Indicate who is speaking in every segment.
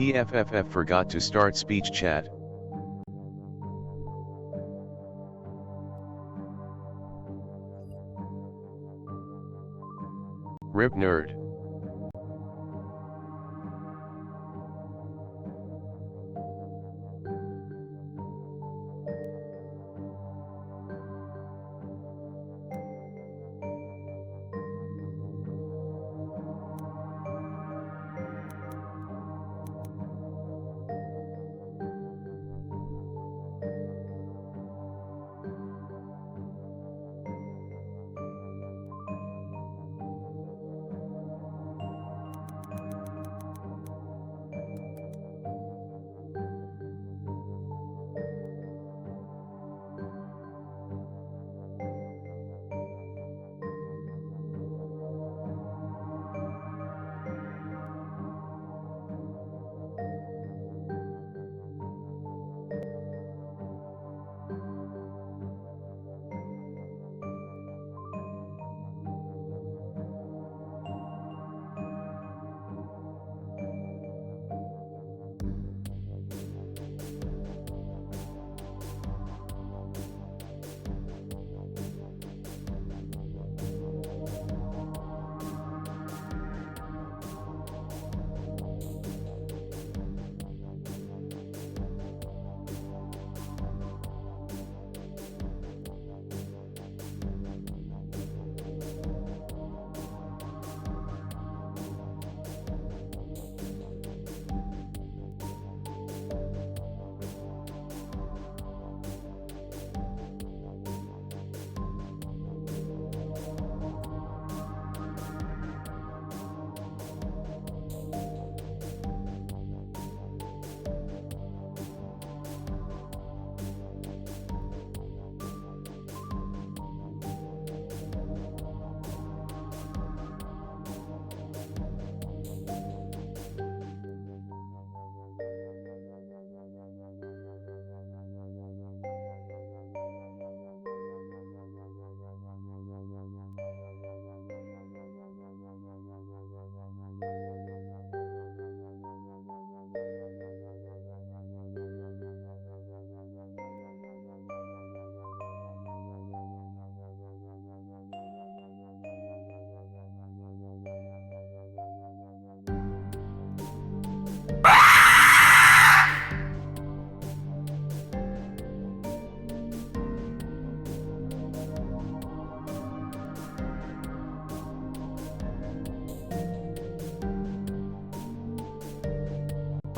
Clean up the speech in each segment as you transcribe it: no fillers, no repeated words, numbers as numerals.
Speaker 1: PFFF forgot to start speech chat. RIP nerd.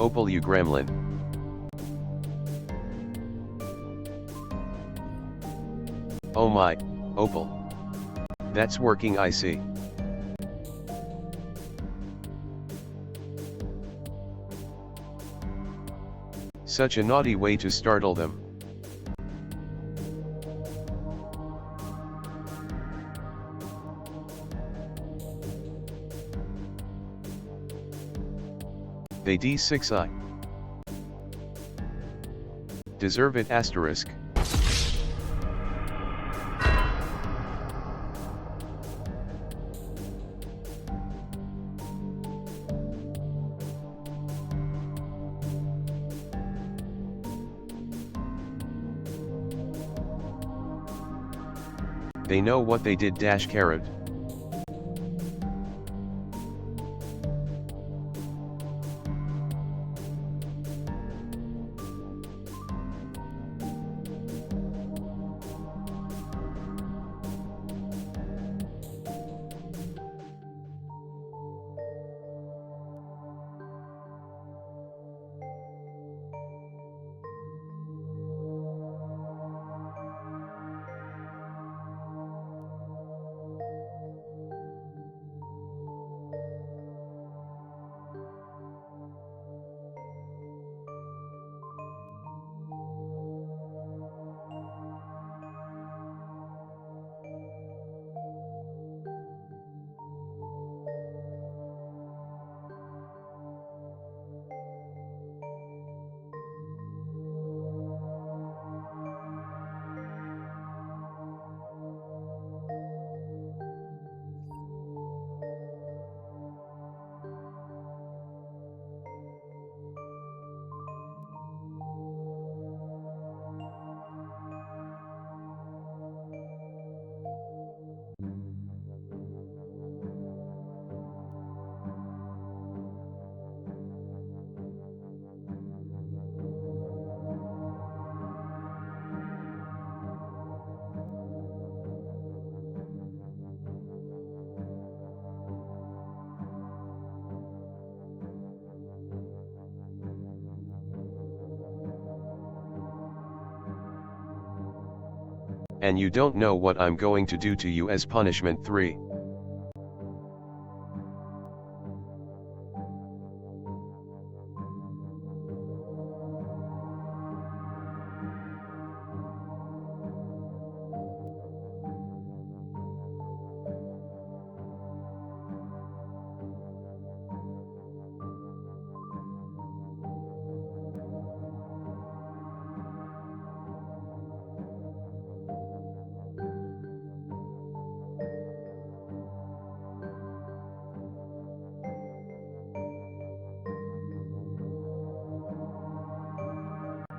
Speaker 1: Opal you gremlin. Oh my, Opal. That's working, I see. Such a naughty way to startle them. They D6I. Deserve it asterisk. They know what they did dash carrot. And you don't know what I'm going to do to you as punishment 3.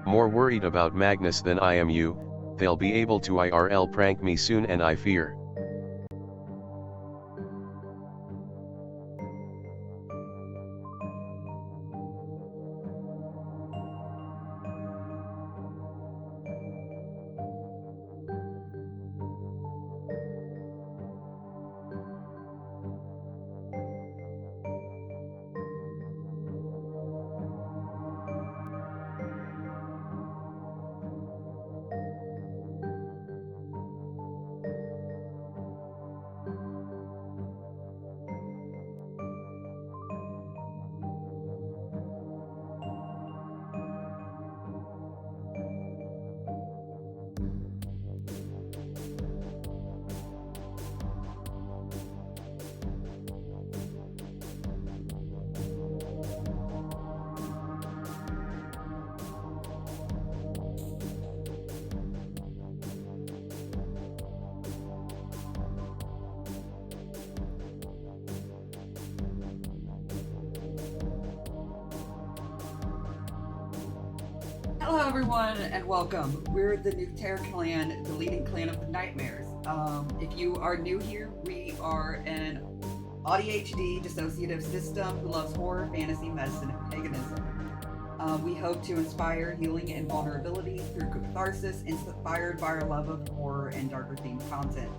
Speaker 1: More worried about Magnus than I am you, they'll be able to IRL prank me soon and I fear.
Speaker 2: Hello everyone and welcome. We're the Nukter Clan, the leading clan of the Nightmares. If you are new here, we are an AutiHD dissociative system who loves horror, fantasy, medicine, and paganism. We hope to inspire healing and vulnerability through catharsis inspired by our love of horror and darker themed content.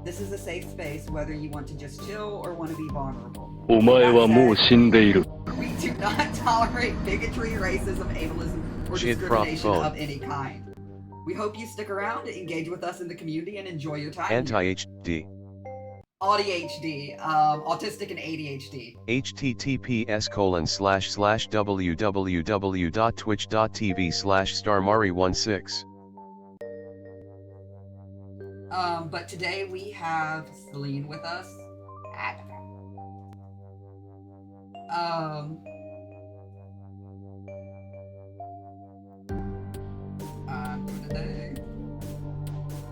Speaker 2: This is a safe space whether you want to just chill or want to be vulnerable. We do not tolerate bigotry, racism, ableism, or discrimination of any kind. We hope you stick around, engage with us in the community, and enjoy your time.
Speaker 1: AutiHD.
Speaker 2: AutiHD, autistic and ADHD.
Speaker 1: https://www.twitch.tv/starmari16.
Speaker 2: But today we have Celine with us. Today,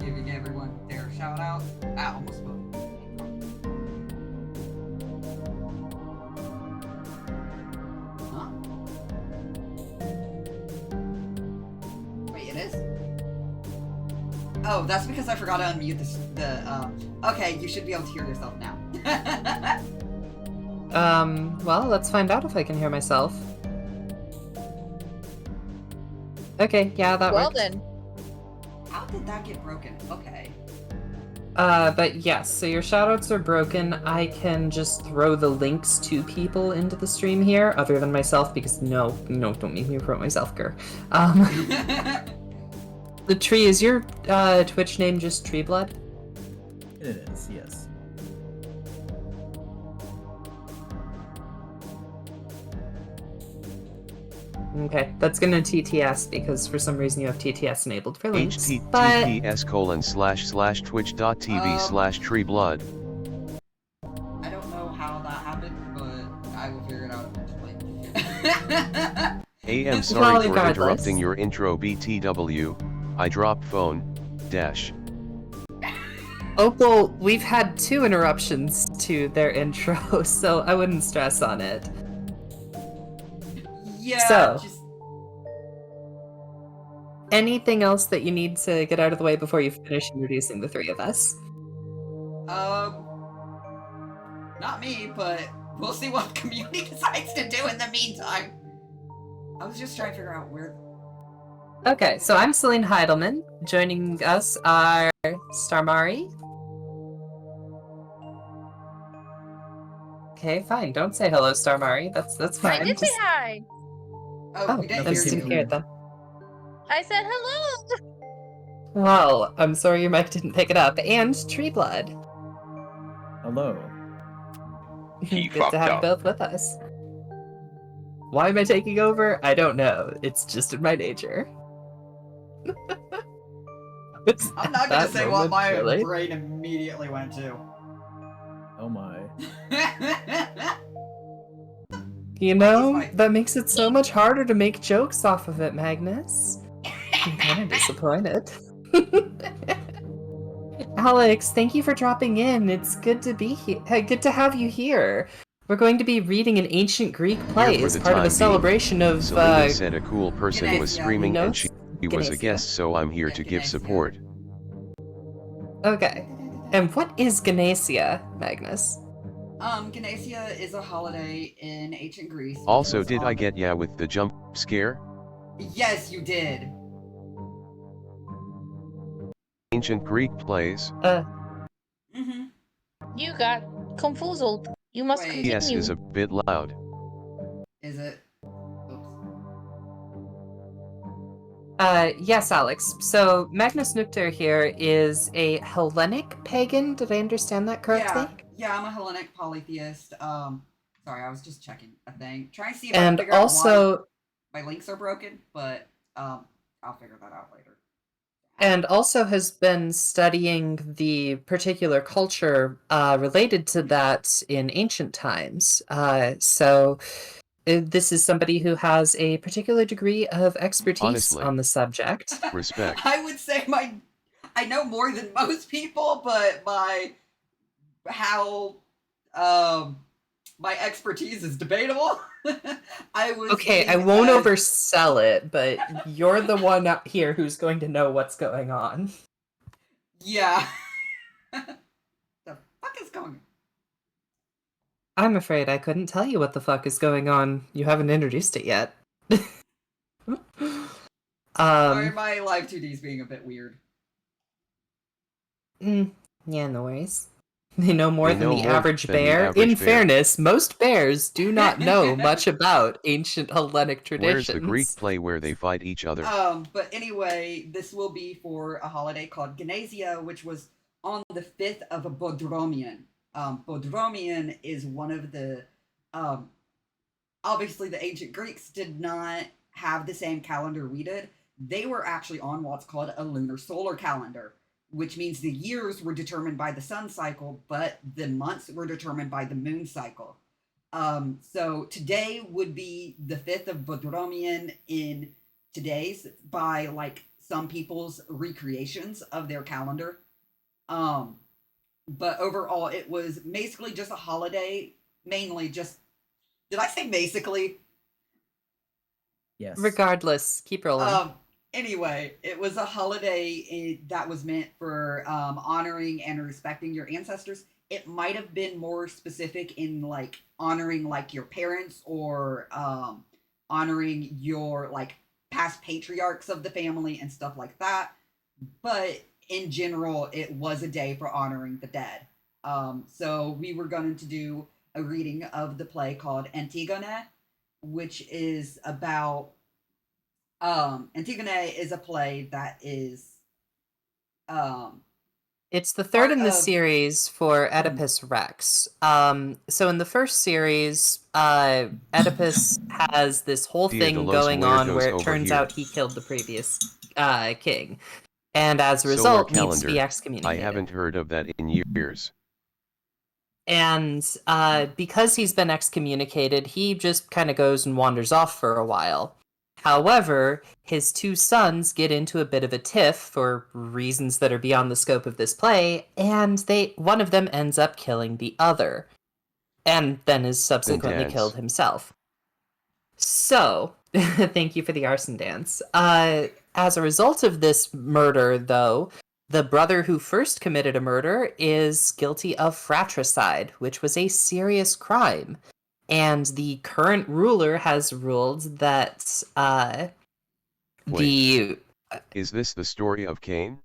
Speaker 2: giving everyone their shout out. I almost spoke. Huh? Wait, it is? Oh, that's because I forgot to unmute okay, you should be able to hear yourself now.
Speaker 3: Well, let's find out if I can hear myself. Okay, yeah, that works.
Speaker 4: Well then.
Speaker 2: How did that get broken? Okay.
Speaker 3: But yes, so your shoutouts are broken. I can just throw the links to people into the stream here, other than myself, because no, don't make me promote myself, Gur. The tree, is your, Twitch name just Tree Blood?
Speaker 5: It is, yes.
Speaker 3: Okay, that's gonna TTS because for some reason you have TTS enabled for links.
Speaker 1: https://twitch.tv/treeblood.
Speaker 2: I don't know how that happened, but I will figure it out eventually.
Speaker 1: I'm sorry for interrupting your intro BTW. I dropped phone. Dash.
Speaker 3: Oh, well, we've had 2 interruptions to their intro, so I wouldn't stress on it.
Speaker 2: Yeah,
Speaker 3: So,
Speaker 2: just...
Speaker 3: anything else that you need to get out of the way before you finish introducing the 3 of us?
Speaker 2: Not me, but we'll see what the community decides to do in the meantime. I was just trying to figure out where...
Speaker 3: Okay, so I'm Celine Heidelman. Joining us are Starmari. Okay, fine. Don't say hello, Starmari. That's fine.
Speaker 4: I did say hi.
Speaker 2: Oh, we
Speaker 3: I
Speaker 2: didn't
Speaker 3: just
Speaker 2: hear
Speaker 3: didn't
Speaker 2: you.
Speaker 3: hear it then.
Speaker 4: I said hello.
Speaker 3: Well, I'm sorry your mic didn't pick it up. And Tree Blood.
Speaker 5: Hello.
Speaker 4: He
Speaker 3: Good
Speaker 4: fucked
Speaker 3: to have
Speaker 4: up.
Speaker 3: both with us. Why am I taking over? I don't know. It's just in my nature.
Speaker 2: I'm not gonna say what my
Speaker 3: really?
Speaker 2: brain immediately went to.
Speaker 5: Oh my.
Speaker 3: You know,
Speaker 2: my-
Speaker 3: that makes it so much harder to make jokes off of it, Magnus. I'm kind of disappointed. Alex, thank you for dropping in. It's good to be here. Good to have you here. We're going to be reading an ancient Greek play
Speaker 1: Here
Speaker 3: as
Speaker 1: for the
Speaker 3: part of a
Speaker 1: time
Speaker 3: celebration
Speaker 1: being,
Speaker 3: of
Speaker 1: Selena said a cool person was
Speaker 2: Genesia.
Speaker 1: screaming and
Speaker 3: Nos-
Speaker 1: she was a
Speaker 3: Genesia.
Speaker 1: guest, so I'm here
Speaker 2: Yeah,
Speaker 1: to give
Speaker 2: Genesia.
Speaker 1: support.
Speaker 3: Okay. And what is Genesia, Magnus?
Speaker 2: Genesia is a holiday in ancient Greece. which
Speaker 1: Also,
Speaker 2: was
Speaker 1: did I
Speaker 2: on-
Speaker 1: get ya with the jump scare?
Speaker 2: Yes, you did.
Speaker 1: Ancient Greek plays.
Speaker 2: Mm-hmm.
Speaker 6: You got confused. You must
Speaker 2: Wait.
Speaker 6: continue.
Speaker 1: Yes is a bit loud.
Speaker 2: Is it? Oops.
Speaker 3: Yes, Alex. So Magnus Nukter here is a Hellenic pagan. Did I understand that correctly?
Speaker 2: Yeah, I'm a Hellenic polytheist. Sorry, I was just checking a thing. Trying to see if I can
Speaker 3: And
Speaker 2: figure out
Speaker 3: also,
Speaker 2: why my links are broken, but I'll figure that out later.
Speaker 3: has been studying the particular culture related to that in ancient times. This is somebody who has a particular degree of expertise
Speaker 1: Honestly.
Speaker 3: on the subject.
Speaker 1: Respect.
Speaker 2: I would say I know more than most people, but my expertise is debatable. I
Speaker 3: won't oversell it, but you're the one up here who's going to know what's going on.
Speaker 2: Yeah. The fuck is going on?
Speaker 3: I'm afraid I couldn't tell you what the fuck is going on. You haven't introduced it yet.
Speaker 2: Sorry, my live 2D's being a bit weird.
Speaker 3: Yeah, no worries. They know more
Speaker 1: They
Speaker 3: than
Speaker 1: know
Speaker 3: the
Speaker 1: more
Speaker 3: average
Speaker 1: than the
Speaker 3: bear.
Speaker 1: average
Speaker 3: In
Speaker 1: bear.
Speaker 3: fairness, most bears do not know much about ancient Hellenic traditions.
Speaker 1: Where's the Greek play where they fight each other?
Speaker 2: But anyway, this will be for a holiday called Genesia, which was on the 5th of a Bodromian. Bodromian is one of the, obviously the ancient Greeks did not have the same calendar we did. They were actually on what's called a lunar solar calendar, which means the years were determined by the sun cycle, but the months were determined by the moon cycle. So today would be the 5th of Bodromian in today's by like some people's recreations of their calendar. But overall it was basically just a holiday, mainly just, did I say basically?
Speaker 5: Yes.
Speaker 3: Regardless, keep rolling.
Speaker 2: Anyway, it was a holiday that was meant for honoring and respecting your ancestors. It might have been more specific in like honoring like your parents or honoring your like past patriarchs of the family and stuff like that. But in general, it was a day for honoring the dead. So we were going to do a reading of the play called Antigone, which is about Antigone is a play that is
Speaker 3: It's the third in the
Speaker 2: of-
Speaker 3: series for Oedipus Rex. So in the first series, Oedipus has this whole
Speaker 1: Dia
Speaker 3: thing
Speaker 1: de los
Speaker 3: going on
Speaker 1: Muertos
Speaker 3: where it
Speaker 1: over
Speaker 3: turns
Speaker 1: here.
Speaker 3: out he killed the previous king. And as a
Speaker 1: Solar
Speaker 3: result, needs to
Speaker 1: calendar.
Speaker 3: be
Speaker 1: I
Speaker 3: excommunicated.
Speaker 1: haven't heard of that in years.
Speaker 3: And because he's been excommunicated, he just kind of goes and wanders off for a while. However, his two sons get into a bit of a tiff for reasons that are beyond the scope of this play, and one of them ends up killing the other, and then is subsequently
Speaker 1: dance.
Speaker 3: killed himself. So, thank you for the arson dance. As a result of this murder, though, the brother who first committed a murder is guilty of fratricide, which was a serious crime. And the current ruler has ruled that
Speaker 1: Is this the story of Cain?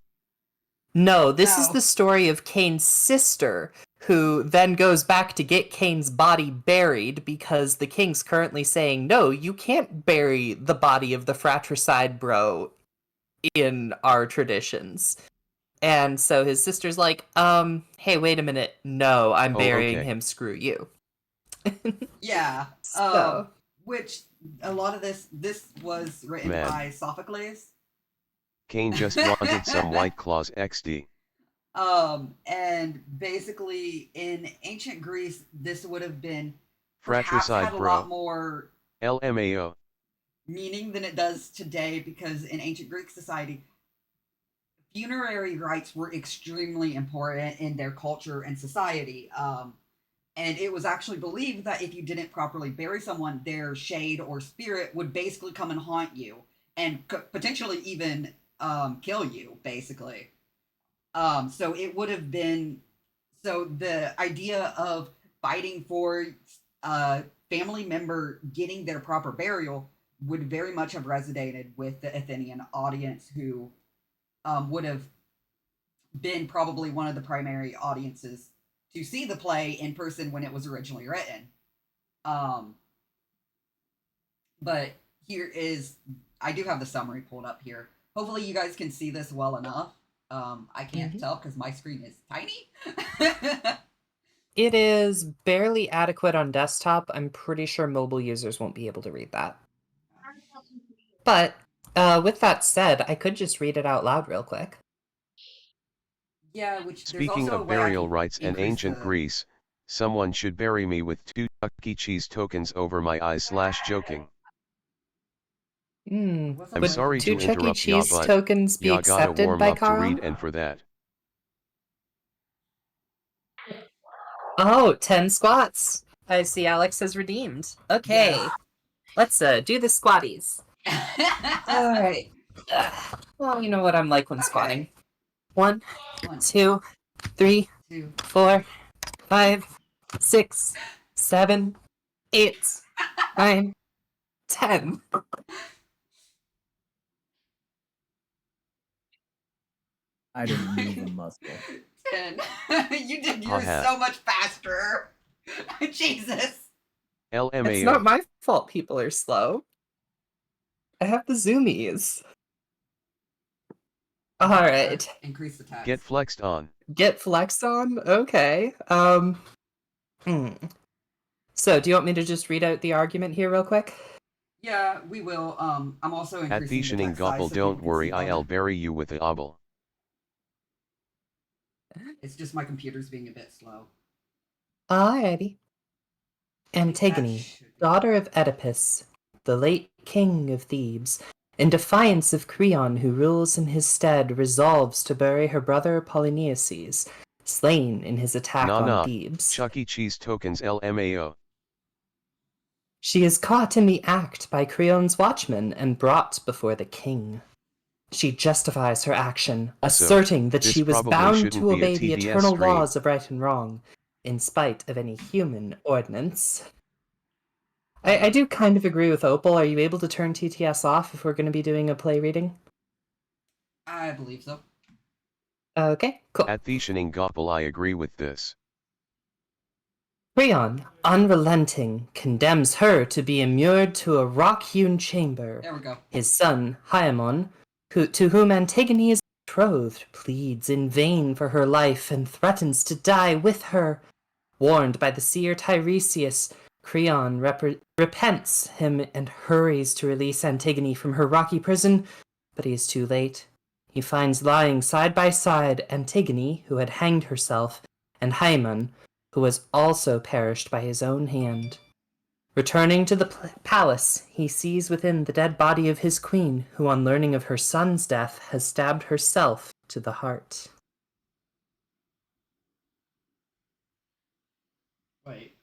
Speaker 3: No, this is
Speaker 2: No.
Speaker 3: the story of Cain's sister, who then goes back to get Cain's body buried because the king's currently saying, no, you can't bury the body of the fratricide bro in our traditions. And so his sister's like, hey, wait a minute. No, I'm
Speaker 1: Oh,
Speaker 3: burying
Speaker 1: okay.
Speaker 3: him. Screw you.
Speaker 2: Yeah.
Speaker 3: So,
Speaker 2: Which a lot of this was written
Speaker 1: Man.
Speaker 2: by Sophocles.
Speaker 1: Kane just wanted some White Claws XD.
Speaker 2: And basically in ancient Greece, this would have been perhaps
Speaker 1: Fratricide,
Speaker 2: had a
Speaker 1: bro.
Speaker 2: lot more
Speaker 1: LMAO.
Speaker 2: meaning than it does today, because in ancient Greek society, funerary rites were extremely important in their culture and society. And it was actually believed that if you didn't properly bury someone, their shade or spirit would basically come and haunt you and potentially even kill you, basically. So it would have been, so the idea of fighting for a family member getting their proper burial would very much have resonated with the Athenian audience, who would have been probably one of the primary audiences to see the play in person when it was originally written. But here is, I do have the summary pulled up here. Hopefully you guys can see this well enough. I can't tell because my screen is tiny.
Speaker 3: it is barely adequate on desktop. I'm pretty sure mobile users won't be able to read that. But with that said, I could just read it out loud real quick.
Speaker 2: Yeah, which there's
Speaker 1: Speaking
Speaker 2: also a
Speaker 1: of
Speaker 2: way I
Speaker 1: burial
Speaker 2: can
Speaker 1: rites and
Speaker 2: increase
Speaker 1: ancient
Speaker 2: the-
Speaker 1: Greece, someone should bury me with 2 Chuck E. Cheese tokens over my eyes / joking.
Speaker 3: Hmm.
Speaker 2: What's
Speaker 1: I'm
Speaker 2: up,
Speaker 1: sorry
Speaker 2: Liz?
Speaker 3: Two
Speaker 1: to
Speaker 3: Chuck E.
Speaker 1: interrupt ya,
Speaker 3: Cheese
Speaker 1: but
Speaker 3: tokens be
Speaker 1: ya gotta
Speaker 3: accepted
Speaker 1: warm
Speaker 3: by
Speaker 1: up to
Speaker 3: Carl?
Speaker 1: read and for that.
Speaker 3: Oh, 10 squats. I see Alex has redeemed. Okay,
Speaker 2: Yes.
Speaker 3: let's do the squatties. Alright. Well, you know what I'm like when
Speaker 2: Okay.
Speaker 3: squatting. 1,
Speaker 2: 1,
Speaker 3: 2, 3,
Speaker 2: 2.
Speaker 3: 4, 5, 6, 7, 8, 9, 10.
Speaker 5: I didn't move a muscle.
Speaker 2: 10. You did yours
Speaker 1: Ha-ha.
Speaker 2: so much faster. Jesus.
Speaker 3: It's
Speaker 1: LMAO.
Speaker 3: not my fault people are slow. I have the zoomies. Alright.
Speaker 2: Increase the text.
Speaker 1: Get flexed on.
Speaker 3: Get flexed on? Okay. So, do you want me to just read out the argument here real quick?
Speaker 2: Yeah, we will. I'm also
Speaker 1: At the
Speaker 2: increasing the
Speaker 1: Shening
Speaker 2: text size
Speaker 1: Gopple,
Speaker 2: so
Speaker 1: don't
Speaker 2: people can
Speaker 1: worry,
Speaker 2: see
Speaker 1: I'll
Speaker 2: better.
Speaker 1: bury you with a obble.
Speaker 2: It's just my computer's being a bit slow.
Speaker 3: Alrighty. Antigone, daughter of Oedipus, the late king of Thebes, in defiance of Creon, who rules in his stead, resolves to bury her brother Polynices, slain in his attack on Thebes.
Speaker 1: Chuck E. Cheese tokens LMAO.
Speaker 3: She is caught in the act by Creon's watchmen and brought before the king. She justifies her action,
Speaker 1: Also,
Speaker 3: asserting that
Speaker 1: this
Speaker 3: she was
Speaker 1: probably
Speaker 3: bound
Speaker 1: shouldn't
Speaker 3: to
Speaker 1: be a
Speaker 3: obey the
Speaker 1: TBS
Speaker 3: eternal
Speaker 1: stream.
Speaker 3: laws of right and wrong, in spite of any human ordinance. I do kind of agree with Opal. Are you able to turn TTS off if we're going to be doing a play reading?
Speaker 2: I believe so.
Speaker 3: Okay, cool.
Speaker 1: At the Shening Gopple, I agree with this.
Speaker 3: Creon, unrelenting, condemns her to be immured to a rock-hewn chamber.
Speaker 2: There we go.
Speaker 3: His son, Hyamon, to whom Antigone is betrothed, pleads in vain for her life and threatens to die with her. Warned by the seer Tiresias, Creon repents him and hurries to release Antigone from her rocky prison, but he is too late. He finds lying side by side Antigone, who had hanged herself, and Haemon, who was also perished by his own hand. Returning to the palace, he sees within the dead body of his queen, who on learning of her son's death has stabbed herself to the heart.
Speaker 2: Wait.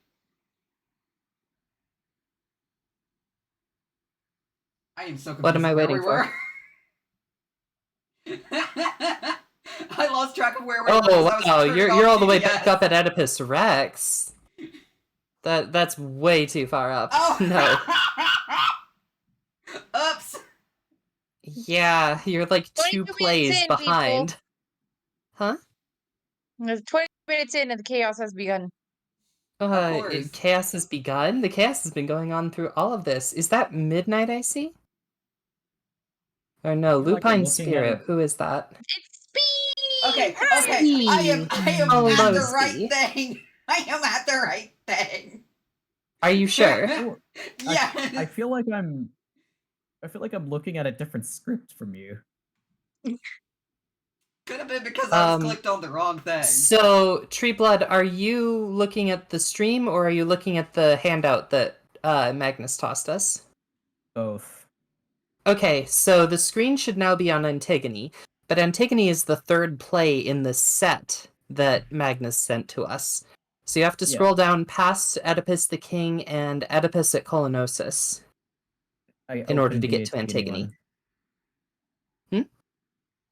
Speaker 2: I am so confused.
Speaker 3: What am I waiting for?
Speaker 2: I lost track of where we were.
Speaker 3: Oh
Speaker 2: because I was
Speaker 3: wow,
Speaker 2: turning
Speaker 3: you're
Speaker 2: off
Speaker 3: all the way
Speaker 2: TTS.
Speaker 3: back up at Oedipus Rex. That's way too far up.
Speaker 2: Oh
Speaker 3: No.
Speaker 2: Oops.
Speaker 3: Yeah, you're like
Speaker 6: 22
Speaker 3: 2
Speaker 6: minutes
Speaker 3: plays
Speaker 6: in, people.
Speaker 3: behind. Huh?
Speaker 6: There's 20 minutes in and the chaos has begun.
Speaker 2: course.
Speaker 3: Chaos has begun? The chaos has been going on through all of this. Is that midnight I see? Or no,
Speaker 5: feel like I'm
Speaker 3: Lupine's
Speaker 5: looking at
Speaker 3: spirit.
Speaker 5: it-
Speaker 3: Who is that?
Speaker 6: It's speed.
Speaker 2: Okay, okay.
Speaker 3: Speed.
Speaker 2: I am
Speaker 3: Oh,
Speaker 2: at the
Speaker 3: Lucy.
Speaker 2: right thing. I am at the right thing.
Speaker 3: Are you sure?
Speaker 5: Oh,
Speaker 2: Yes.
Speaker 5: I feel like I'm looking at a different script from you.
Speaker 2: Could have been because I was
Speaker 3: Um,
Speaker 2: clicked on the wrong thing.
Speaker 3: So, Tree Blood, are you looking at the stream or are you looking at the handout that Magnus tossed us?
Speaker 5: Both.
Speaker 3: Okay, so the screen should now be on Antigone, but Antigone is the third play in the set that Magnus sent to us. So you have to
Speaker 5: Yeah.
Speaker 3: scroll down past Oedipus the King and Oedipus at Colonosus in order
Speaker 5: opened
Speaker 3: to
Speaker 5: the
Speaker 3: get to Antigone.
Speaker 5: one.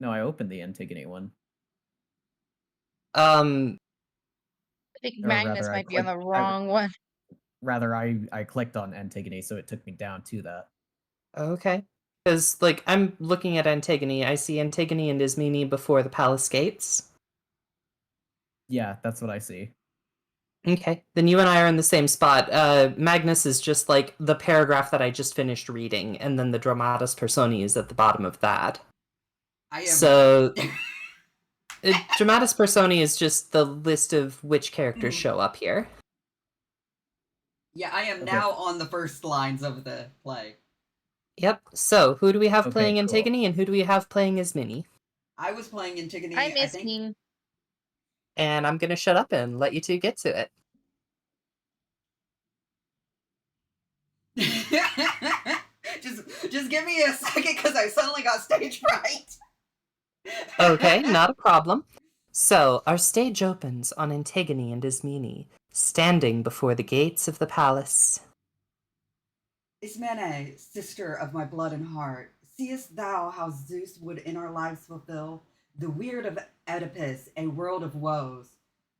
Speaker 5: No, I opened the Antigone one.
Speaker 6: I think
Speaker 5: Or
Speaker 6: Magnus
Speaker 5: rather,
Speaker 6: might be on the wrong one.
Speaker 5: I clicked on Antigone, so it took me down to that.
Speaker 3: Okay. Because, like, I'm looking at Antigone. I see Antigone and Ismene before the palace gates.
Speaker 5: Yeah, that's what I see.
Speaker 3: Okay, then you and I are in the same spot. Magnus is just like the paragraph that I just finished reading, and then the dramatis personae is at the bottom of that.
Speaker 2: I am.
Speaker 3: So, dramatis personae is just the list of which characters show up here.
Speaker 2: Yeah, I am
Speaker 5: Okay.
Speaker 2: now on the first lines of the play.
Speaker 3: Yep. So, who do we have
Speaker 5: Okay,
Speaker 3: playing
Speaker 5: cool.
Speaker 3: Antigone, and who do we have playing Ismene?
Speaker 2: I was playing Antigone.
Speaker 6: I
Speaker 2: I
Speaker 6: miss
Speaker 2: think.
Speaker 6: me.
Speaker 3: And I'm gonna shut up and let you two get to it.
Speaker 2: just give me a second because I suddenly got stage fright.
Speaker 3: Okay, not a problem. So, our stage opens on Antigone and Ismene, standing before the gates of the palace.
Speaker 2: Ismene, sister of my blood and heart, seest thou how Zeus would in our lives fulfill the weird of Oedipus, a world of woes?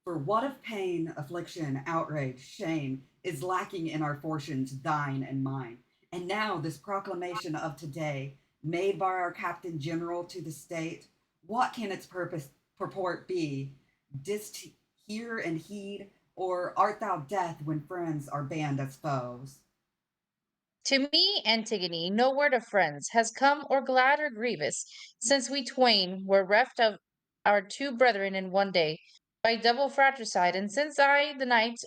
Speaker 2: For what of pain, affliction, outrage, shame is lacking in our fortunes, thine and mine? And now this proclamation of today, made by our Captain General to the state, what can its purport be? Didst hear and heed, or art thou death when friends are banned as foes?
Speaker 6: To me, Antigone, no word of friends has come, or glad or grievous, since we twain were reft of our two brethren in one day, by double fratricide, and since I, the night,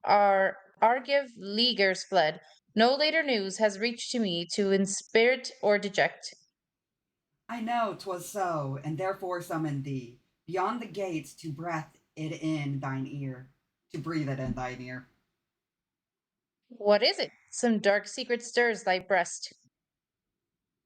Speaker 6: our Argive leaguers fled, no later news has reached to me to inspirit or deject.
Speaker 2: I know 'twas so, and therefore summoned thee beyond the gates to breath it in thine ear, to breathe it in thine ear.
Speaker 6: What is it? Some dark secret stirs thy breast.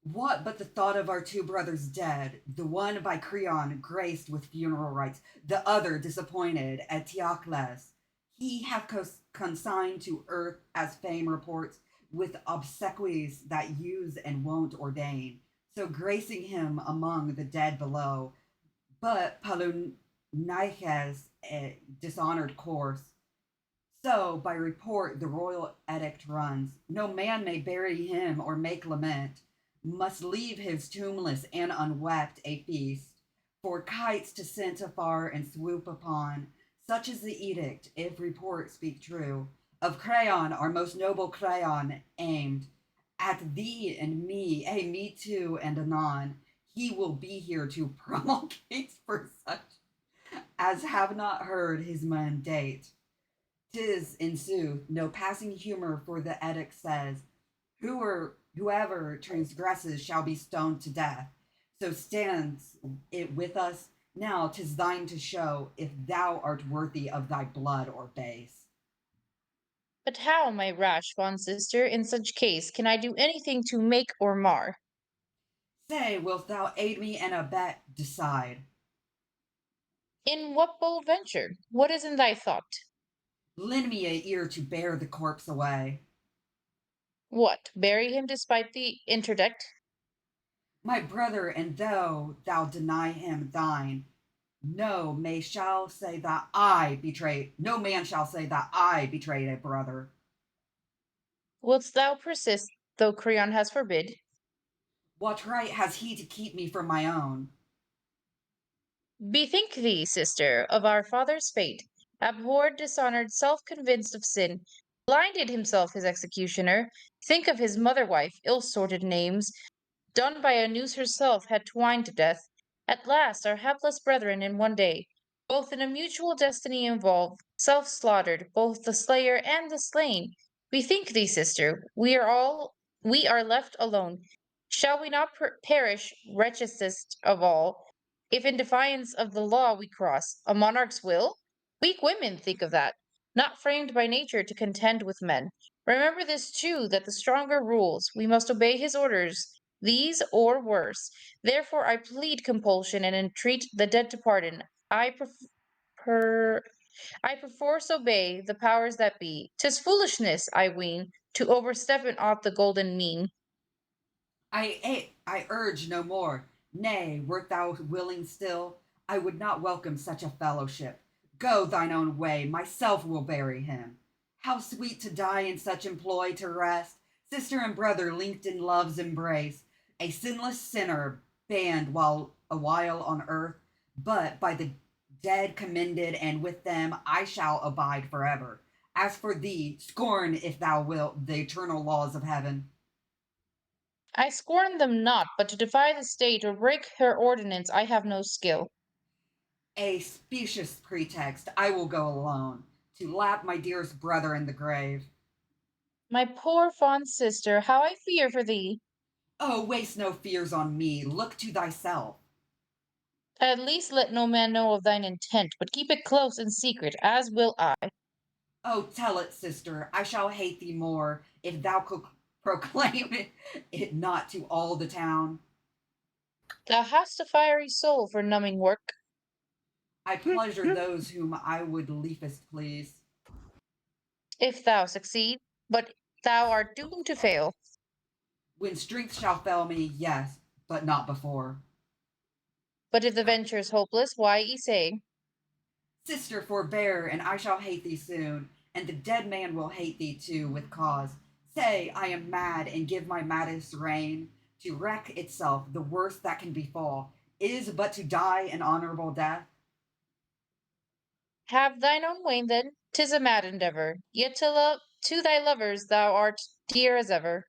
Speaker 2: What but the thought of our two brothers dead, the one by Creon graced with funeral rites, the other disappointed at Teocles. He hath consigned to earth, as fame reports, with obsequies that use and won't ordain, so gracing him among the dead below. But Paluniches dishonored course. So, by report, the royal edict runs no man may bury him or make lament, must leave his tombless and unwept a feast, for kites to scent afar and swoop upon. Such is the edict, if report speak true, of Creon, our most noble Creon, aimed at thee and me, me too, and anon. He will be here to promulgate for such as have not heard his mandate. 'Tis, in sooth, no passing humor, for the edict says, whoever transgresses shall be stoned to death. So stands it with us now. 'Tis thine to show if thou art worthy of thy blood or base.
Speaker 6: But how, my rash fond sister, in such case can I do anything to make or mar?
Speaker 2: Say, wilt thou aid me and abet? Decide.
Speaker 6: In what bold venture? What is in thy thought?
Speaker 2: Lend me a ear to bear the corpse away.
Speaker 6: What, bury him despite the interdict?
Speaker 2: My brother, and though thou deny him thine, no may shall say that I betrayed. No man shall say that I betrayed a brother.
Speaker 6: Wilt thou persist, though Creon has forbid?
Speaker 2: What right has he to keep me from my own?
Speaker 6: Bethink thee, sister, of our father's fate. Abhorred, dishonored, self-convinced of sin, blinded himself his executioner. Think of his mother-wife, ill-sorted names. done by a noose herself, had twined to death. At last, our hapless brethren in one day, both in a mutual destiny involved, self slaughtered, both the slayer and the slain. Bethink thee, sister, we are left alone. Shall we not perish, wretchedest of all, if in defiance of the law we cross a monarch's will? Weak women think of that, not framed by nature to contend with men. Remember this too, that the stronger rules. We must obey his orders, these or worse. Therefore I plead compulsion and entreat the dead to pardon. Per I perforce obey the powers that be. 'Tis foolishness, I ween, to overstep in aught the golden mean.
Speaker 2: I urge no more. Nay, wert thou willing still, I would not welcome such a fellowship. Go thine own way, myself will bury him. How sweet to die in such employ to rest, sister and brother linked in love's embrace, a sinless sinner banned while a while on earth, but by the dead commended, and with them I shall abide forever. As for thee, scorn, if thou wilt, the eternal laws of heaven.
Speaker 6: I scorn them not, but to defy the state or break her ordinance I have no skill.
Speaker 2: A specious pretext, I will go alone, to lap my dearest brother in the grave.
Speaker 6: My poor fond sister, how I fear for thee!
Speaker 2: Oh, waste no fears on me, look to thyself.
Speaker 6: At least let no man know of thine intent, but keep it close and secret, as will I.
Speaker 2: Oh, tell it, sister, I shall hate thee more, if thou proclaim it not to all the town.
Speaker 6: Thou hast a fiery soul for numbing work.
Speaker 2: I pleasure those whom I would liefest please.
Speaker 6: If thou succeed, but thou art doomed to fail.
Speaker 2: When strength shall fail me, yes, but not before.
Speaker 6: But if the venture is hopeless, why say?
Speaker 2: Sister, forbear, and I shall hate thee soon, and the dead man will hate thee too, with cause. Say, I am mad, and give my maddest rein to wreck itself. The worst that can befall is but to die an honorable death.
Speaker 6: Have thine own way then, 'tis a mad endeavor, yet to thy lovers thou art dear as ever.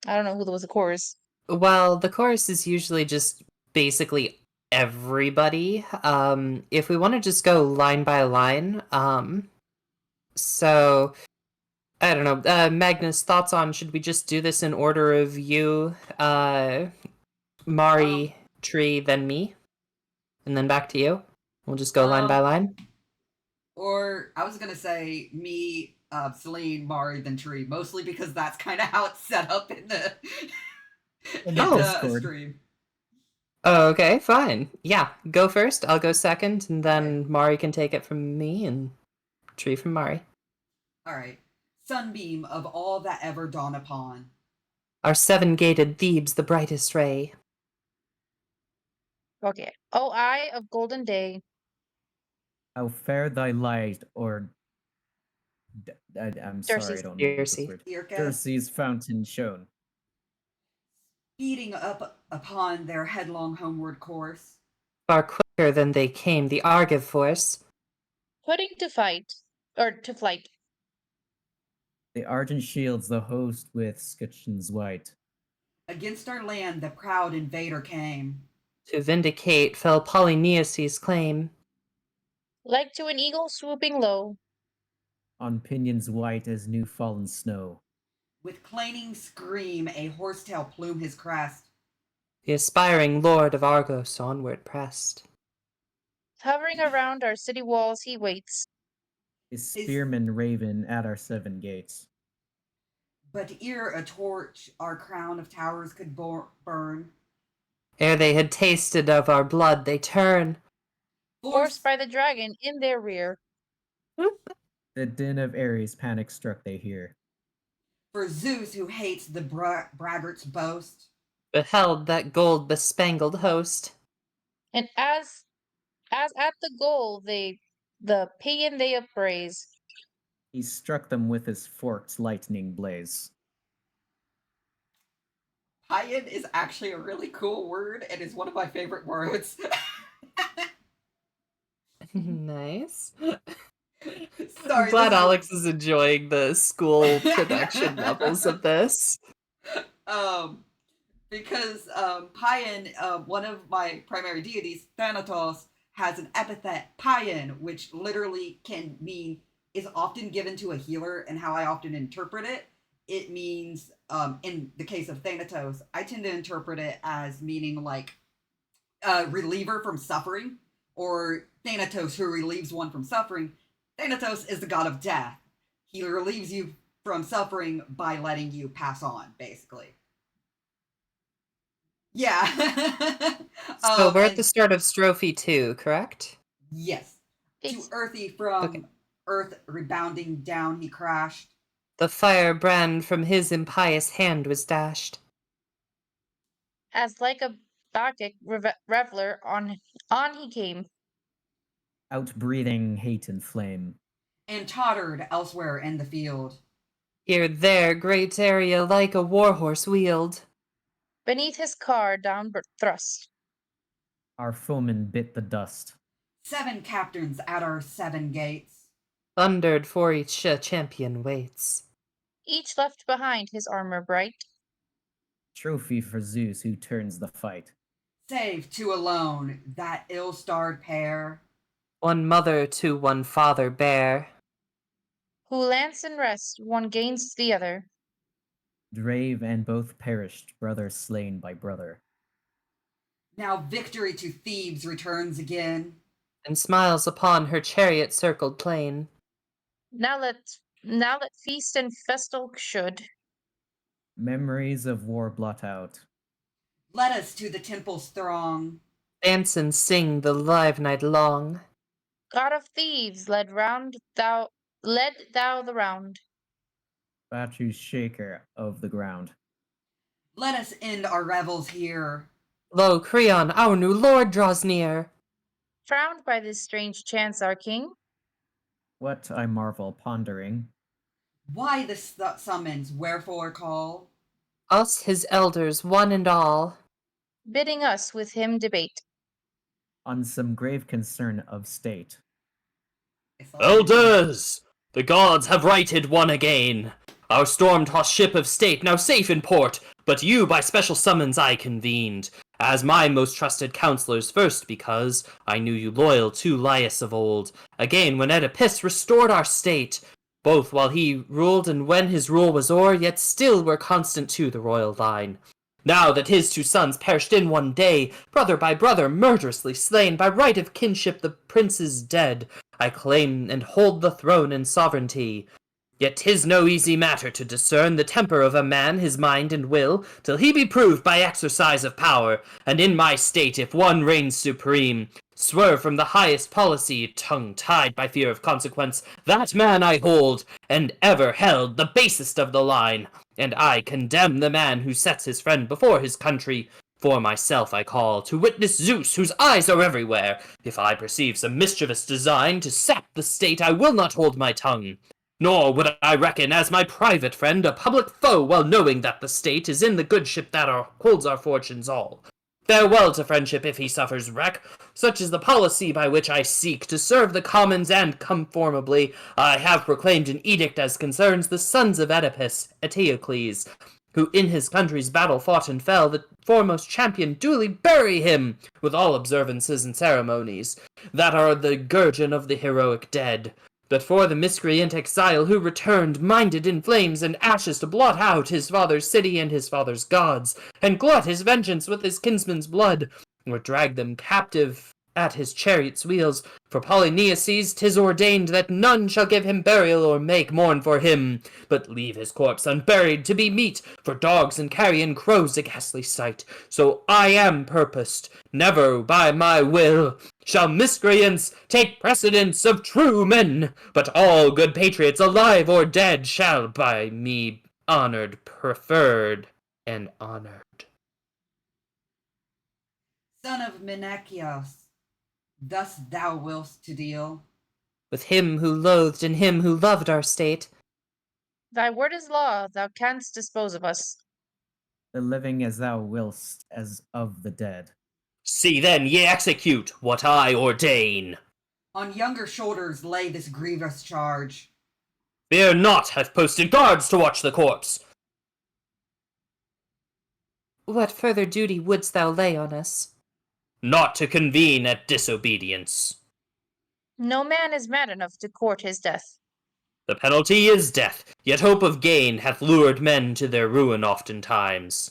Speaker 6: I don't know who was the chorus.
Speaker 3: Well, the chorus is usually just basically everybody. If we want to just go line by line, so I don't know. Magnus, thoughts on should we just do this in order of you, Mari, Tree, then me, and then back to you? We'll just go line by line.
Speaker 2: Or I was gonna say me, Celine, Mari, then Tree, mostly because that's kind of how it's set up in the
Speaker 5: Discord.
Speaker 2: stream.
Speaker 3: Oh, okay, fine. Yeah, go first. I'll go second, and then Mari can take it from me, and Tree from Mari.
Speaker 2: All right, sunbeam of all that ever dawn upon.
Speaker 3: Our seven-gated Thebes, the brightest ray.
Speaker 6: Okay. O eye of golden day,
Speaker 5: How fair thy light, or I'm sorry, I
Speaker 6: Circe's.
Speaker 5: don't know this
Speaker 3: Circe.
Speaker 5: word.
Speaker 2: Circe.
Speaker 5: Circe's fountain shone.
Speaker 2: Speeding up upon their headlong homeward course.
Speaker 3: Far quicker than they came, the Argive force.
Speaker 6: Putting to fight, or to flight,
Speaker 5: The argent shields the host with scutcheons white.
Speaker 2: Against our land the proud invader came.
Speaker 3: To vindicate fell Polynices' claim.
Speaker 6: like to an eagle swooping low,
Speaker 5: On pinions white as new fallen snow.
Speaker 2: With clanging scream a horsetail plume his crest.
Speaker 3: The aspiring lord of Argos onward pressed.
Speaker 6: hovering around our city walls he waits.
Speaker 5: His spearmen raven at our seven gates.
Speaker 2: But ere a torch our crown of towers could burn,
Speaker 3: Ere they had tasted of our blood, they turn.
Speaker 6: Forced by the dragon in their rear.
Speaker 5: The din of Ares panic struck they hear.
Speaker 2: For Zeus, who hates the braggart's boast,
Speaker 3: Beheld that gold bespangled host.
Speaker 6: And as at the goal the paean they upraise.
Speaker 5: He struck them with his forked lightning blaze.
Speaker 2: Paean is actually a really cool word and is one of my favorite words.
Speaker 3: Nice. I'm
Speaker 2: Sorry,
Speaker 3: glad
Speaker 2: this is
Speaker 3: Alex is enjoying the school production levels of this.
Speaker 2: um because Payan, one of my primary deities, Thanatos, has an epithet Payan, which literally can mean is often given to a healer, and how I often interpret it, it means in the case of Thanatos, I tend to interpret it as meaning like a reliever from suffering, or Thanatos who relieves one from suffering. Thanatos is the god of death. He relieves you from suffering by letting you pass on, basically. Yeah.
Speaker 3: So we're at the
Speaker 2: And
Speaker 3: start of Strophe 2, correct?
Speaker 2: yes, too
Speaker 6: It's
Speaker 2: earthy
Speaker 3: Okay.
Speaker 2: from earth rebounding down, he crashed.
Speaker 3: The firebrand from his impious hand was dashed.
Speaker 6: as like a Bacchic reveler on he came.
Speaker 5: Outbreathing hate and flame.
Speaker 2: And tottered elsewhere in the field.
Speaker 3: Here, there, great area like a warhorse wheeled.
Speaker 6: Beneath his car down thrust.
Speaker 5: Our foeman bit the dust.
Speaker 2: 7 captains at our 7 gates.
Speaker 3: Thundered for each champion waits.
Speaker 6: Each left behind his armor bright.
Speaker 5: Trophy for Zeus who turns the fight.
Speaker 2: Save 2 alone, that ill-starred pair.
Speaker 3: One mother to one father bear.
Speaker 6: Who lance and rest, one gains the other.
Speaker 5: Drave and both perished, brother slain by brother.
Speaker 2: Now victory to Thebes returns again.
Speaker 3: And smiles upon her chariot circled plain.
Speaker 6: Now let feast and festal should.
Speaker 5: Memories of war blot out.
Speaker 2: Let us to the temple's throng.
Speaker 3: Dance and sing the live night long.
Speaker 6: God of thieves, led thou the round.
Speaker 5: Batu's shaker of the ground.
Speaker 2: Let us end our revels here.
Speaker 3: Lo, Creon, our new lord, draws near.
Speaker 6: Frowned by this strange chance, our king.
Speaker 5: What, I marvel, pondering.
Speaker 2: Why this summons, wherefore call?
Speaker 3: Us, his elders, one and all.
Speaker 6: Bidding us with him debate.
Speaker 5: On some grave concern of state.
Speaker 7: Elders! The gods have righted one again. Our storm-tossed ship of state now safe in port, but you by special summons I convened, as my most trusted counselors first because I knew you loyal to Laius of old, again when Oedipus restored our state, both while he ruled and when his rule was o'er, yet still were constant to the royal line. Now that his 2 sons perished in one day, brother by brother murderously slain, by right of kinship the prince is dead, I claim and hold the throne and sovereignty. Yet 'tis no easy matter to discern the temper of a man, his mind and will, till he be proved by exercise of power, and in my state if one reigns supreme, swerve from the highest policy, tongue-tied by fear of consequence, that man I hold, and ever held, the basest of the line, and I condemn the man who sets his friend before his country. For myself I call, to witness Zeus, whose eyes are everywhere. If I perceive some mischievous design to sap the state, I will not hold my tongue. Nor would I reckon as my private friend a public foe, well knowing that the state is in the good ship that holds our fortunes all. Farewell to friendship if he suffers wreck. Such is the policy by which I seek to serve the commons, and conformably I have proclaimed an edict as concerns the sons of Oedipus, Eteocles, who in his country's battle fought and fell, the foremost champion duly bury him, with all observances and ceremonies, that are the guerdon of the heroic dead. But for the miscreant exile who returned, minded in flames and ashes to blot out his father's city and his father's gods, and glut his vengeance with his kinsmen's blood, or drag them captive at his chariot's wheels, for Polynices 'tis ordained that none shall give him burial or make mourn for him, but leave his corpse unburied to be meat for dogs and carrion crows a ghastly sight. So I am purposed, never by my will shall miscreants take precedence of true men, but all good patriots, alive or dead, shall by me honored, preferred, and honored.
Speaker 2: Son of Menachios, thus thou willst to deal.
Speaker 3: With him who loathed and him who loved our state.
Speaker 6: Thy word is law, thou canst dispose of us.
Speaker 5: The living as thou willst, as of the dead.
Speaker 7: See then ye execute what I ordain.
Speaker 2: On younger shoulders lay this grievous charge.
Speaker 7: Fear not, I've posted guards to watch the corpse.
Speaker 3: What further duty wouldst thou lay on us?
Speaker 7: Not to convene at disobedience.
Speaker 6: No man is mad enough to court his death.
Speaker 7: The penalty is death, yet hope of gain hath lured men to their ruin oftentimes.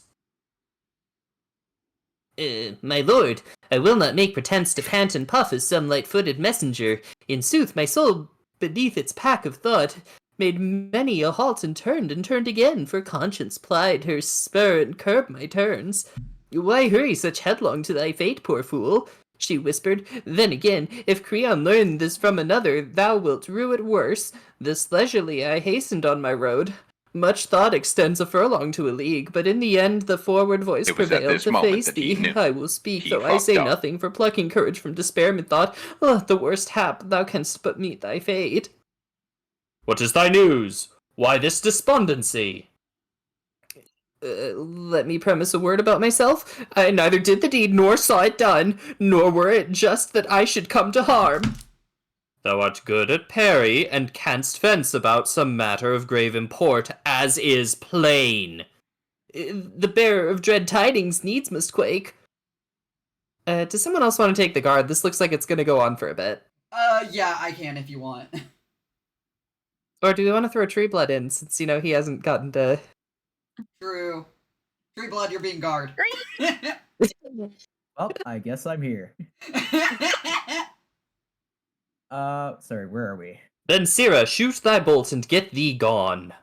Speaker 3: My lord, I will not make pretence to pant and puff as some light-footed messenger. In sooth, my soul, beneath its pack of thought, made many a halt and turned again, for conscience plied her spur and curb my turns. Why hurry such headlong to thy fate, poor fool? She whispered. Then again, if Creon learn this from another, thou wilt rue it worse. Thus leisurely I hastened on my road. Much thought extends a furlong to a league, but in the end the forward voice
Speaker 4: It was at
Speaker 3: prevailed
Speaker 4: this
Speaker 3: to
Speaker 4: moment
Speaker 3: face
Speaker 4: that he
Speaker 3: thee.
Speaker 4: knew.
Speaker 3: I will speak,
Speaker 4: He
Speaker 3: though I say
Speaker 4: fucked up.
Speaker 3: nothing, for plucking courage from despair methought, oh, the worst hap, thou canst but meet thy fate.
Speaker 7: What is thy news? Why this despondency?
Speaker 3: Let me premise a word about myself. I neither did the deed nor saw it done, nor were it just that I should come to harm.
Speaker 7: Thou art good at parry, and canst fence about some matter of grave import, as is plain.
Speaker 3: The bearer of dread tidings needs must quake. Does someone else want to take the guard? This looks like it's gonna go on for a bit.
Speaker 2: Yeah, I can if you want.
Speaker 3: Or do we want to throw Tree Blood in, since, he hasn't gotten to...
Speaker 2: True. Tree Blood, you're being guard.
Speaker 5: Well, I guess I'm here. Sorry, where are we?
Speaker 7: Then, Sirrah, shoot thy bolt and get thee gone.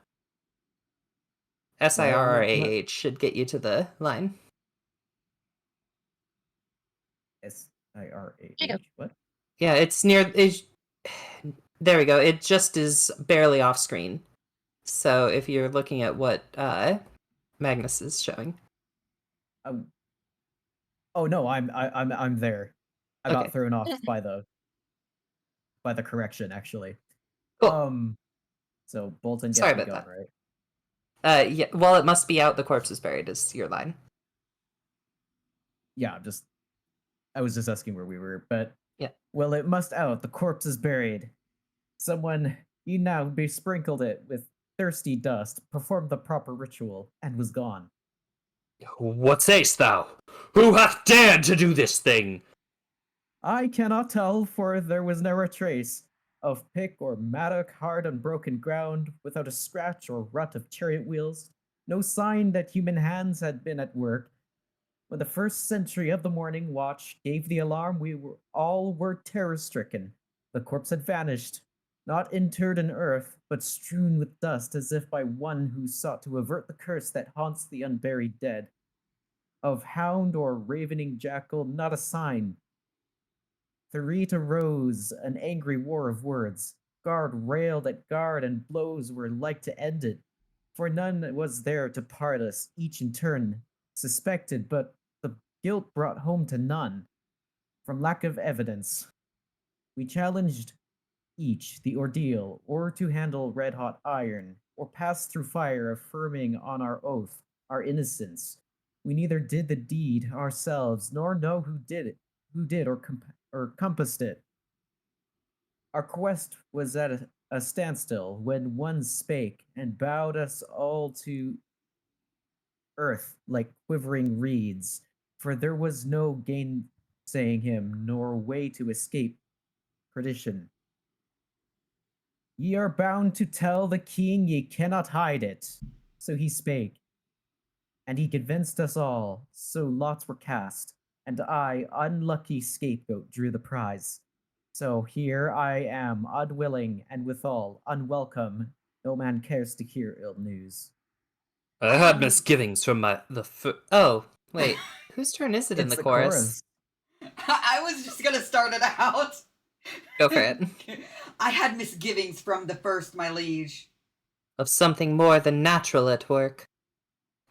Speaker 3: SIRRAH should get you to the line.
Speaker 5: SIRAH. What?
Speaker 3: Yeah, it's near... There we go. It just is barely off screen. So if you're looking at what Magnus is showing.
Speaker 5: Oh no, I'm there. I
Speaker 3: Okay.
Speaker 5: got thrown off by the correction actually.
Speaker 3: Cool.
Speaker 5: So Bolton gets
Speaker 3: Sorry
Speaker 5: me
Speaker 3: about
Speaker 5: going,
Speaker 3: that. Yeah, well, it must be out. The corpse is buried is your line.
Speaker 5: Yeah, I was just asking where we were, but
Speaker 3: yeah.
Speaker 5: Well, it must out. The corpse is buried. Someone, you now besprinkled it with thirsty dust, performed the proper ritual, and was gone.
Speaker 7: What sayst thou? Who hath dared to do this thing?
Speaker 5: I cannot tell, for there was never a trace of pick or mattock, hard unbroken ground, without a scratch or rut of chariot wheels, no sign that human hands had been at work. When the first sentry of the morning watch gave the alarm, we all were terror-stricken. The corpse had vanished, not interred in earth, but strewn with dust, as if by one who sought to avert the curse that haunts the unburied dead. Of hound or ravening jackal, not a sign. Therete arose, an angry war of words. Guard railed at guard, and blows were like to end it. For none was there to part us, each in turn suspected, but the guilt brought home to none. From lack of evidence, we challenged each the ordeal, or to handle red-hot iron, or pass through fire, affirming on our oath our innocence. We neither did the deed ourselves, nor know who did or compassed it. Our quest was at a standstill when one spake and bowed us all to earth like quivering reeds, for there was no gainsaying him, nor way to escape perdition. Ye are bound to tell the king, ye cannot hide it. So he spake, and he convinced us all, so lots were cast, and I, unlucky scapegoat, drew the prize. So here I am, unwilling, and withal unwelcome. No man cares to hear ill news.
Speaker 7: I had misgivings from
Speaker 3: Oh, wait. Whose turn is it in
Speaker 5: It's
Speaker 3: the chorus?
Speaker 2: I was just gonna start it out.
Speaker 3: Go for it.
Speaker 2: I had misgivings from the first, my liege.
Speaker 3: Of something more than natural at work.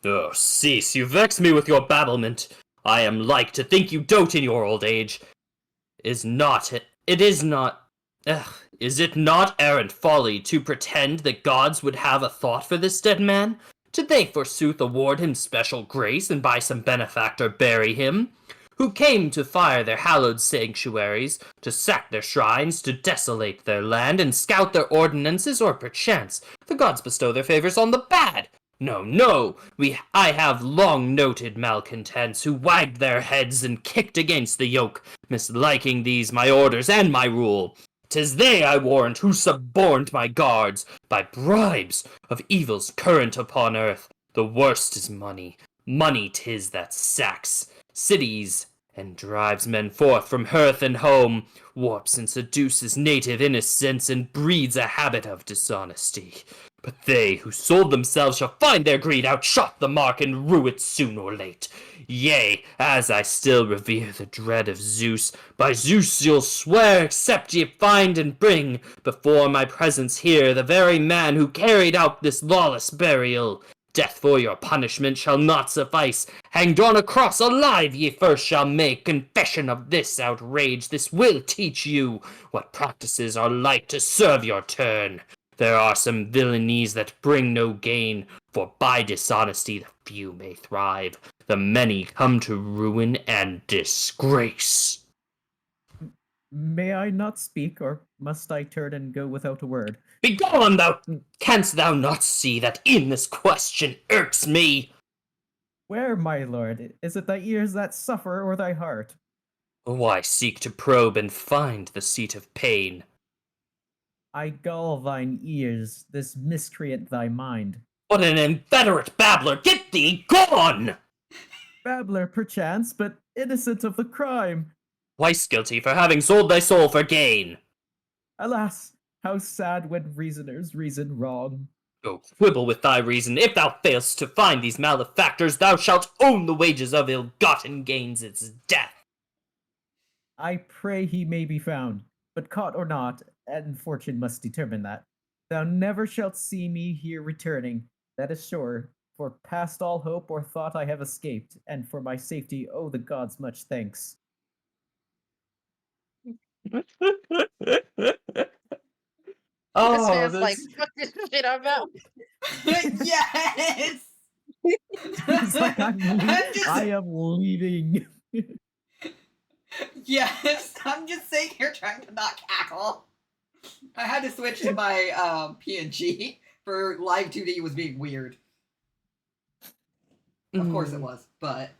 Speaker 7: Oh, cease, you vex me with your babblement. I am like to think you dote in your old age. Is it not errant folly to pretend that gods would have a thought for this dead man? Did they forsooth award him special grace and by some benefactor bury him? who came to fire their hallowed sanctuaries, to sack their shrines, to desolate their land, and scout their ordinances, or perchance the gods bestow their favors on the bad. No, no, I have long noted malcontents who wagged their heads and kicked against the yoke, misliking these my orders and my rule. 'Tis they, I warrant, who suborned my guards by bribes of evils current upon earth. The worst is money. Money 'tis that sacks cities and drives men forth from hearth and home, warps and seduces native innocence, and breeds a habit of dishonesty. But they who sold themselves shall find their greed outshot the mark and rue it soon or late. Yea, as I still revere the dread of Zeus, by Zeus you'll swear, except ye find and bring before my presence here the very man who carried out this lawless burial. Death for your punishment shall not suffice. Hanged on a cross alive ye first shall make confession of this outrage. This will teach you what practices are like to serve your turn. There are some villainies that bring no gain, for by dishonesty the few may thrive, the many come to ruin and disgrace.
Speaker 5: May I not speak, or must I turn and go without a word?
Speaker 7: Begone, canst thou not see that in this question irks me?
Speaker 5: Where, my lord? Is it thy ears that suffer, or thy heart?
Speaker 7: Why seek to probe and find the seat of pain?
Speaker 5: I gull thine ears, this miscreant thy mind.
Speaker 7: What an inveterate babbler! Get thee gone!
Speaker 5: Babbler, perchance, but innocent of the crime.
Speaker 7: Twice guilty for having sold thy soul for gain.
Speaker 5: Alas, how sad when reasoners reason wrong.
Speaker 7: Go quibble with thy reason. If thou failst to find these malefactors, thou shalt own the wages of ill-gotten gains, its death.
Speaker 5: I pray he may be found, but caught or not, and fortune must determine that. Thou never shalt see me here returning, that is sure, for past all hope or thought I have escaped, and for my safety owe the gods much thanks.
Speaker 6: This man's like, fuck this shit, I'm out.
Speaker 2: Yes.
Speaker 5: It's like I am leaving.
Speaker 2: Yes, I'm just sitting here trying to not cackle. I had to switch to my PNG for live 2D was being weird. Of course it was, but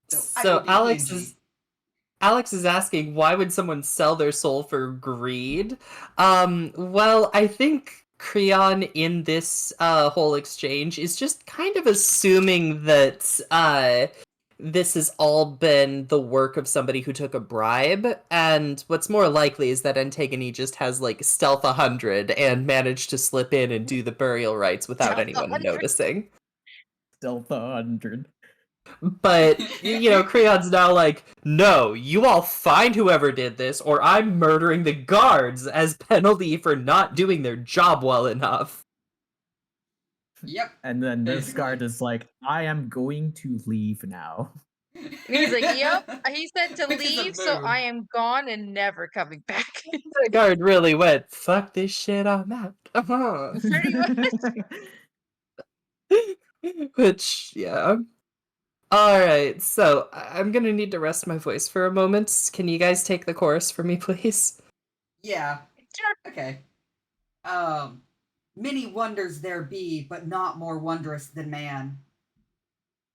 Speaker 3: So Alex is asking, why would someone sell their soul for greed? Well, I think Creon in this whole exchange is just kind of assuming that this has all been the work of somebody who took a bribe, and what's more likely is that Antigone just has like stealth 100 and managed to slip in and do the burial rites without anyone noticing.
Speaker 5: Stealth 100.
Speaker 3: But, Creon's now like, no, you all find whoever did this, or I'm murdering the guards as penalty for not doing their job well enough.
Speaker 2: Yep.
Speaker 5: And then this guard is like, I am going to leave now.
Speaker 6: He's like, yep. He said to
Speaker 2: Which is a
Speaker 6: leave, so
Speaker 2: mood.
Speaker 6: I am gone and never coming back.
Speaker 3: The guard really went, fuck this shit, I'm out.
Speaker 6: Pretty much.
Speaker 3: Which, yeah. Alright, so I'm gonna need to rest my voice for a moment. Can you guys take the chorus for me, please?
Speaker 2: Yeah.
Speaker 6: Sure.
Speaker 2: Okay. Many wonders there be, but not more wondrous than man.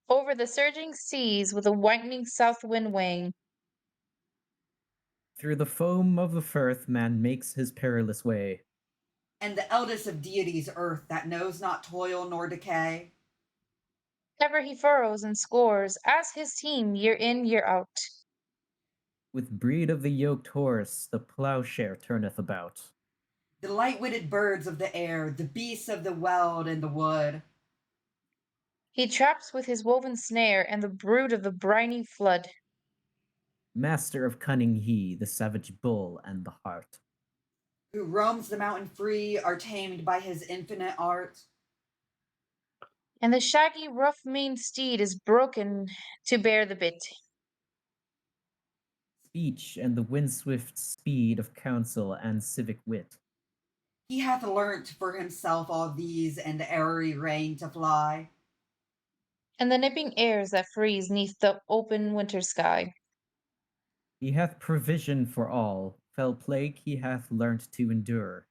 Speaker 6: Over the surging seas with a whitening south wind wing,
Speaker 5: Through the foam of the firth, man makes his perilous way.
Speaker 2: And the eldest of deities, earth, that knows not toil nor decay.
Speaker 6: ever he furrows and scores as his team year in, year out.
Speaker 5: With breed of the yoked horse, the plowshare turneth about.
Speaker 2: The light-witted birds of the air, the beasts of the weald and the wood.
Speaker 6: He traps with his woven snare and the brood of the briny flood.
Speaker 5: Master of cunning he, the savage bull and the hart.
Speaker 2: Who roams the mountain free, are tamed by his infinite art.
Speaker 6: And the shaggy, rough-maned steed is broken to bear the bit.
Speaker 5: Speech and the windswift speed of counsel and civic wit.
Speaker 2: He hath learnt for himself all these and the airy rein to fly.
Speaker 6: and the nipping airs that freeze neath the open winter sky.
Speaker 5: He hath provision for all, fell plague he hath learnt to endure.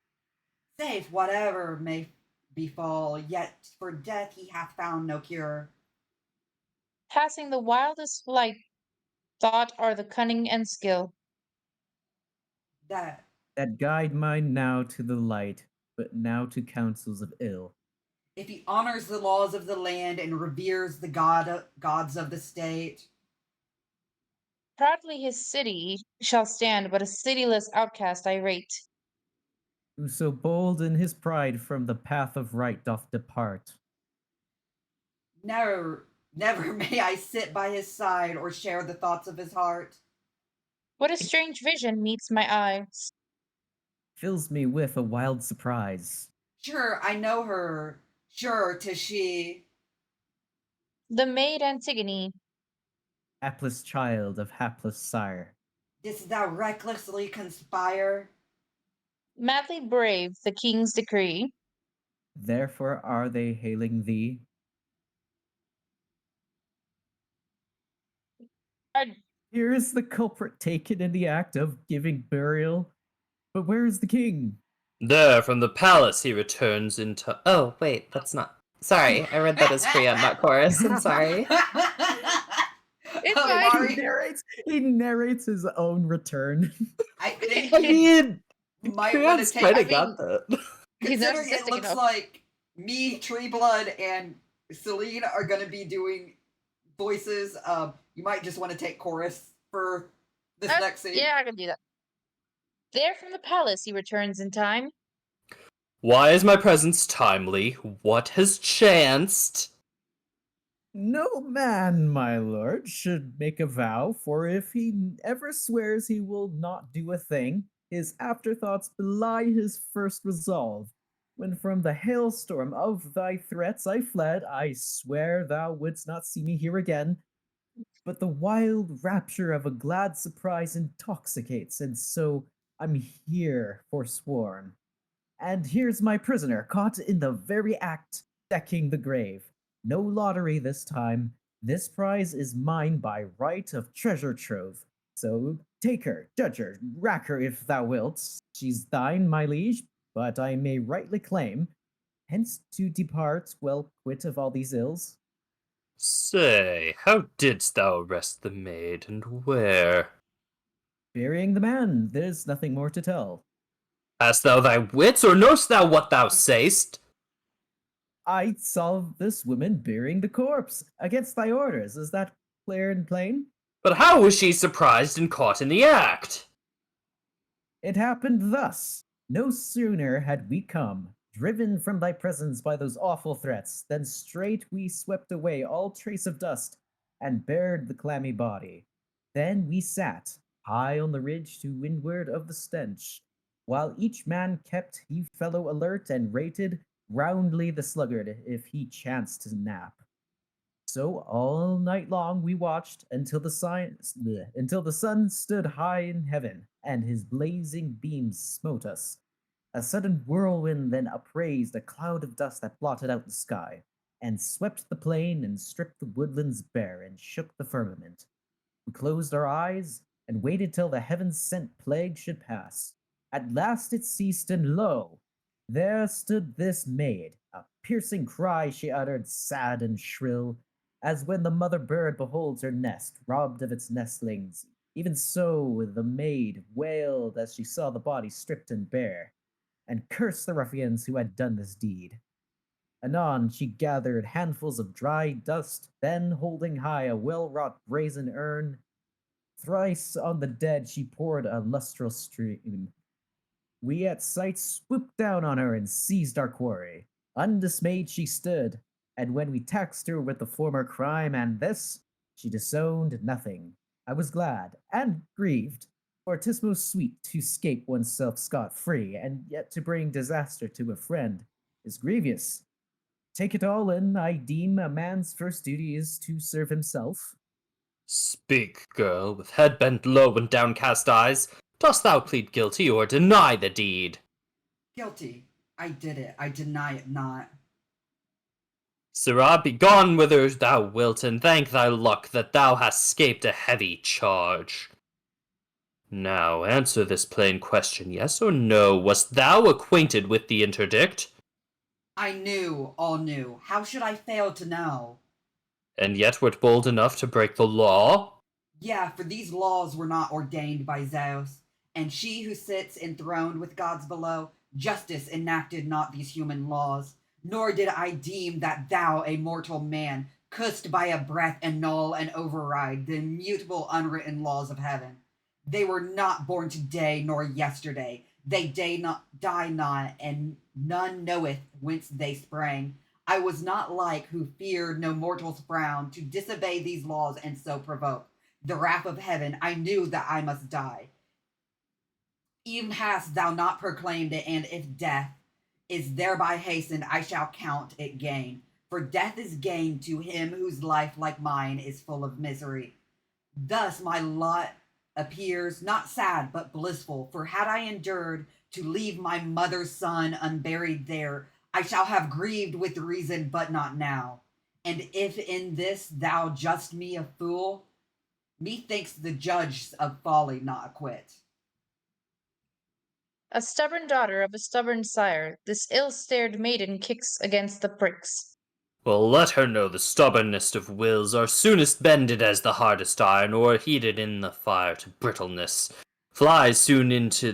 Speaker 2: Safe whatever may befall, yet for death he hath found no cure.
Speaker 6: Passing the wildest flight, thought are the cunning and skill.
Speaker 2: That
Speaker 5: That guide mine now to the light, but now to counsels of ill.
Speaker 2: if he honors the laws of the land and reveres the gods of the state,
Speaker 6: Proudly his city shall stand, but a cityless outcast irate.
Speaker 5: Who so bold in his pride from the path of right doth depart.
Speaker 2: never may I sit by his side or share the thoughts of his heart.
Speaker 6: What a strange vision meets my eyes.
Speaker 5: Fills me with a wild surprise.
Speaker 2: Sure, I know her. Sure, 'tis she.
Speaker 6: The maid Antigone,
Speaker 5: Hapless child of hapless sire.
Speaker 2: Didst thou recklessly conspire?
Speaker 6: madly brave the king's decree.
Speaker 5: Therefore are they hailing thee.
Speaker 6: Are-
Speaker 5: Here is the culprit taken in the act of giving burial. But where is the king?
Speaker 7: There from the palace he returns into.
Speaker 3: Oh, wait, that's not. Sorry, I read that as preamp, not chorus. I'm sorry.
Speaker 6: It's
Speaker 2: Oh,
Speaker 6: fine.
Speaker 2: Mari,
Speaker 5: He narrates his own return.
Speaker 2: I think
Speaker 7: I mean,
Speaker 2: you might want to
Speaker 7: Krabs
Speaker 2: take.
Speaker 7: kind
Speaker 2: I
Speaker 7: of
Speaker 2: mean,
Speaker 7: got that.
Speaker 6: He's
Speaker 2: considering it
Speaker 6: narcissistic
Speaker 2: looks
Speaker 6: enough.
Speaker 2: like me, Tree Blood, and Celine are going to be doing voices, you might just want to take chorus for this next scene.
Speaker 6: Yeah, I can do that. There from the palace he returns in time.
Speaker 7: Why is my presence timely? What has chanced?
Speaker 5: No man, my lord, should make a vow, for if he ever swears he will not do a thing, his afterthoughts belie his first resolve. When from the hailstorm of thy threats I fled, I swear thou wouldst not see me here again. But the wild rapture of a glad surprise intoxicates, and so I'm here forsworn. And here's my prisoner, caught in the very act, decking the grave. No lottery this time. This prize is mine by right of treasure trove. So take her, judge her, rack her if thou wilt. She's thine, my liege, but I may rightly claim. Hence to depart well quit of all these ills.
Speaker 7: Say, how didst thou arrest the maid, and where?
Speaker 5: Burying the man, there's nothing more to tell.
Speaker 7: Hast thou thy wits, or know'st thou what thou say'st?
Speaker 5: I saw this woman burying the corpse against thy orders. Is that clear and plain?
Speaker 7: But how was she surprised and caught in the act?
Speaker 5: It happened thus. No sooner had we come, driven from thy presence by those awful threats, than straight we swept away all trace of dust and bared the clammy body. Then we sat, high on the ridge to windward of the stench, while each man kept he fellow alert and rated roundly the sluggard if he chanced to nap. So all night long we watched until the sun stood high in heaven and his blazing beams smote us. A sudden whirlwind then upraised a cloud of dust that blotted out the sky, and swept the plain and stripped the woodlands bare and shook the firmament. We closed our eyes and waited till the heaven-sent plague should pass. At last it ceased, and lo, there stood this maid. A piercing cry she uttered, sad and shrill, as when the mother bird beholds her nest robbed of its nestlings. Even so the maid wailed as she saw the body stripped and bare, and cursed the ruffians who had done this deed. Anon she gathered handfuls of dry dust, then holding high a well-wrought brazen urn, thrice on the dead she poured a lustral stream. We at sight swooped down on her and seized our quarry. Undismayed she stood, and when we taxed her with the former crime and this, she disowned nothing. I was glad and grieved, for 'tis most sweet to scape oneself scot-free, and yet to bring disaster to a friend is grievous. Take it all in, I deem a man's first duty is to serve himself.
Speaker 7: Speak, girl, with head bent low and downcast eyes. Dost thou plead guilty or deny the deed?
Speaker 2: Guilty. I did it. I deny it not.
Speaker 7: Sirrah, begone whither thou wilt, and thank thy luck that thou hast scaped a heavy charge. Now, answer this plain question, yes or no. Wast thou acquainted with the interdict?
Speaker 2: I knew, all knew. How should I fail to know?
Speaker 7: And yet wert bold enough to break the law?
Speaker 2: Yeah, for these laws were not ordained by Zeus, and she who sits enthroned with gods below, justice enacted not these human laws. Nor did I deem that thou, a mortal man, couldst by a breath annul and override the immutable unwritten laws of heaven. They were not born today nor yesterday. They die not, and none knoweth whence they sprang. I was not like who feared no mortal's frown to disobey these laws and so provoke the wrath of heaven. I knew that I must die. Even hast thou not proclaimed it, and if death is thereby hastened, I shall count it gain. For death is gain to him whose life, like mine, is full of misery. Thus my lot appears not sad, but blissful. For had I endured to leave my mother's son unburied there, I shall have grieved with reason, but not now. And if in this thou just me a fool, methinks the judge of folly not acquit.
Speaker 6: A stubborn daughter of a stubborn sire, this ill-starred maiden kicks against the pricks.
Speaker 7: Well, let her know the stubbornest of wills are soonest bended as the hardest iron, or heated in the fire to brittleness. Flies soonest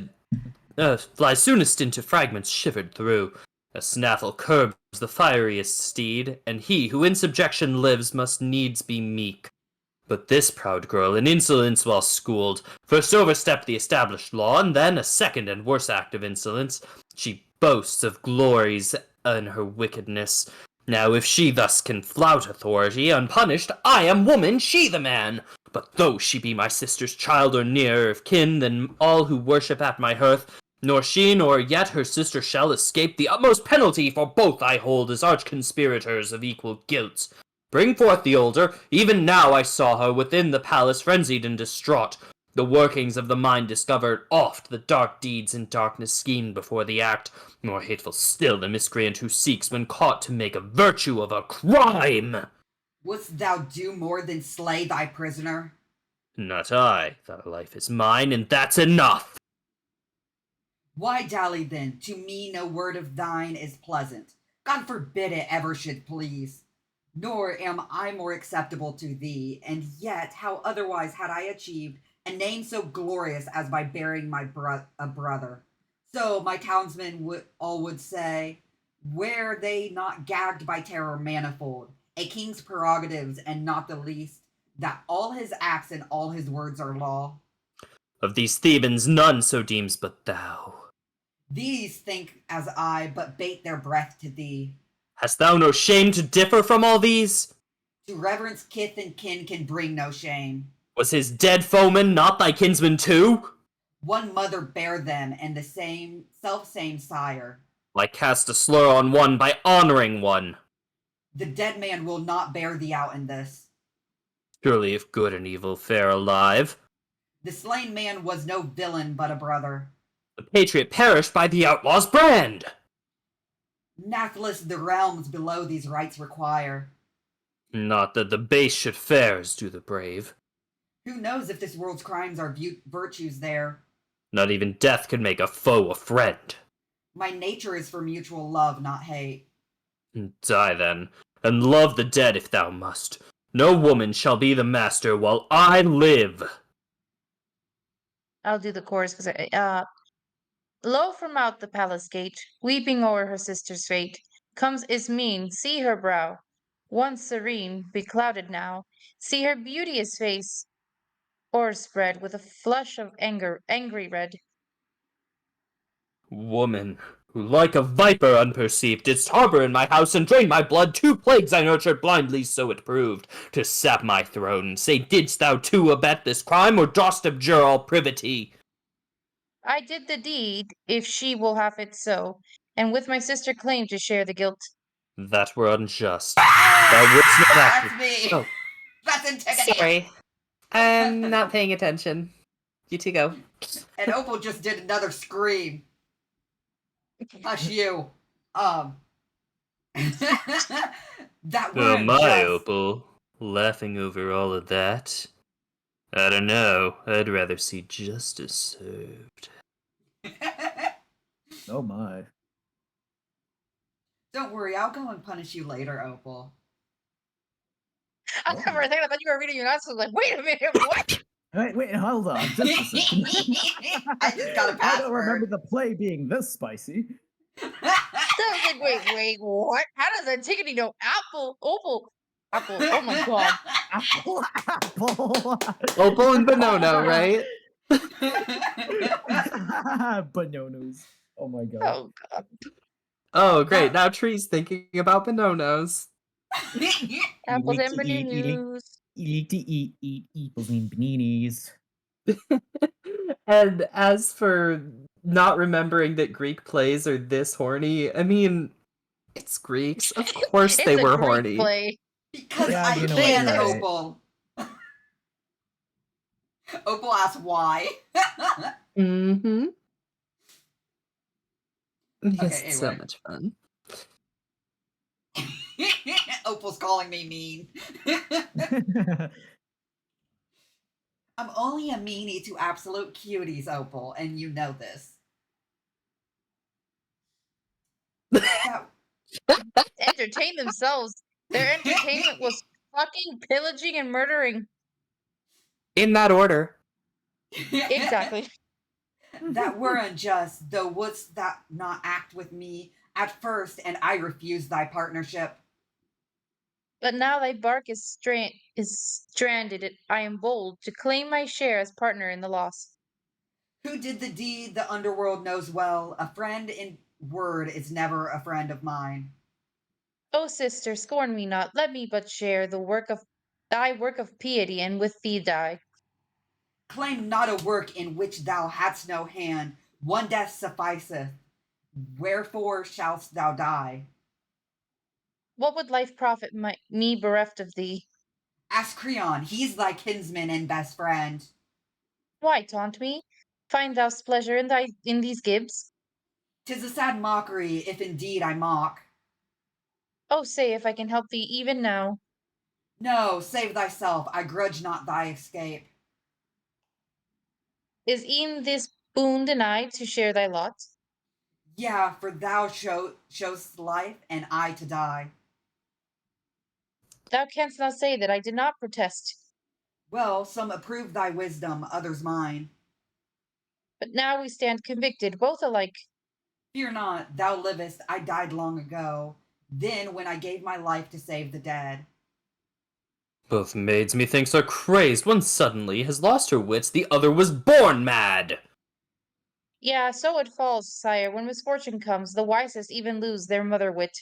Speaker 7: into fragments shivered through. A snaffle curbs the fieriest steed, and he who in subjection lives must needs be meek. But this proud girl in insolence while schooled, first overstepped the established law, and then, a second and worse act of insolence, she boasts of glories in her wickedness. Now if she thus can flout authority unpunished, I am woman, she the man. But though she be my sister's child or nearer of kin than all who worship at my hearth, nor she nor yet her sister shall escape the utmost penalty, for both I hold as arch-conspirators of equal guilt. Bring forth the older. Even now I saw her within the palace, frenzied and distraught. The workings of the mind discovered oft the dark deeds in darkness schemed before the act. More hateful still the miscreant who seeks, when caught, to make a virtue of a crime.
Speaker 2: Wouldst thou do more than slay thy prisoner?
Speaker 7: Not I. Thy life is mine, and that's enough.
Speaker 2: Why dally then? To me no word of thine is pleasant. God forbid it ever should please. Nor am I more acceptable to thee, and yet how otherwise had I achieved a name so glorious as by bearing my brother? So my townsmen would say, were they not gagged by terror manifold, a king's prerogatives, and not the least, that all his acts and all his words are law?
Speaker 7: Of these Thebans none so deems but thou.
Speaker 2: These think as I, but bate their breath to thee.
Speaker 7: Hast thou no shame to differ from all these?
Speaker 2: To reverence kith and kin can bring no shame.
Speaker 7: Was his dead foeman not thy kinsman too?
Speaker 2: One mother bare them, and the self-same sire.
Speaker 7: Why cast a slur on one by honoring one?
Speaker 2: The dead man will not bear thee out in this.
Speaker 7: Surely if good and evil fare alive.
Speaker 2: The slain man was no villain, but a brother.
Speaker 7: The patriot perished by the outlaw's brand.
Speaker 2: Nathless the realms below these rites require.
Speaker 7: Not that the base should fare as do the brave.
Speaker 2: Who knows if this world's crimes are virtues there?
Speaker 7: Not even death can make a foe a friend.
Speaker 2: My nature is for mutual love, not hate.
Speaker 7: Die then, and love the dead if thou must. No woman shall be the master while I live.
Speaker 6: I'll do the chorus because lo from out the palace gate, weeping o'er her sister's fate, comes Ismene, see her brow, once serene, beclouded now. See her beauteous face, o'erspread with a flush of angry red.
Speaker 7: Woman, who like a viper unperceived didst harbor in my house and drain my blood, 2 plagues I nurtured blindly, so it proved, to sap my throne. Say, didst thou too abet this crime, or dost abjure all privity?
Speaker 6: I did the deed, if she will have it so, and with my sister claim to share the guilt.
Speaker 7: That were unjust. Thou wouldst not act
Speaker 2: That's me!
Speaker 7: Oh.
Speaker 2: That's Antigone!
Speaker 3: Sorry. I'm not paying attention. You two go.
Speaker 2: And Opal just did another scream. Hush you. that
Speaker 7: Oh
Speaker 2: weren't
Speaker 7: my,
Speaker 2: just.
Speaker 7: Opal. Laughing over all of that. I don't know. I'd rather see justice served.
Speaker 5: Oh my.
Speaker 2: Don't worry, I'll go and punish you later, Opal.
Speaker 6: I thought for a second I thought you were reading your notes. I was like, wait a minute, what?
Speaker 5: Wait, hold on, just a second.
Speaker 2: I just got a
Speaker 5: I don't remember
Speaker 2: password.
Speaker 5: the play being this spicy.
Speaker 6: So I was like, wait, what? How does Antigone know Apple? Opal. Apple. Oh my god.
Speaker 5: Apple, apple.
Speaker 3: Opal and Bonono, right?
Speaker 5: Bananas. Oh my god.
Speaker 6: Oh god.
Speaker 3: Oh, great. Now Tree's thinking about Bononos.
Speaker 6: Apples
Speaker 5: like
Speaker 6: and
Speaker 5: to eat,
Speaker 6: bananas.
Speaker 5: Eat to eat apples and bananas.
Speaker 3: And as for not remembering that Greek plays are this horny, I mean, it's Greeks. Of course
Speaker 6: It's
Speaker 3: they
Speaker 6: a
Speaker 3: were
Speaker 6: Greek
Speaker 3: horny.
Speaker 6: play.
Speaker 2: Because
Speaker 5: Yeah,
Speaker 2: I
Speaker 5: you know what,
Speaker 2: can,
Speaker 5: you're right.
Speaker 2: Opal. Opal asks why.
Speaker 3: Mm-hmm. Yes, it's so
Speaker 2: anyway.
Speaker 3: much fun.
Speaker 2: Opal's calling me mean. I'm only a meanie to absolute cuties, Opal, and you know this. That-
Speaker 6: Entertain themselves. Their entertainment was fucking pillaging and murdering.
Speaker 3: In that order.
Speaker 6: Exactly.
Speaker 2: That were unjust, though wouldst thou not act with me at first, and I refused thy partnership.
Speaker 6: But now thy bark is stranded. I am bold to claim my share as partner in the loss.
Speaker 2: Who did the deed the underworld knows well. A friend in word is never a friend of mine.
Speaker 6: O sister, scorn me not. Let me but share the work of thy work of piety, and with thee die.
Speaker 2: Claim not a work in which thou hadst no hand. One death sufficeth. Wherefore shalt thou die?
Speaker 6: What would life profit me bereft of thee?
Speaker 2: Ask Creon, he's thy kinsman and best friend.
Speaker 6: Why taunt me? Find thou pleasure in these gibs?
Speaker 2: 'Tis a sad mockery, if indeed I mock.
Speaker 6: Oh, say if I can help thee even now.
Speaker 2: No, save thyself, I grudge not thy escape.
Speaker 6: Is e'en this boon denied to share thy lot?
Speaker 2: Yeah, for thou show'st life, and I to die.
Speaker 6: Thou canst not say that I did not protest.
Speaker 2: Well, some approve thy wisdom, others mine.
Speaker 6: But now we stand convicted, both alike.
Speaker 2: Fear not, thou livest, I died long ago. Then, when I gave my life to save the dead.
Speaker 7: Both maids methinks are crazed. One suddenly has lost her wits, the other was born mad.
Speaker 6: Yeah, so it falls, sire. When misfortune comes, the wisest even lose their mother wit.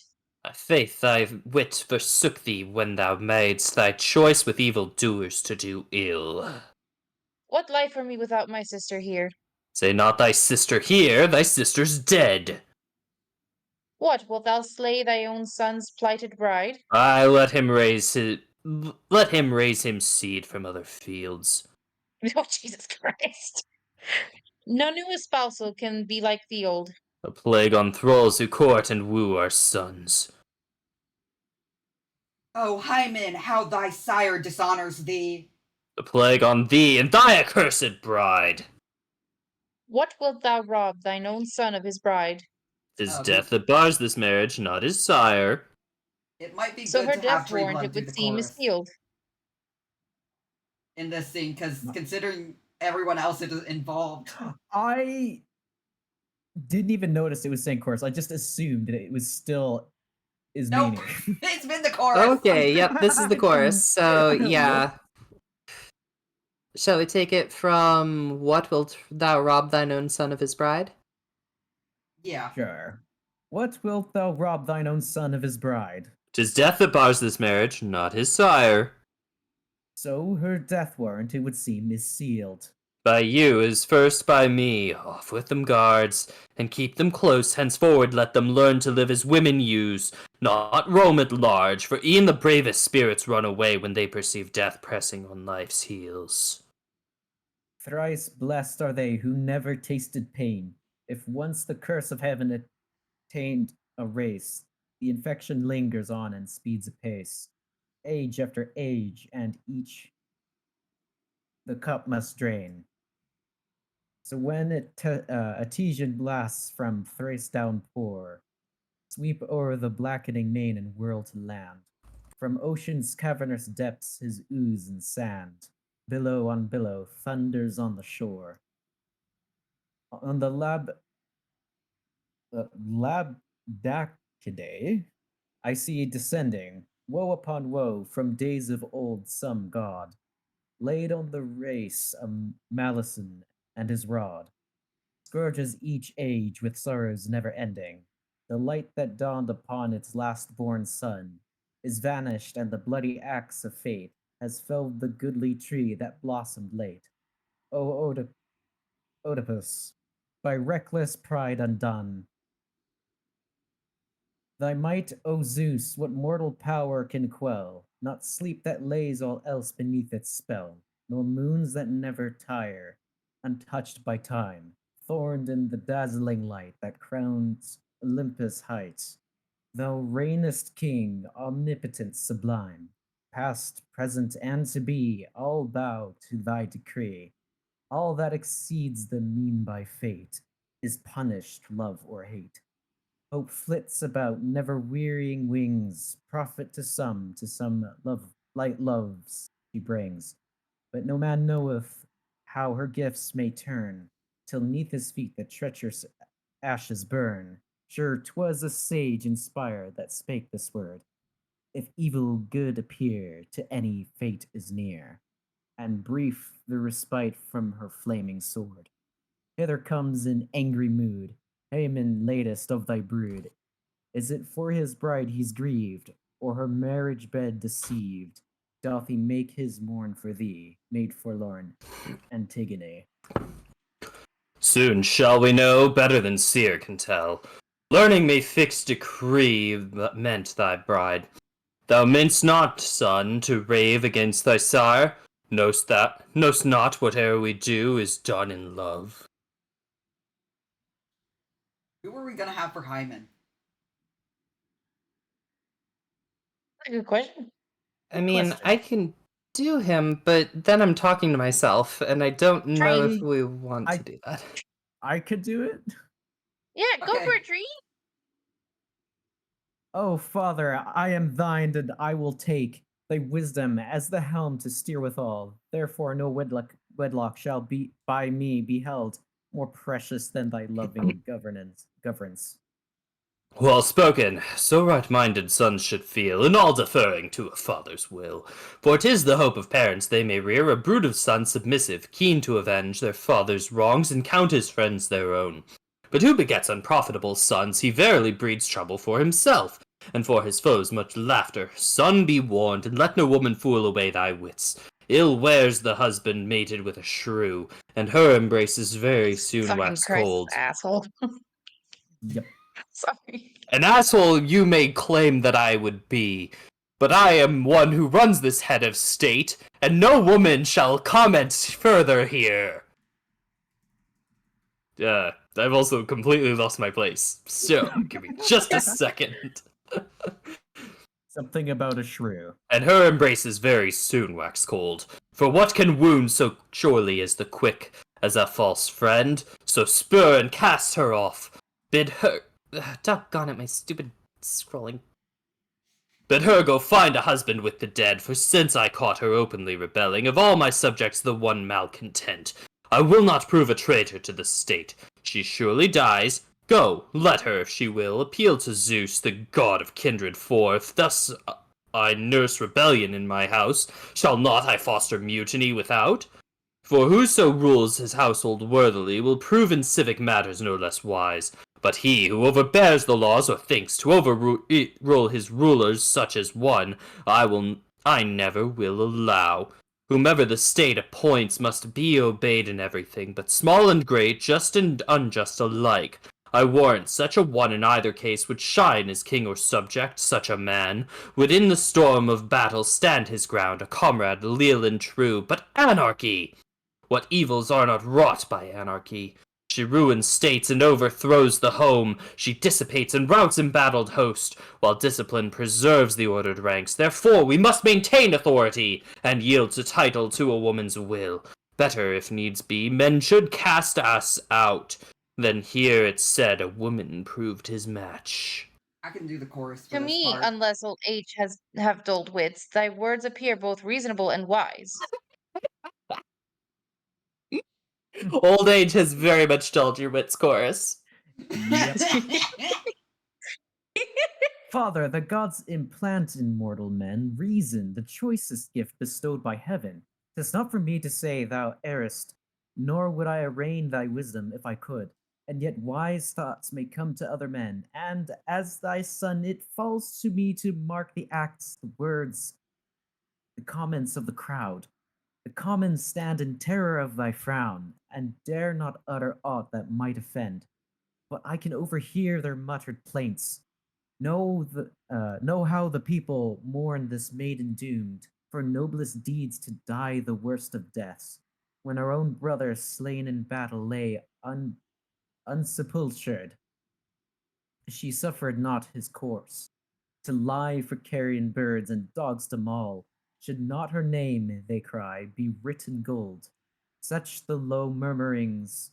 Speaker 7: I faith thy wit forsook thee when thou madest thy choice with evil doers to do ill.
Speaker 6: What life for me without my sister here?
Speaker 7: Say not thy sister here, thy sister's dead.
Speaker 6: What, wilt thou slay thy own son's plighted bride?
Speaker 7: I let him raise him seed from other fields.
Speaker 6: Oh, Jesus Christ. No new espousal can be like the old.
Speaker 7: A plague on thralls who court and woo our sons.
Speaker 2: Oh, Hymen, how thy sire dishonors thee.
Speaker 7: A plague on thee and thy accursed bride.
Speaker 6: What wilt thou rob thine own son of his bride?
Speaker 7: 'Tis
Speaker 2: Oh,
Speaker 7: death that bars this marriage, not his sire.
Speaker 2: It might be
Speaker 6: So
Speaker 2: good
Speaker 6: her
Speaker 2: to have
Speaker 6: death
Speaker 2: tree
Speaker 6: warrant,
Speaker 2: blood
Speaker 6: it
Speaker 2: do
Speaker 6: would
Speaker 2: the
Speaker 6: seem, is
Speaker 2: chorus
Speaker 6: sealed.
Speaker 2: in this scene, because considering everyone else is involved.
Speaker 5: I didn't even notice it was saying chorus. I just assumed that it was still is
Speaker 2: Nope.
Speaker 5: meaning.
Speaker 2: It's been the chorus.
Speaker 3: Okay, yep, this is the chorus. So, yeah. Shall we take it from what wilt thou rob thine own son of his bride?
Speaker 2: Yeah.
Speaker 5: Sure. What wilt thou rob thine own son of his bride?
Speaker 7: 'Tis death that bars this marriage, not his sire.
Speaker 5: So her death warrant, it would seem, is sealed.
Speaker 7: By you is first by me. Off with them guards, and keep them close. Henceforward let them learn to live as women use, not roam at large, for e'en the bravest spirits run away when they perceive death pressing on life's heels.
Speaker 5: Thrice blessed are they who never tasted pain. If once the curse of heaven attained a race, The infection lingers on and speeds apace, age after age, and each the cup must drain. So when Artesian blasts from Thrace downpour, sweep o'er the blackening main and whirl to land. From ocean's cavernous depths his ooze and sand, billow on billow, thunders on the shore. On the Labdacidae, I see descending, woe upon woe, from days of old some god, laid on the race a malison and his rod, scourges each age with sorrows never ending. The light that dawned upon its last born son is vanished, and the bloody axe of fate has felled the goodly tree that blossomed late. O Oedipus, by reckless pride undone, thy might, O Zeus, what mortal power can quell? Not sleep that lays all else beneath its spell, nor moons that never tire, untouched by time, thorned in the dazzling light that crowns Olympus' heights. Thou reignest king, omnipotent, sublime, past, present, and to be, all bow to thy decree. All that exceeds the mean by fate is punished, love or hate. Hope flits about, never wearying wings, profit to some love light loves she brings. But no man knoweth how her gifts may turn, till neath his feet the treacherous ashes burn. Sure, 'twas a sage inspired that spake this word. If evil good appear, to any fate is near, and brief the respite from her flaming sword. Hither comes in angry mood, Haman, latest of thy brood. Is it for his bride he's grieved, or her marriage bed deceived? Doth he make his mourn for thee, maid forlorn, Antigone?
Speaker 7: Soon shall we know, better than seer can tell. Learning may fix decree that meant thy bride. Thou mean'st not, son, to rave against thy sire. Know'st not whate'er we do is done in love.
Speaker 2: Who were we gonna have for Hyman?
Speaker 6: That's a good question.
Speaker 3: I mean,
Speaker 5: question.
Speaker 3: I can do him, but then I'm talking to myself, and I don't know if we want to do that.
Speaker 5: I could do it?
Speaker 6: Yeah, go
Speaker 2: Okay.
Speaker 6: for it, Tree.
Speaker 5: Oh, Father, I am thine, and I will take thy wisdom as the helm to steer withal. Therefore, no wedlock shall be by me be held more precious than thy loving governance.
Speaker 7: Well spoken. So right-minded sons should feel, in all deferring to a father's will. For 'tis the hope of parents they may rear a brood of sons submissive, keen to avenge their father's wrongs and count his friends their own. But who begets unprofitable sons, he verily breeds trouble for himself, and for his foes much laughter. Son, be warned, and let no woman fool away thy wits. Ill wears the husband mated with a shrew, and her embraces very soon
Speaker 6: Fucking
Speaker 7: wax
Speaker 6: Christ,
Speaker 7: cold.
Speaker 6: asshole.
Speaker 5: Yep.
Speaker 6: Sorry.
Speaker 7: An asshole you may claim that I would be, but I am one who runs this head of state, and no woman shall comment further here. I've also completely lost my place, so give me just a second.
Speaker 5: Something about a shrew.
Speaker 7: And her embraces very soon wax cold, for what can wound so surely as the quick as a false friend? So spur and cast her off, bid her... Doggone it, my stupid scrolling. Bid her go find a husband with the dead, for since I caught her openly rebelling, of all my subjects the one malcontent. I will not prove a traitor to the state. She surely dies. Go, let her, if she will, appeal to Zeus, the god of kindred, for if thus I nurse rebellion in my house, shall not I foster mutiny without? For whoso rules his household worthily will prove in civic matters no less wise. But he who overbears the laws or thinks to overrule his rulers, such as one, I never will allow. Whomever the state appoints must be obeyed in everything, but small and great, just and unjust alike. I warrant such a one in either case would shine as king or subject. Such a man would in the storm of battle stand his ground, a comrade leal and true. But anarchy! What evils are not wrought by anarchy? She ruins states and overthrows the home. She dissipates and routs embattled host, while discipline preserves the ordered ranks. Therefore, we must maintain authority, and yield to title to a woman's will. Better, if needs be, men should cast us out. Then here it's said a woman proved his match.
Speaker 2: I can do the chorus for
Speaker 6: To
Speaker 2: this
Speaker 6: me,
Speaker 2: part.
Speaker 6: unless old age have dulled wits, thy words appear both reasonable and wise.
Speaker 3: Old age has very much dulled your wits, chorus.
Speaker 5: Yep. Father, the gods implant in mortal men reason, the choicest gift bestowed by heaven. 'Tis not for me to say thou errest, nor would I arraign thy wisdom if I could. And yet wise thoughts may come to other men, and as thy son it falls to me to mark the acts, the words, the comments of the crowd. The commons stand in terror of thy frown, and dare not utter aught that might offend. But I can overhear their muttered plaints. Know how the people mourn this maiden doomed for noblest deeds to die the worst of deaths, when our own brother slain in battle lay unsepultured. She suffered not his corpse to lie for carrion birds and dogs to maul. Should not her name, they cry, be writ in gold? Such the low murmurings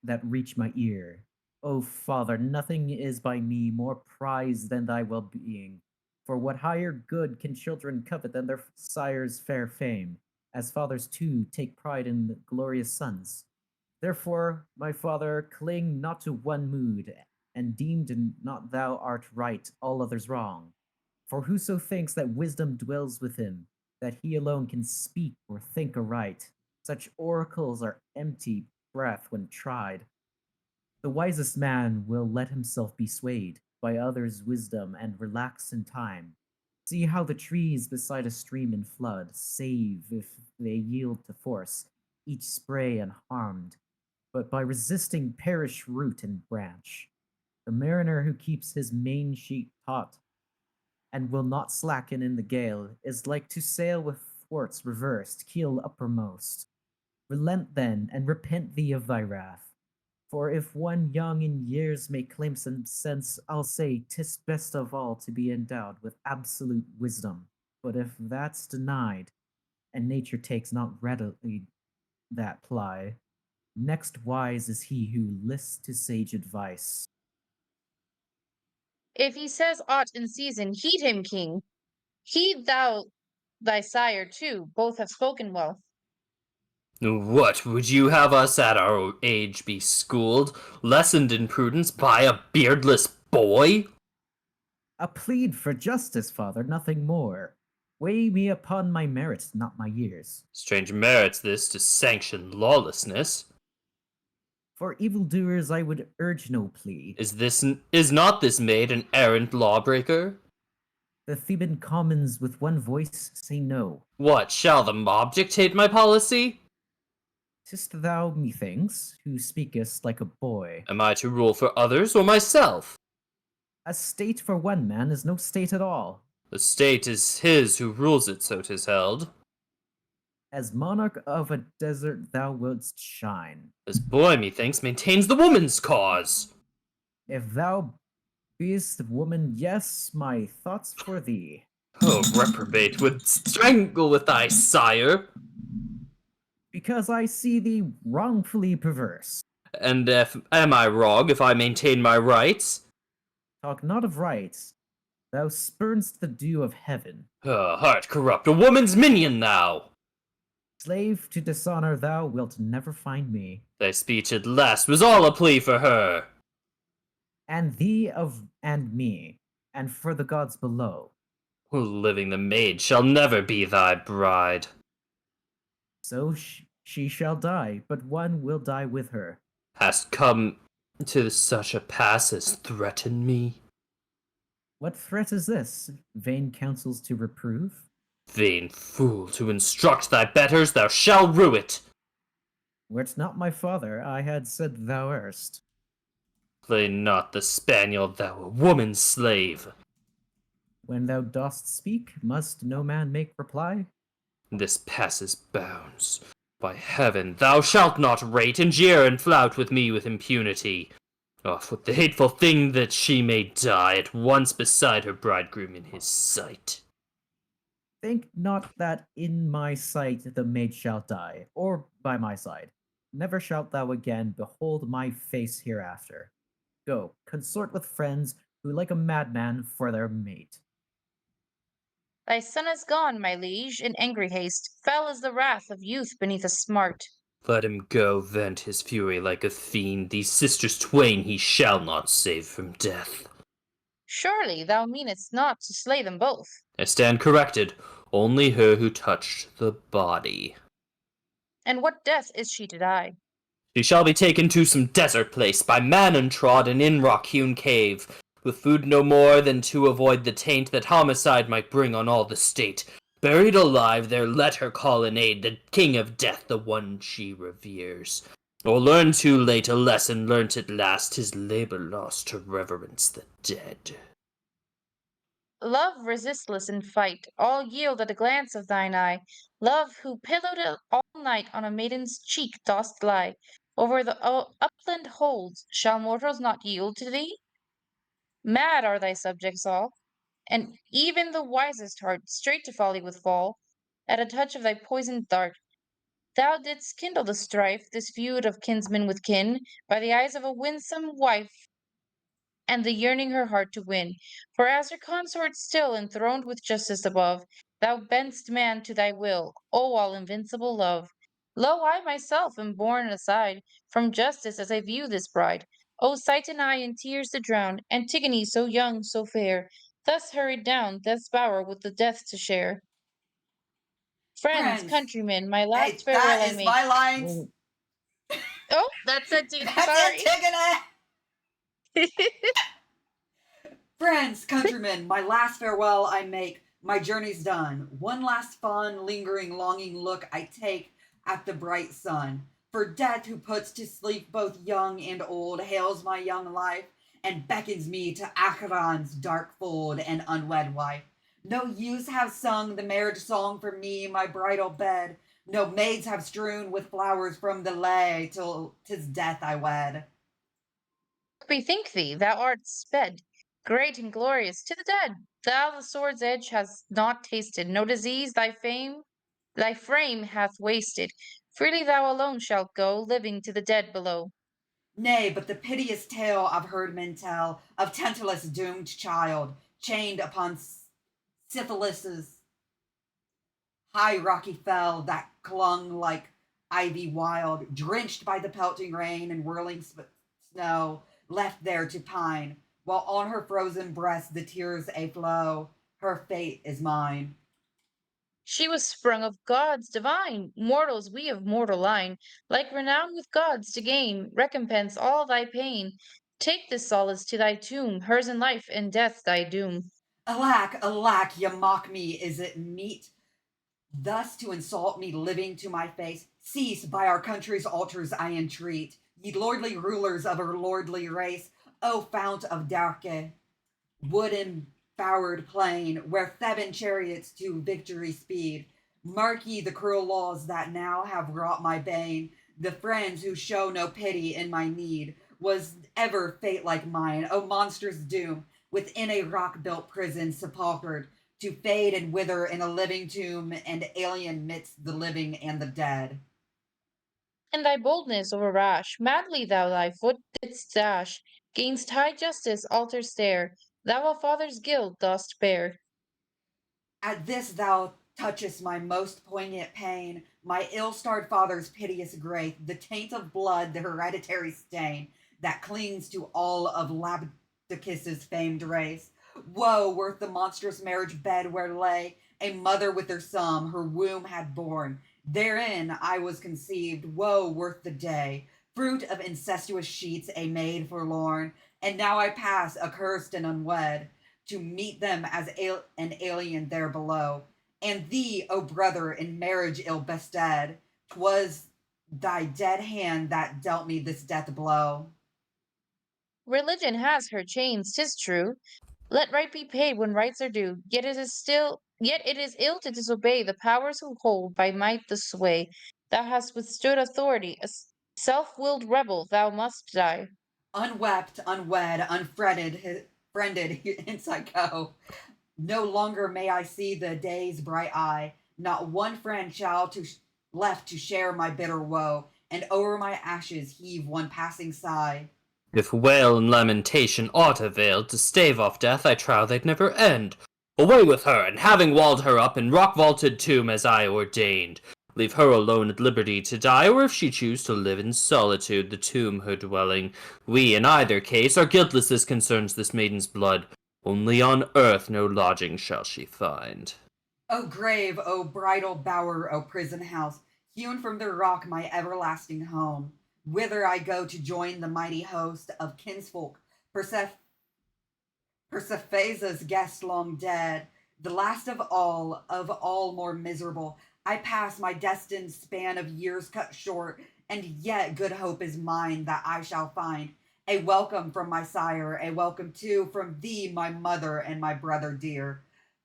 Speaker 5: that reach my ear. O Father, nothing is by me more prized than thy well being. For what higher good can children covet than their sire's fair fame, as fathers too take pride in the glorious sons? Therefore, my father, cling not to one mood, and deemed not thou art right, all others wrong. For whoso thinks that wisdom dwells with him, that he alone can speak or think aright, such oracles are empty breath when tried. The wisest man will let himself be swayed by others' wisdom and relax in time. See how the trees beside a stream in flood save if they yield to force, each spray unharmed, but by resisting perish root and branch. The mariner who keeps his main sheet taut and will not slacken in the gale is like to sail with thwarts reversed, keel uppermost. Relent then, and repent thee of thy wrath. For if one young in years may claim some sense, I'll say 'tis best of all to be endowed with absolute wisdom. But if that's denied, and nature takes not readily that ply, next wise is he who lists to sage advice.
Speaker 6: If he says aught in season, heed him, king. Heed thou thy sire too, both have spoken well.
Speaker 7: What, would you have us at our age be schooled, lessoned in prudence by a beardless boy?
Speaker 5: A plead for justice, father, nothing more. Weigh me upon my merits, not my years.
Speaker 7: Strange merits this to sanction lawlessness.
Speaker 5: For evildoers I would urge no plea.
Speaker 7: Is not this maid an errant lawbreaker?
Speaker 5: The Theban commons with one voice say no.
Speaker 7: What, shall the mob dictate my policy?
Speaker 5: 'Tis thou, methinks, who speakest like a boy.
Speaker 7: Am I to rule for others or myself?
Speaker 5: A state for one man is no state at all.
Speaker 7: The state is his who rules it, so 'tis held.
Speaker 5: As monarch of a desert thou wouldst shine.
Speaker 7: This boy, methinks, maintains the woman's cause.
Speaker 5: If thou beest woman, yes, my thoughts for thee.
Speaker 7: Oh, reprobate, would strangle with thy sire.
Speaker 5: Because I see thee wrongfully perverse.
Speaker 7: And am I wrong if I maintain my rights?
Speaker 5: Talk not of rights. Thou spurn'st the dew of heaven.
Speaker 7: Heart corrupt, a woman's minion thou!
Speaker 5: Slave to dishonor thou wilt never find me.
Speaker 7: Thy speech at last was all a plea for her.
Speaker 5: And thee of and me, and for the gods below.
Speaker 7: Who living the maid shall never be thy bride.
Speaker 5: So she shall die, but one will die with her.
Speaker 7: Hast come to such a pass as threaten me?
Speaker 5: What threat is this? Vain counsels to reprove?
Speaker 7: Vain fool, to instruct thy betters, thou shalt rue it.
Speaker 5: Were't not my father, I had said thou erst.
Speaker 7: Play not the spaniel, thou a woman's slave.
Speaker 5: When thou dost speak, must no man make reply?
Speaker 7: This passes bounds. By heaven, thou shalt not rate and jeer and flout with me with impunity. Off with the hateful thing that she may die at once beside her bridegroom in his sight.
Speaker 5: Think not that in my sight the maid shall die, or by my side. Never shalt thou again behold my face hereafter. Go, consort with friends who like a madman for their mate.
Speaker 6: Thy son is gone, my liege, in angry haste. Fell is the wrath of youth beneath a smart.
Speaker 7: Let him go vent his fury like a fiend. These sisters twain he shall not save from death.
Speaker 6: Surely thou meanest not to slay them both.
Speaker 7: I stand corrected. Only her who touched the body.
Speaker 6: And what death is she to die?
Speaker 7: She shall be taken to some desert place, by man untrodden in rock-hewn cave, with food no more than to avoid the taint that homicide might bring on all the state. Buried alive, there let her call in aid the king of death, the one she reveres. Or learn too late a lesson learnt at last, his labor lost to reverence the dead.
Speaker 6: Love resistless in fight, all yield at a glance of thine eye. Love, who pillowed all night on a maiden's cheek dost lie, over the upland holds, shall mortals not yield to thee? Mad are thy subjects all, and even the wisest heart straight to folly would fall, at a touch of thy poisoned dart. Thou didst kindle the strife, this feud of kinsman with kin, by the eyes of a winsome wife, and the yearning her heart to win. For as her consort still enthroned with justice above, thou bend'st man to thy will, O all invincible love. Lo, I myself am borne aside from justice as I view this bride. O sight and eye in tears to drown, Antigone so young, so fair, thus hurried down death's bower with the death to share. Friends,
Speaker 2: Friends,
Speaker 6: countrymen, my
Speaker 2: hey,
Speaker 6: last farewell
Speaker 2: that
Speaker 6: I
Speaker 2: is
Speaker 6: make.
Speaker 2: my lines.
Speaker 5: Oh,
Speaker 6: Oh, that's Antigone,
Speaker 2: That's
Speaker 6: sorry.
Speaker 2: Antigone. Friends, countrymen, my last farewell I make. My journey's done. One last fond, lingering, longing look I take at the bright sun. For death, who puts to sleep both young and old, hails my young life and beckons me to Acheron's dark fold and unwed wife. No youths have sung the marriage song for me, my bridal bed. No maids have strewn with flowers from the lay till 'tis death I wed.
Speaker 6: Bethink thee, thou art sped, great and glorious, to the dead. Thou the sword's edge hast not tasted, no disease thy frame hath wasted. Freely thou alone shalt go, living to the dead below.
Speaker 2: Nay, but the piteous tale I've heard men tell of Tantalus' doomed child, chained upon Syphilis's high rocky fell that clung like ivy wild, drenched by the pelting rain and whirling snow, left there to pine, while on her frozen breast the tears a flow. Her fate is mine.
Speaker 6: She was sprung of gods divine, mortals we of mortal line, like renown with gods to gain, recompense all thy pain. Take this solace to thy tomb, hers in life and death thy doom.
Speaker 2: Alack, alack, ye mock me, is it meet thus to insult me living to my face? Cease, by our country's altars I entreat, ye lordly rulers of her lordly race, O fount of Darke, wood embowered plain, where Theban chariots to victory speed. Mark ye the cruel laws that now have wrought my bane, the friends who show no pity in my need. Was ever fate like mine, O monstrous doom, within a rock-built prison sepulchred, to fade and wither in a living tomb, and alien midst the living and the dead.
Speaker 6: And thy boldness over rash, madly thou thy foot didst dash, gainst high justice altar stair, thou a father's guilt dost bear.
Speaker 2: At this thou touchest my most poignant pain, my ill-starred father's piteous grave, the taint of blood, the hereditary stain that clings to all of Labdacus's famed race. Woe worth the monstrous marriage bed where lay a mother with her son, her womb had borne. Therein I was conceived. Woe worth the day, fruit of incestuous sheets, a maid forlorn. And now I pass, accursed and unwed, to meet them as an alien there below. And thee, O brother, in marriage ill bested, 'twas thy dead hand that dealt me this death blow.
Speaker 6: Religion has her chains, 'tis true. Let right be paid when rights are due. Yet it is ill to disobey the powers who hold by might the sway. Thou hast withstood authority, a self-willed rebel, thou must die.
Speaker 2: Unwept, unwed, unfretted, friended, hence I go. No longer may I see the day's bright eye. Not one friend shall left to share my bitter woe, and o'er my ashes heave one passing sigh.
Speaker 7: If wail and lamentation aught availed to stave off death, I trow they'd never end. Away with her, and having walled her up in rock-vaulted tomb as I ordained, leave her alone at liberty to die, or if she choose to live in solitude, the tomb her dwelling. We, in either case, are guiltless as concerns this maiden's blood. Only on earth no lodging shall she find.
Speaker 2: O grave, O bridal bower, O prison house, hewn from the rock my everlasting home, whither I go to join the mighty host of kinsfolk, Persephasa's guest long dead, the last of all more miserable. I pass my destined span of years cut short, and yet good hope is mine that I shall find a welcome from my sire, a welcome too from thee, my mother and my brother dear.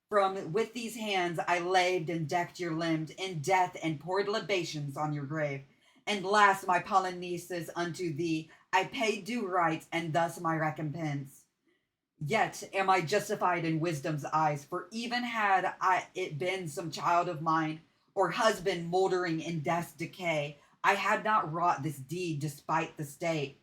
Speaker 2: From with these hands I laved and decked your limbs in death and poured libations on your grave. And last, my Polyneices, unto thee I paid due rites, and thus my recompense. Yet am I justified in wisdom's eyes, for even had it been some child of mine, or husband mouldering in death's decay, I had not wrought this deed despite the state.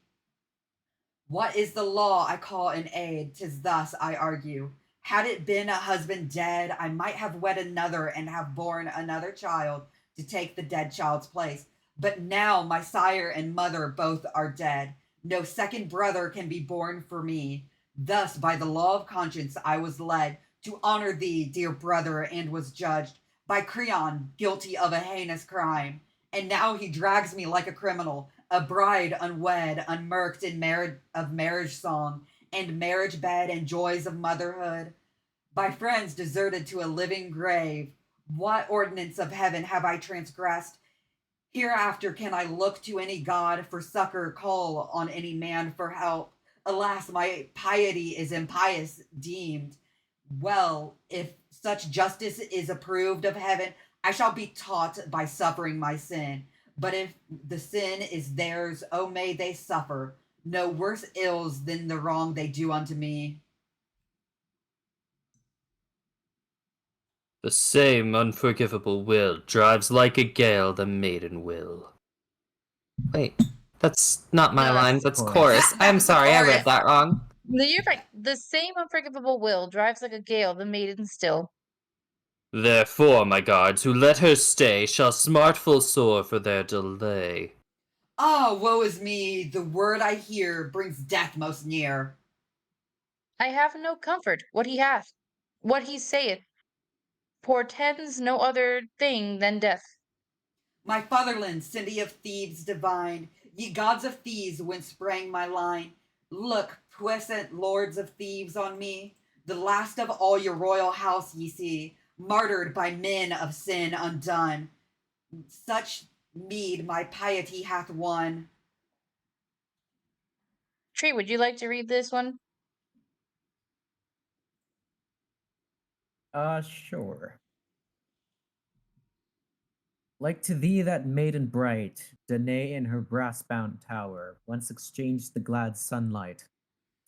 Speaker 2: What is the law I call in aid? 'Tis thus I argue. Had it been a husband dead, I might have wed another and have borne another child to take the dead child's place. But now my sire and mother both are dead. No second brother can be born for me. Thus, by the law of conscience, I was led to honor thee, dear brother, and was judged by Creon guilty of a heinous crime. And now he drags me like a criminal, a bride unwed, unmurked in marriage song, and marriage bed and joys of motherhood. By friends deserted to a living grave, what ordinance of heaven have I transgressed? Hereafter can I look to any god for succor, call on any man for help? Alas, my piety is impious deemed. Well, if such justice is approved of heaven, I shall be taught by suffering my sin. But if the sin is theirs, oh, may they suffer no worse ills than the wrong they do unto me.
Speaker 7: The same unforgivable will drives like a gale the maiden will. Wait, that's not my
Speaker 6: No,
Speaker 7: line,
Speaker 5: that's
Speaker 7: that's
Speaker 5: chorus.
Speaker 7: chorus. I'm
Speaker 2: That's
Speaker 7: sorry, I
Speaker 2: chorus.
Speaker 7: read that wrong.
Speaker 6: No, you're right. The same unforgivable will drives like a gale the maiden still.
Speaker 7: Therefore, my guards, who let her stay, shall smart full sore for their delay.
Speaker 2: Ah, woe is me, the word I hear brings death most near.
Speaker 6: I have no comfort. What he saith, portends no other thing than death.
Speaker 2: My fatherland, city of thieves divine, ye gods of thieves, whence sprang my line, look, puissant lords of thieves, on me, the last of all your royal house ye see, martyred by men of sin undone. Such meed my piety hath won.
Speaker 6: Tree, would you like to read this one?
Speaker 5: Sure. Like to thee that maiden bright, Danae in her brass-bound tower, once exchanged the glad sunlight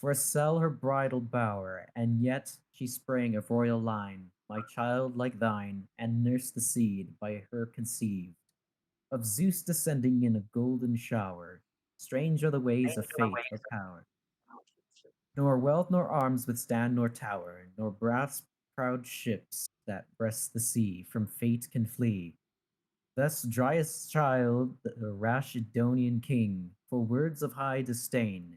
Speaker 5: for a cell her bridal bower, and yet she sprang of royal line, my child like thine, and nursed the seed by her conceived, of Zeus descending in a golden shower. Strange are the ways of fate or power. Nor wealth nor arms withstand nor tower, nor brass proud ships that breast the sea from fate can flee. Thus Dryas' child, the rash Edonian king, for words of high disdain,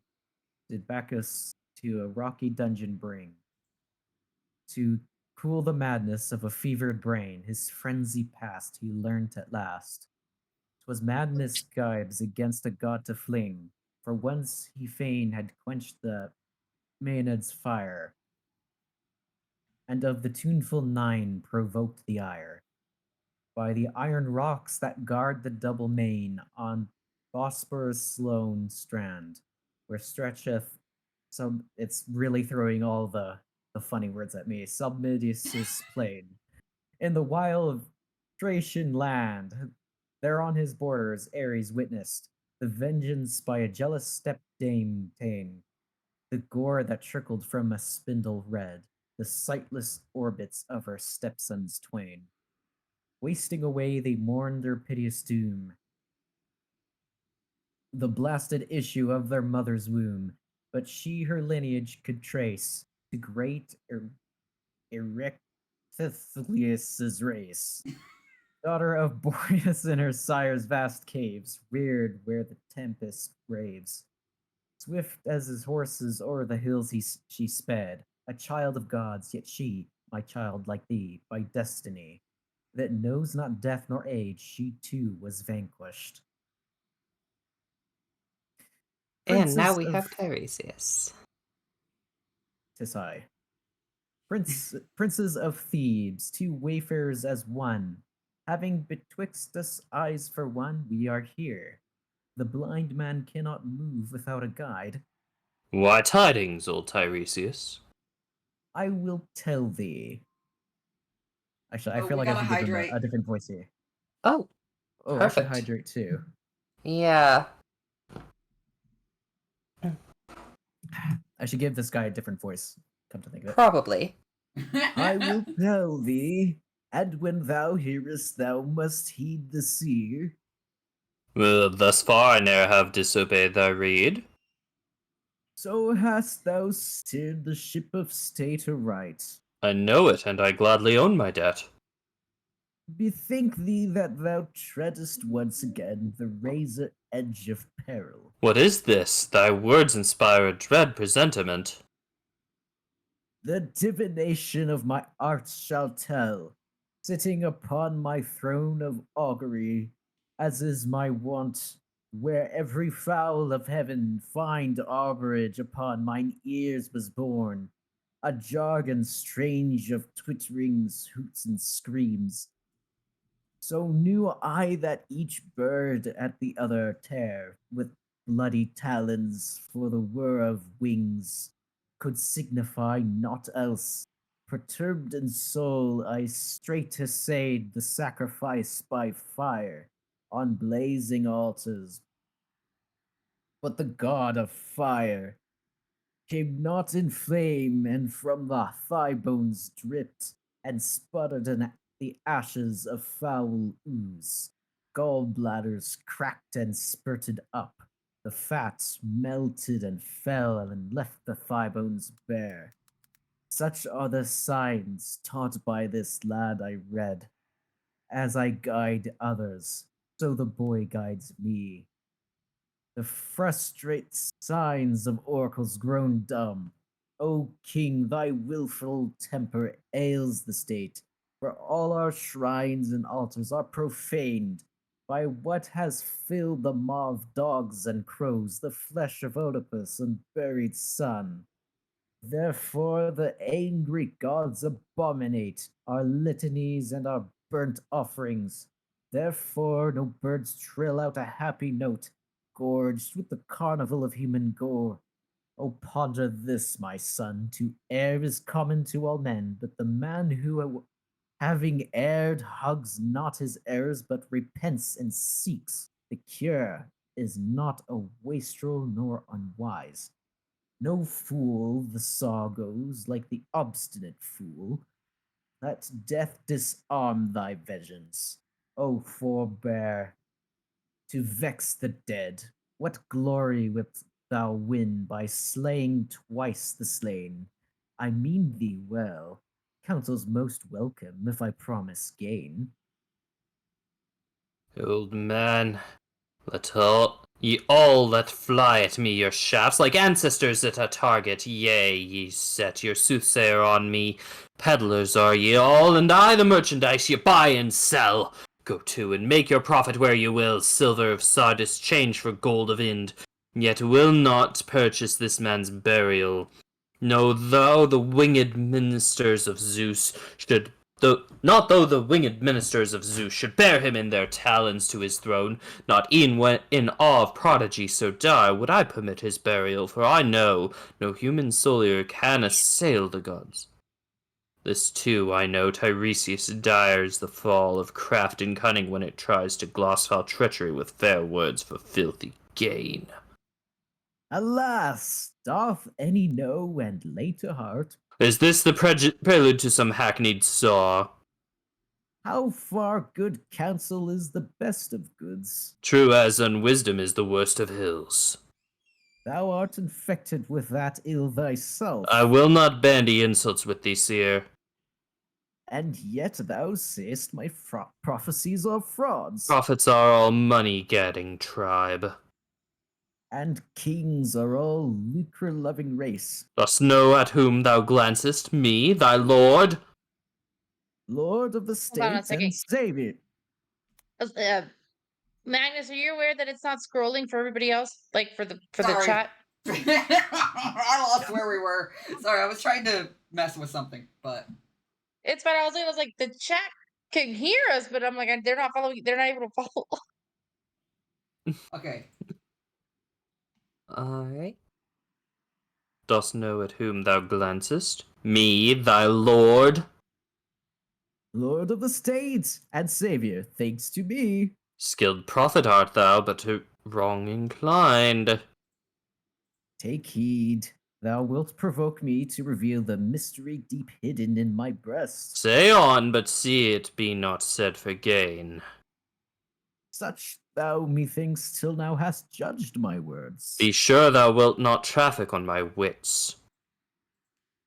Speaker 5: did Bacchus to a rocky dungeon bring. To cool the madness of a fevered brain, his frenzy past he learnt at last. 'Twas madness gibes against a god to fling, for once he fain had quenched the Maenads' fire, and of the tuneful nine provoked the ire. By the iron rocks that guard the double main on Bosporus' lone strand, where stretcheth it's really throwing all the funny words at me. Submidius' plain. In the wild Thracian land, There on his borders Ares witnessed the vengeance by a jealous stepdame ta'en, the gore that trickled from a spindle red, the sightless orbits of her stepsons twain. Wasting away they mourned their piteous doom, the blasted issue of their mother's womb, but she her lineage could trace to great Erectithlius's race, daughter of Boreas in her sire's vast caves, reared where the tempest raves. Swift as his horses o'er the hills she sped, a child of gods, yet she, my child like thee, by destiny, that knows not death nor age, she too was vanquished.
Speaker 3: And now
Speaker 5: Princes
Speaker 3: we
Speaker 5: of
Speaker 3: have Tiresias.
Speaker 5: Tis I. Princes of Thebes, two wayfarers as one, having betwixt us eyes for one, we are here. The blind man cannot move without a guide.
Speaker 7: Why tidings, old Tiresias?
Speaker 5: I will tell thee. Actually, I
Speaker 2: Oh,
Speaker 5: feel
Speaker 2: we
Speaker 5: like I
Speaker 2: gotta
Speaker 5: should give him
Speaker 2: hydrate.
Speaker 5: a different voice here.
Speaker 3: Oh,
Speaker 5: Oh, I should
Speaker 3: perfect.
Speaker 5: hydrate too.
Speaker 3: Yeah.
Speaker 5: I should give this guy a different voice. Come to think of it.
Speaker 3: Probably.
Speaker 5: I will tell thee, and when thou hearest, thou must heed the seer.
Speaker 7: Well, thus far I ne'er have disobeyed thy rede.
Speaker 5: So hast thou steered the ship of state aright.
Speaker 7: I know it, and I gladly own my debt.
Speaker 5: Bethink thee that thou treadest once again the razor edge of peril.
Speaker 7: What is this? Thy words inspire a dread presentiment.
Speaker 5: The divination of my arts shall tell, sitting upon my throne of augury, as is my wont, where every fowl of heaven find arborage upon mine ears was born, a jargon strange of twitterings, hoots, and screams. So knew I that each bird at the other tear, with bloody talons for the whir of wings, could signify naught else. Perturbed in soul, I straight essayed the sacrifice by fire on blazing altars. But the god of fire came not in flame, and from the thigh bones dripped and sputtered in the ashes of foul ooze. Gallbladders cracked and spurted up. The fats melted and fell and left the thigh bones bare. Such are the signs taught by this lad I read. As I guide others, so the boy guides me. The frustrate signs of oracles grown dumb. O king, thy wilful temper ails the state, for all our shrines and altars are profaned by what has filled the maw of dogs and crows, the flesh of Oedipus and buried son. Therefore the angry gods abominate our litanies and our burnt offerings. Therefore no birds trill out a happy note, gorged with the carnival of human gore. Oh, ponder this, my son, to err is common to all men, but the man who, having erred, hugs not his errors, but repents and seeks the cure, is not a wastrel nor unwise. No fool, the saw goes, like the obstinate fool. Let death disarm thy vengeance. O forbear to vex the dead. What glory wilt thou win by slaying twice the slain? I mean thee well. Counsel's most welcome if I promise gain.
Speaker 7: Old man, let ye all that fly at me your shafts, like ancestors at a target, yea, ye set your soothsayer on me. Peddlers are ye all, and I the merchandise ye buy and sell. Go to and make your profit where you will, silver of Sardis change for gold of Ind, yet will not purchase this man's burial. No, though the winged ministers of Zeus should not though the winged ministers of Zeus should bear him in their talons to his throne, not e'en when in awe of prodigy so dire would I permit his burial, for I know no human soul can assail the gods. This too I know, Tiresias dyers the fall of craft and cunning when it tries to gloss foul treachery with fair words for filthy gain.
Speaker 5: Alas, doth any know and lay to heart
Speaker 7: Is this the prelude to some hackneyed saw?
Speaker 5: how far good counsel is the best of goods?
Speaker 7: True as unwisdom is the worst of ills.
Speaker 5: Thou art infected with that ill thyself,
Speaker 7: I will not bandy insults with thee, seer.
Speaker 5: and yet thou sayest my prophecies are frauds,
Speaker 7: Prophets are all money-gadding tribe.
Speaker 5: and kings are all lucre-loving race.
Speaker 7: Dost know at whom thou glancest, me, thy lord?
Speaker 5: Lord of the
Speaker 6: Hold on a
Speaker 5: state
Speaker 6: second.
Speaker 5: and Savior.
Speaker 6: Magnus, are you aware that it's not scrolling for everybody else? Like for the
Speaker 2: Sorry.
Speaker 6: chat?
Speaker 2: I lost where we were. Sorry, I was trying to mess with something, but
Speaker 6: It's fine. I was like, the chat can hear us, but I'm like, they're not following. They're not able to follow.
Speaker 2: okay.
Speaker 7: Alright. Dost know at whom thou glancest? Me, thy lord?
Speaker 5: Lord of the state and Savior, thanks to me.
Speaker 7: Skilled prophet art thou, but wrong inclined.
Speaker 5: Take heed, thou wilt provoke me to reveal the mystery deep hidden in my breast.
Speaker 7: Say on, but see it be not said for gain.
Speaker 5: Such thou, methinks, till now hast judged my words.
Speaker 7: Be sure thou wilt not traffic on my wits.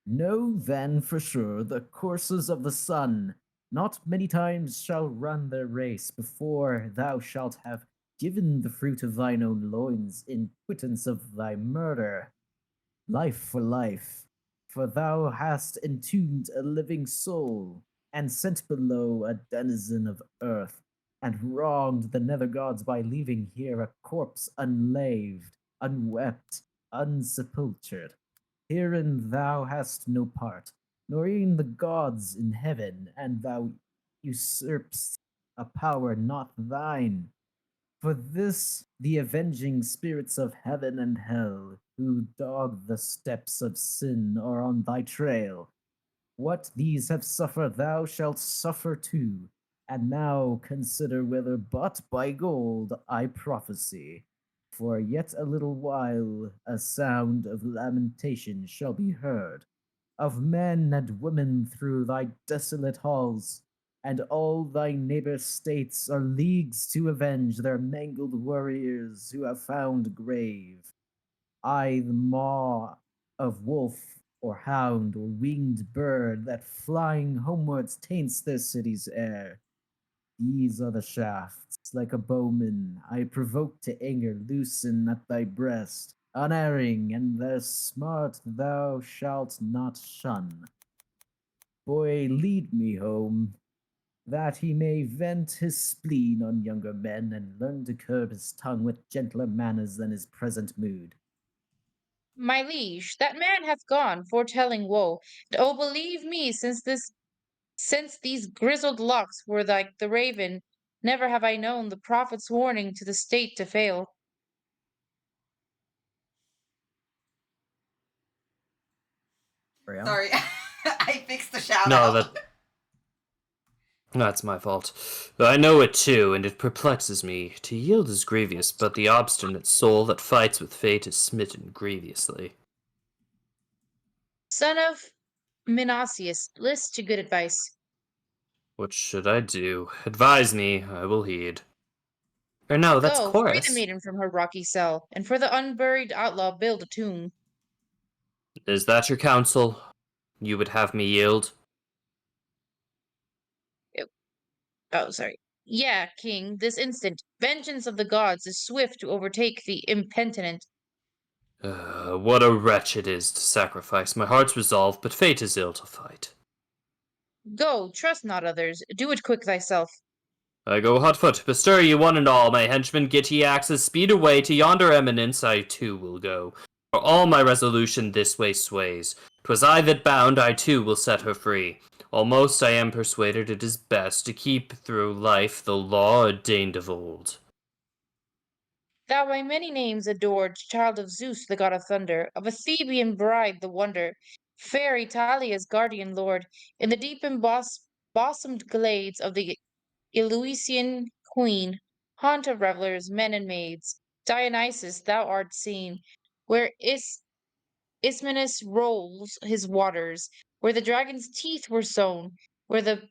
Speaker 5: Know then for sure the courses of the sun not many times shall run their race before thou shalt have given the fruit of thine own loins in quittance of thy murder. Life for life, for thou hast entombed a living soul, and sent below a denizen of earth, and wronged the nether gods by leaving here a corpse unlaved, unwept, unsepultured. Herein thou hast no part, nor e'en the gods in heaven, and thou usurpst a power not thine. For this the avenging spirits of heaven and hell, who dog the steps of sin, are on thy trail. What these have suffered, thou shalt suffer too. And now consider whether but by gold I prophesy. For yet a little while a sound of lamentation shall be heard, of men and women through thy desolate halls, and all thy neighbor states are leagues to avenge their mangled warriors who have found grave. I, the maw of wolf or hound or winged bird that flying homewards taints their city's air. These are the shafts, like a bowman, I provoke to anger, loosen at thy breast, unerring, and their smart thou shalt not shun. Boy, lead me home, that he may vent his spleen on younger men and learn to curb his tongue with gentler manners than his present mood.
Speaker 6: My liege, that man hath gone, foretelling woe. And oh, believe me, since these grizzled locks were like the raven, never have I known the prophet's warning to the state to fail.
Speaker 2: Sorry. I fixed the shout
Speaker 7: No,
Speaker 2: out.
Speaker 7: that's my fault. I know it too, and it perplexes me. To yield is grievous, but the obstinate soul that fights with fate is smitten grievously.
Speaker 6: Son of Minasius, list to good advice.
Speaker 7: What should I do? Advise me, I will heed. Or no, that's
Speaker 6: Go, free the
Speaker 7: chorus.
Speaker 6: maiden from her rocky cell, and for the unburied outlaw build a tomb.
Speaker 7: Is that your counsel? You would have me yield?
Speaker 6: Oh, sorry. Yeah, king, this instant. Vengeance of the gods is swift to overtake the impenitent.
Speaker 7: What a wretch it is to sacrifice my heart's resolve, but fate is ill to fight.
Speaker 6: Go, trust not others. Do it quick thyself.
Speaker 7: I go hot foot, bestir ye one and all, my henchmen, get ye axes, speed away, to yonder eminence I too will go. For all my resolution this way sways. 'Twas I that bound, I too will set her free. Almost I am persuaded it is best to keep through life the law ordained of old.
Speaker 6: Thou by many names adored, child of Zeus, the god of thunder, of a Theban bride the wonder, fair Italia's guardian lord, in the deep blossomed glades of the Eleusinian queen, haunt of revelers, men and maids. Dionysus, thou art seen, where Ismenus rolls his waters, where the dragon's teeth were sown, where the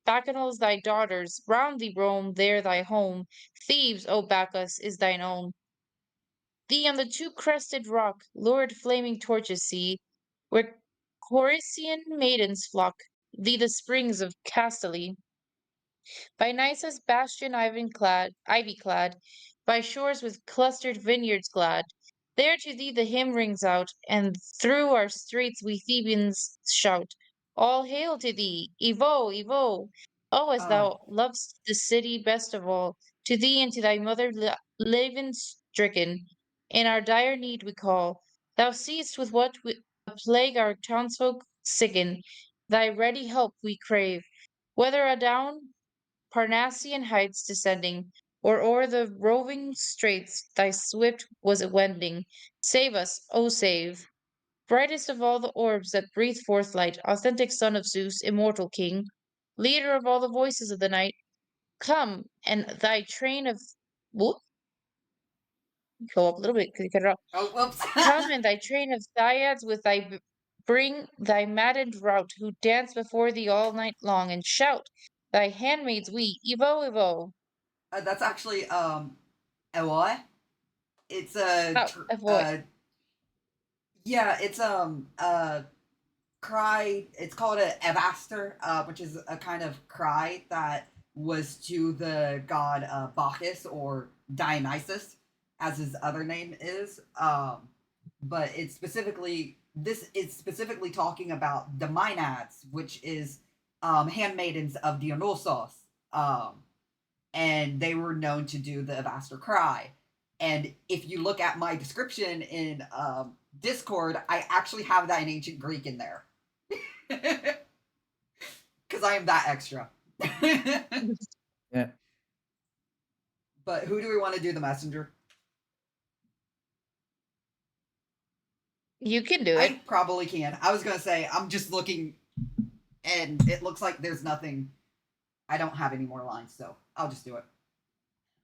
Speaker 6: Bacchanals thy daughters round thee roam, there thy home. Thebes, O Bacchus, is thine own. Thee on the two-crested rock, lurid flaming torches see, where Corycian maidens flock, thee the springs of Castaly. By Nysa's bastion ivy clad, by shores with clustered vineyards glad, there to thee the hymn rings out, and through our streets we Thebans shout, All hail to thee, Evo, Evo! Oh, as
Speaker 2: Um,
Speaker 6: thou lovest the city best of all, to thee and to thy mother Laven stricken, in our dire need we call. Thou seest with what a plague our townsfolk sicken, thy ready help we crave. Whether adown Parnassian heights descending, or o'er the roving straits thy swift was wending. Save us, O save! Brightest of all the orbs that breathe forth light, authentic son of Zeus, immortal king, leader of all the voices of the night, come and thy train of whoop, go up a little bit because you cut it off.
Speaker 2: oh, whoops.
Speaker 6: Come and thy train of Thyiads with bring thy maddened rout, who dance before thee all night long, and shout, thy handmaids we, Evo, Evo.
Speaker 2: That's actually a what? It's a
Speaker 6: Oh, avoid.
Speaker 2: yeah, it's cry. It's called a evaster, which is a kind of cry that was to the god Bacchus or Dionysus, as his other name is. But it's specifically this is specifically talking about the Maenads, which is handmaidens of Dionysos. And they were known to do the Evaster cry. And if you look at my description in Discord, I actually have that in ancient Greek in there. Because I am that extra.
Speaker 5: Yeah.
Speaker 2: But who do we want to do the messenger?
Speaker 6: You can do it.
Speaker 2: I probably can. I was going to say, I'm just looking, and it looks like there's nothing. I don't have any more lines, so I'll just do it.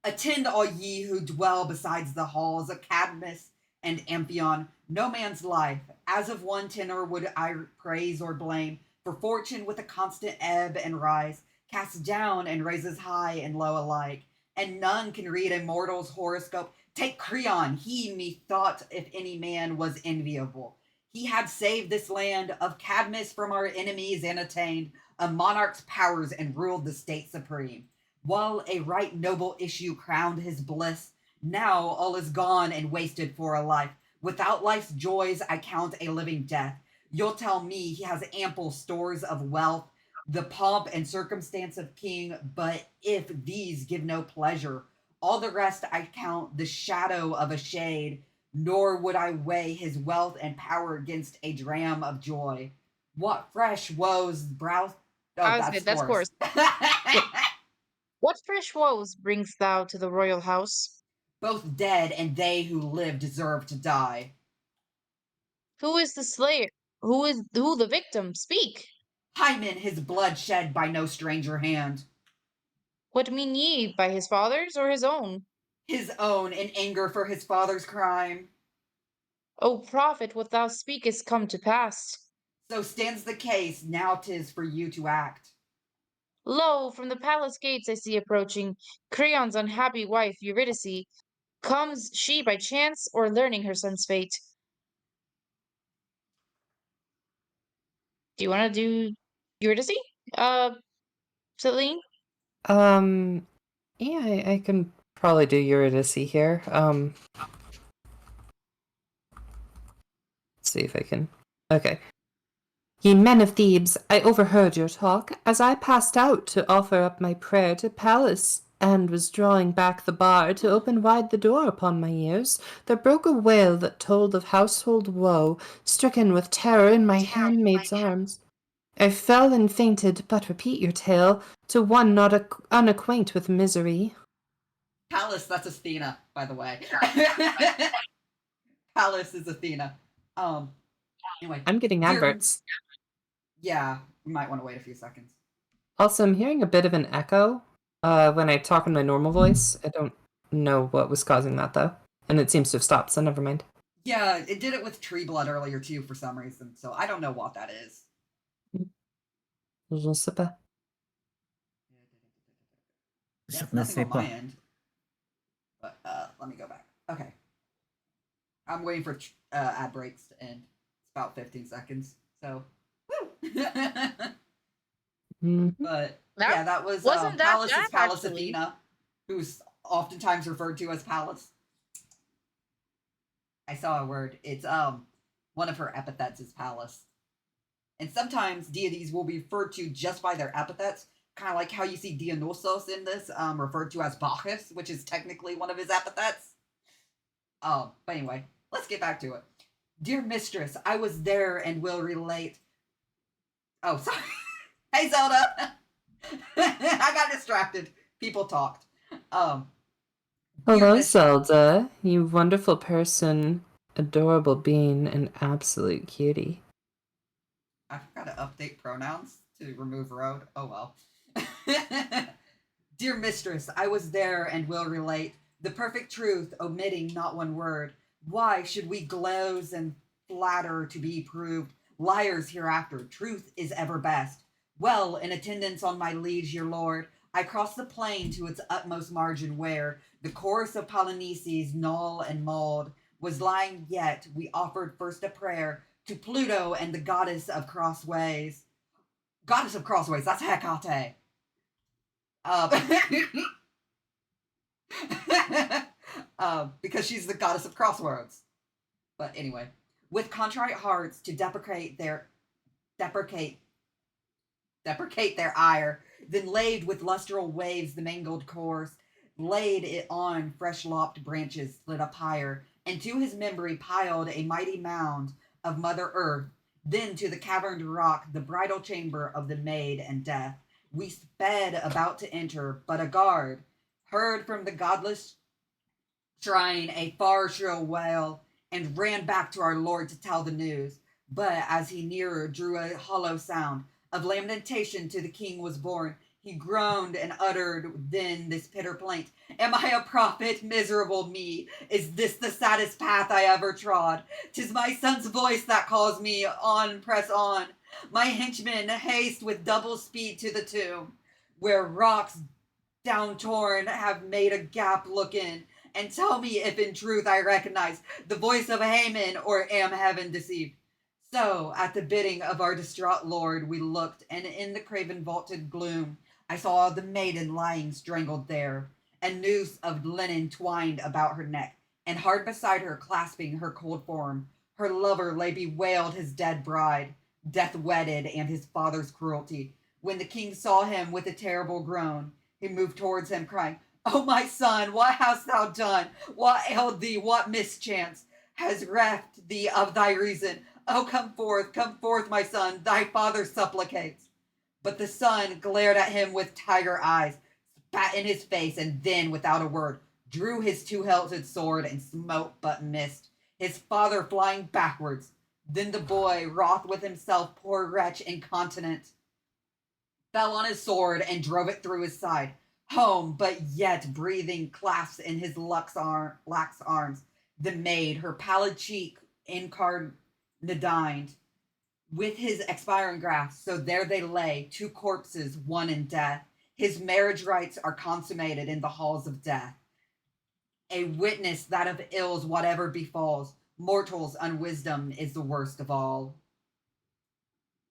Speaker 2: Attend all ye who dwell besides the halls of Cadmus and Amphion, no man's life, as of one tenor would I praise or blame, for fortune with a constant ebb and rise, casts down and raises high and low alike, and none can read a mortal's horoscope. Take Creon, he methought if any man was enviable. He had saved this land of Cadmus from our enemies and attained a monarch's powers and ruled the state supreme. While a right noble issue crowned his bliss, now all is gone and wasted for a life. Without life's joys, I count a living death. You'll tell me he has ample stores of wealth, the pomp and circumstance of king, but if these give no pleasure, all the rest I count the shadow of a shade, nor would I weigh his wealth and power against a dram of joy. What fresh woes brow... Oh,
Speaker 6: I was
Speaker 2: that's
Speaker 6: good. That's
Speaker 2: course.
Speaker 6: What fresh woes bringst thou to the royal house?
Speaker 2: Both dead and they who live deserve to die.
Speaker 6: Who is the slayer? Who the victim? Speak.
Speaker 2: Hymen, his blood shed by no stranger hand.
Speaker 6: What mean ye by his father's or his own?
Speaker 2: His own in anger for his father's crime.
Speaker 6: O prophet, what thou speakest come to pass.
Speaker 2: So stands the case, now 'tis for you to act.
Speaker 6: Lo, from the palace gates I see approaching Creon's unhappy wife, Eurydice. Comes she by chance or learning her son's fate? Do you want to do Eurydice? Celine?
Speaker 3: Yeah, I can probably do Eurydice here. Let's see if I can. Okay. Ye men of Thebes, I overheard your talk as I passed out to offer up my prayer to Pallas, and was drawing back the bar to open wide the door upon my ears. There broke a wail that told of household woe, stricken with terror in my handmaid's arms. I fell and fainted, but repeat your tale to one not unacquaint with misery.
Speaker 2: Pallas, that's Athena, by the way. Pallas is Athena. Anyway,
Speaker 3: I'm getting
Speaker 2: dear-
Speaker 3: adverts.
Speaker 2: Yeah, we might want to wait a few seconds.
Speaker 3: Also, I'm hearing a bit of an echo when I talk in my normal voice. I don't know what was causing that, though. And it seems to have stopped, so never mind.
Speaker 2: Yeah, it did it with tree blood earlier, too, for some reason. So I don't know what that is.
Speaker 3: Je sais pas.
Speaker 2: Yeah,
Speaker 5: Je
Speaker 2: it's
Speaker 5: ne
Speaker 2: nothing
Speaker 5: sais
Speaker 2: on my
Speaker 5: pas.
Speaker 2: end. But let me go back. Okay. I'm waiting for ad breaks to end. It's about 15 seconds. So, woo! But yeah, that was
Speaker 6: wasn't that
Speaker 2: Pallas
Speaker 6: bad,
Speaker 2: is Pallas
Speaker 6: actually.
Speaker 2: Athena, who's oftentimes referred to as Pallas. I saw a word. It's one of her epithets is Pallas. And sometimes deities will be referred to just by their epithets, kind of like how you see Dionysos in this, referred to as Bacchus, which is technically one of his epithets. But anyway, let's get back to it. Dear mistress, I was there and will relate. Oh, sorry. Hey, Zelda. I got distracted. People talked. Dear
Speaker 3: Hello,
Speaker 2: mistress-
Speaker 3: Zelda. You wonderful person, adorable being, and absolute cutie.
Speaker 2: I forgot to update pronouns to remove road. Oh well. Dear mistress, I was there and will relate the perfect truth, omitting not one word. Why should we gloze and flatter to be proved liars hereafter? Truth is ever best. Well, in attendance on my liege, your lord, I crossed the plain to its utmost margin where the chorus of Polynices, null and mauled, was lying yet. We offered first a prayer to Pluto and the goddess of crossways. Goddess of crossways, that's Hecate. Because she's the goddess of crossroads. But anyway, with contrite hearts to deprecate their ire, then laid with lustral waves the mangled course, laid it on fresh lopped branches, lit up higher, and to his memory piled a mighty mound of Mother Earth. Then to the caverned rock, the bridal chamber of the maid and death, we sped about to enter, but a guard heard from the godless shrine a far shrill wail, and ran back to our lord to tell the news. But as he nearer drew a hollow sound of lamentation to the king was borne, he groaned and uttered then this bitter plaint. Am I a prophet, miserable me? Is this the saddest path I ever trod? 'Tis my son's voice that calls me on, press on. My henchmen haste with double speed to the tomb, where rocks down torn have made a gap look in, and tell me if in truth I recognize the voice of Haman, or am heaven deceived. So, at the bidding of our distraught lord, we looked, and in the craven vaulted gloom, I saw the maiden lying strangled there, a noose of linen twined about her neck, and hard beside her, clasping her cold form, her lover lay bewailed his dead bride, death wedded, and his father's cruelty. When the king saw him with a terrible groan, he moved towards him, crying, O my son, what hast thou done? What ailed thee? What mischance has reft thee of thy reason? Oh, come forth, my son, thy father supplicates. But the son glared at him with tiger eyes, spat in his face, and then, without a word, drew his two-hilted sword and smote but missed, his father flying backwards. Then the boy, wroth with himself, poor wretch, incontinent, fell on his sword and drove it through his side. Home, but yet breathing, clasps in his lax arms the maid, her pallid cheek incarnadined with his expiring grasp. So there they lay, two corpses, one in death. His marriage rites are consummated in the halls of death. A witness that of ills whatever befalls, mortals' unwisdom is the worst of all.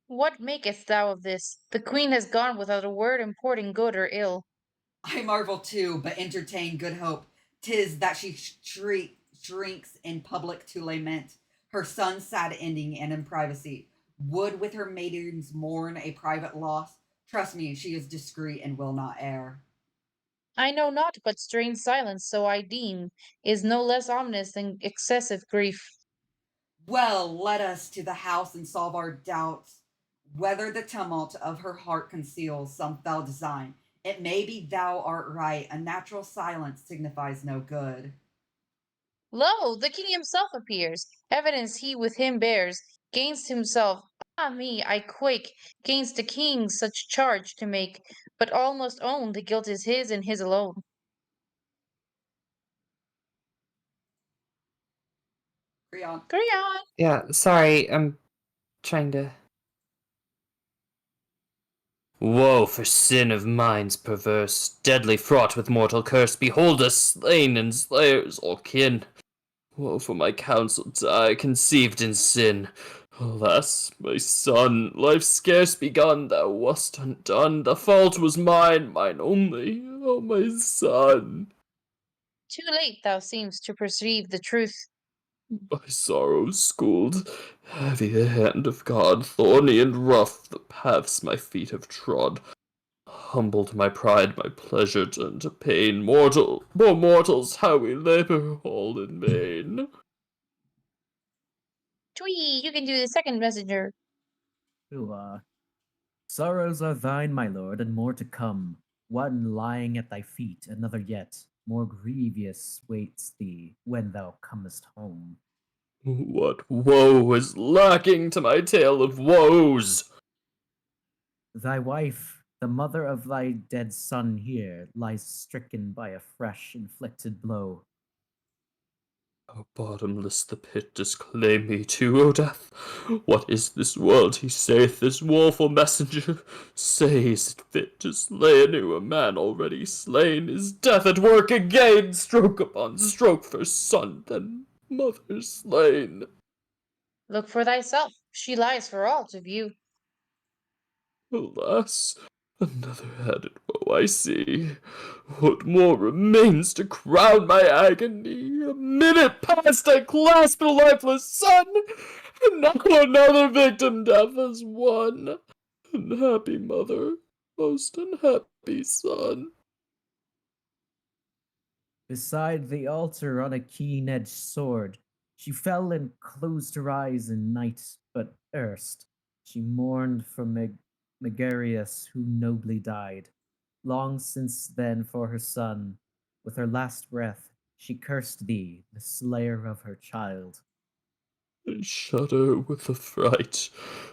Speaker 6: What makest thou of this? The queen has gone without a word importing good or ill.
Speaker 2: I marvel too, but entertain good hope. 'Tis that she shrinks in public to lament her son's sad ending, and in privacy would with her maidens mourn a private loss. Trust me, she is discreet and will not err.
Speaker 6: I know not, but strange silence, so I deem, is no less ominous than excessive grief.
Speaker 2: Well, let us to the house and solve our doubts, whether the tumult of her heart conceals some foul design. It may be thou art right, a natural silence signifies no good.
Speaker 6: Lo, the king himself appears, evidence he with him bears. gainst himself. Ah me, I quake, gainst the king such charge to make, but almost own the guilt is his and his alone.
Speaker 2: Creon.
Speaker 6: Creon!
Speaker 3: Yeah, sorry, I'm trying to.
Speaker 7: Woe for sin of minds perverse, deadly fraught with mortal curse. Behold us slain and slayers all kin. Woe for my counsel die, conceived in sin. Alas, my son, life scarce begun, thou wast undone. The fault was mine, mine only. Oh, my son.
Speaker 6: Too late thou seemst to perceive the truth.
Speaker 7: By sorrow schooled, heavy the hand of God, thorny and rough the paths my feet have trod. Humbled my pride, my pleasure turned to pain. Mortal, poor mortals, how we labor all in vain.
Speaker 6: Twee, you can do the second messenger.
Speaker 5: Sorrows are thine, my lord, and more to come. One lying at thy feet, another yet more grievous waits thee when thou comest home.
Speaker 7: What woe is lacking to my tale of woes?
Speaker 5: Thy wife, the mother of thy dead son here, lies stricken by a fresh inflicted blow.
Speaker 7: How bottomless the pit disclaim me too, O death! What is this world, he saith, this woeful messenger? Say, is it fit to slay anew a man already slain? Is death at work again, stroke upon stroke for son, then mother slain?
Speaker 6: Look for thyself, she lies for all to view.
Speaker 7: Alas, another added woe I see. What more remains to crown my agony? A minute past I clasped a lifeless son, and now another victim death has won. Unhappy mother, most unhappy son.
Speaker 5: Beside the altar on a keen-edged sword, she fell and closed her eyes in night, but erst she mourned for Megarius, who nobly died. Long since then for her son, with her last breath, she cursed thee, the slayer of her child.
Speaker 7: I shudder with affright.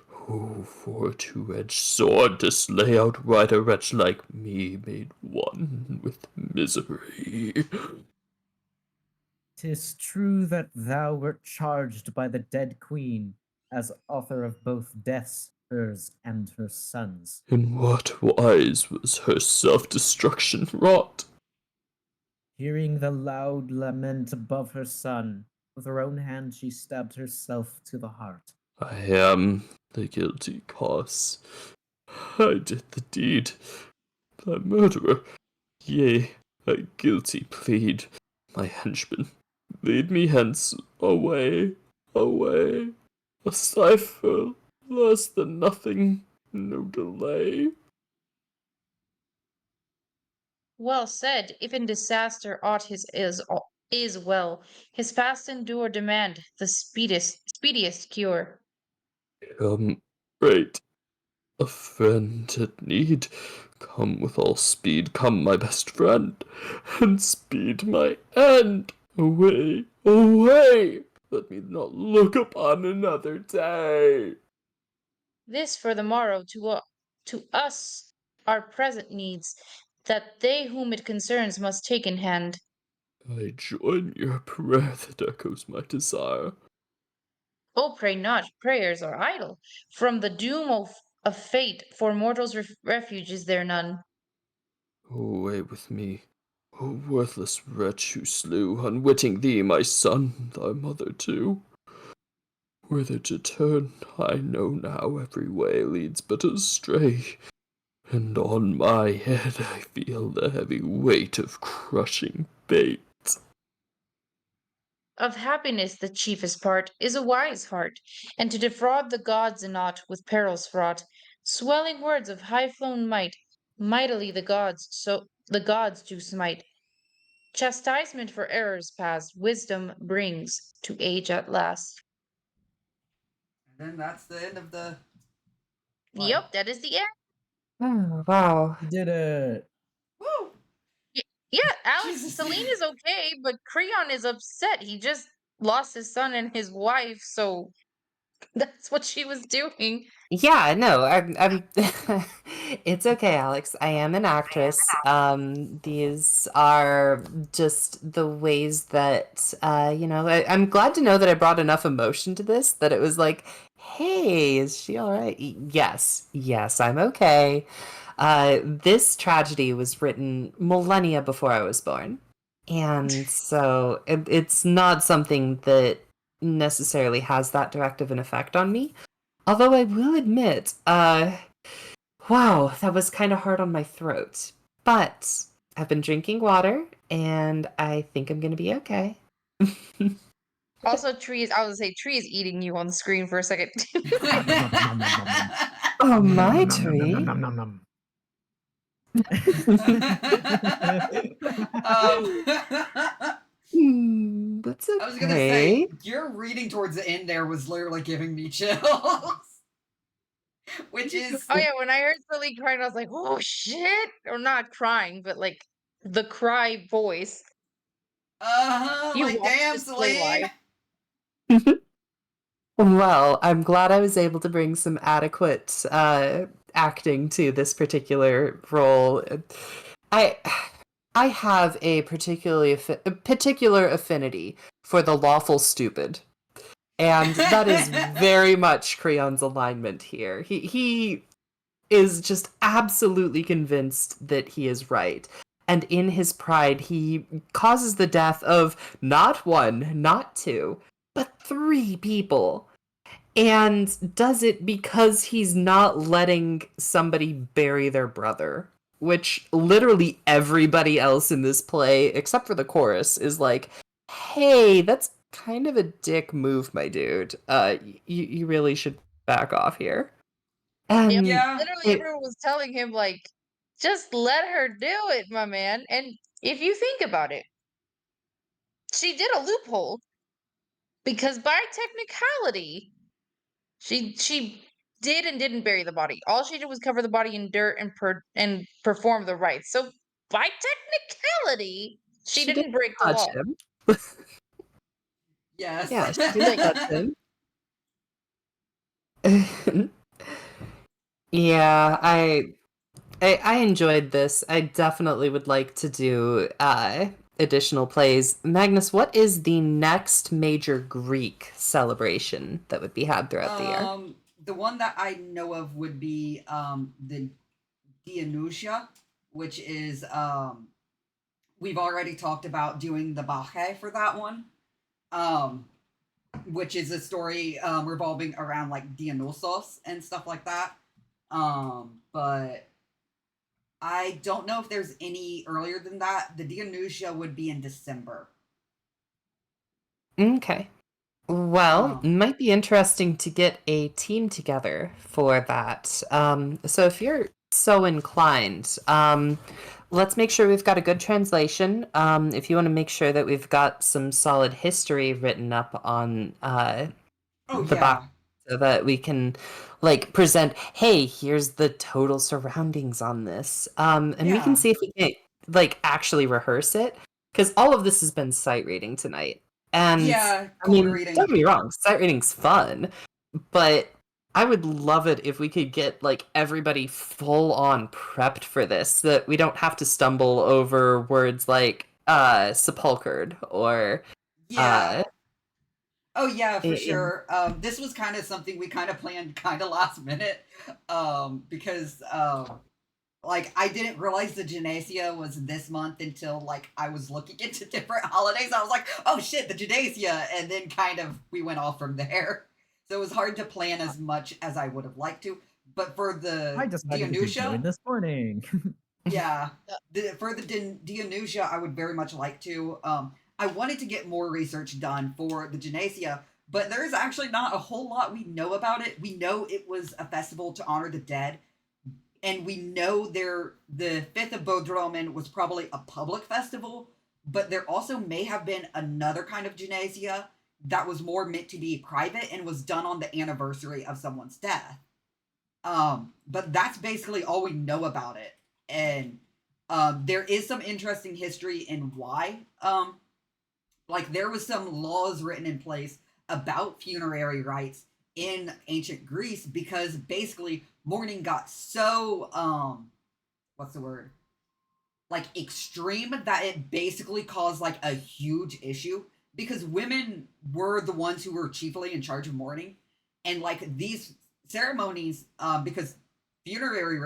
Speaker 7: Who for a two-edged sword to slay outright a wretch like me made one with misery?
Speaker 5: 'Tis true that thou wert charged by the dead queen as author of both deaths, hers and her son's.
Speaker 7: In what wise was her self-destruction wrought?
Speaker 5: Hearing the loud lament above her son, with her own hand she stabbed herself to the heart.
Speaker 7: I am the guilty cause. I did the deed. The murderer. Yea, I guilty plead. My henchman, lead me hence, away, away. A cipher, less than nothing, no delay.
Speaker 6: Well said, if in disaster aught his is well, his fast endure demand the speediest cure.
Speaker 7: Come, great, a friend at need. Come with all speed, come, my best friend, and speed my end. Away, away! Let me not look upon another day.
Speaker 6: This for the morrow to us our present needs, that they whom it concerns must take in hand.
Speaker 7: I join your prayer that echoes my desire.
Speaker 6: Oh, pray not, prayers are idle. From the doom of fate, for mortals refuge is there none.
Speaker 7: Away with me, O worthless wretch who slew, unwitting thee, my son, thy mother too. Whither to turn, I know now every way leads but astray, and on my head I feel the heavy weight of crushing fate.
Speaker 6: Of happiness the chiefest part is a wise heart, and to defraud the gods and not with perils fraught. Swelling words of high-flown might, mightily the gods do smite. Chastisement for errors past, wisdom brings to age at last.
Speaker 2: And then that's the end of the.
Speaker 6: Yep, that is the end.
Speaker 3: Oh, wow.
Speaker 5: You did it!
Speaker 2: Woo!
Speaker 6: Yeah, Alex,
Speaker 2: Jesus.
Speaker 6: Celine is okay, but Creon is upset. He just lost his son and his wife, so That's what she was doing.
Speaker 3: Yeah, no, I'm it's okay, Alex. I am an actress. These are just the ways that I'm glad to know that I brought enough emotion to this that it was like, hey, is she all right? Yes, I'm okay. This tragedy was written millennia before I was born. And so it's not something that necessarily has that direct of an effect on me. Although I will admit, wow, that was kind of hard on my throat. But I've been drinking water, and I think I'm gonna be okay.
Speaker 6: Also, trees. I was gonna say trees eating you on the screen for a second.
Speaker 3: Oh, my
Speaker 5: Nom, nom, nom, nom,
Speaker 3: tree.
Speaker 5: nom, nom, nom, nom.
Speaker 3: That's
Speaker 2: I was gonna say,
Speaker 3: okay.
Speaker 2: your reading towards the end there was literally giving me chills. Which is,
Speaker 6: Oh yeah, when I heard Celine crying, I was like, "Oh shit!" Or not crying, but like the cry voice. You
Speaker 2: like,
Speaker 6: watched
Speaker 2: damn,
Speaker 6: this play
Speaker 2: Celine.
Speaker 6: live.
Speaker 3: Well, I'm glad I was able to bring some adequate acting to this particular role. I I have a a particular affinity for the lawful stupid. And that is very much Creon's alignment here. He is just absolutely convinced that he is right. And in his pride, he causes the death of not one, not two, but 3 people. And does it because he's not letting somebody bury their brother. Which literally everybody else in this play, except for the chorus, is like, hey, that's kind of a dick move, my dude. You really should back off here.
Speaker 6: Yep.
Speaker 3: And
Speaker 2: Yeah.
Speaker 6: Literally,
Speaker 3: it,
Speaker 6: everyone was telling him like, "Just let her do it, my man." And if you think about it, she did a loophole because by technicality, she did and didn't bury the body. All she did was cover the body in dirt and perform the rites. So by technicality, she
Speaker 3: she didn't
Speaker 6: didn't break the
Speaker 3: touch
Speaker 6: law.
Speaker 3: him.
Speaker 2: Yes.
Speaker 3: Yeah, she didn't
Speaker 6: Like-
Speaker 3: touch him. Yeah, I enjoyed this. I definitely would like to do additional plays. Magnus, what is the next major Greek celebration that would be had throughout the year?
Speaker 2: The one that I know of would be the Dionysia, which is we've already talked about doing the Bacchae for that one. Which is a story revolving around like Dionysos and stuff like that. But I don't know if there's any earlier than that. The Dionysia would be in December.
Speaker 3: Okay. Well, might be interesting to get a team together for that. So if you're so inclined, let's make sure we've got a good translation. If you want to make sure that we've got some solid history written up on the box, so that we can like present, hey, here's the total surroundings on this. And we
Speaker 2: Yeah.
Speaker 3: can see if we can like actually rehearse it. Because all of this has been sight reading tonight. And
Speaker 2: Yeah,
Speaker 3: I
Speaker 2: cold
Speaker 3: mean,
Speaker 2: reading.
Speaker 3: don't get me wrong, sight reading's fun, but I would love it if we could get like everybody full on prepped for this, so that we don't have to stumble over words like sepulchered or
Speaker 2: Yeah. Oh yeah, for
Speaker 3: in-
Speaker 2: sure. This was kind of something we kind of planned kind of last minute, because like I didn't realize the Genesia was this month until like I was looking into different holidays. I was like, oh shit, the Genesia, and then kind of we went off from there. So it was hard to plan as much as I would have liked to. But for the
Speaker 5: I decided to
Speaker 2: Dionysia,
Speaker 5: join this morning.
Speaker 2: yeah, for the Dionysia, I would very much like to. I wanted to get more research done for the Genesia, but there is actually not a whole lot we know about it. We know it was a festival to honor the dead, and we know the 5th of Bodromen was probably a public festival, but there also may have been another kind of Genesia that was more meant to be private and was done on the anniversary of someone's death. But that's basically all we know about it. And there is some interesting history in why. Like there was some laws written in place about funerary rites in ancient Greece because basically mourning got so what's the word? Like extreme that it basically caused like a huge issue because women were the ones who were chiefly in charge of mourning, and like these ceremonies, because funerary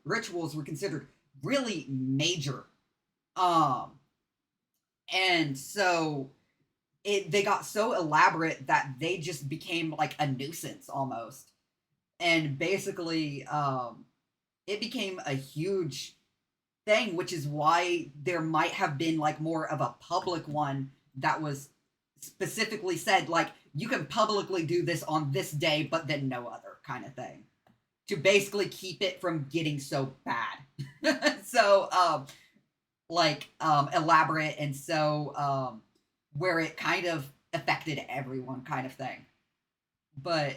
Speaker 2: rituals were considered really major, um, and so they got so elaborate that they just became like a nuisance almost, and basically it became a huge thing, which is why there might have been like more of a public one that was specifically said like you can publicly do this on this day but then no other kind of thing, to basically keep it from getting so bad. So elaborate, and so where it kind of affected everyone kind of thing. But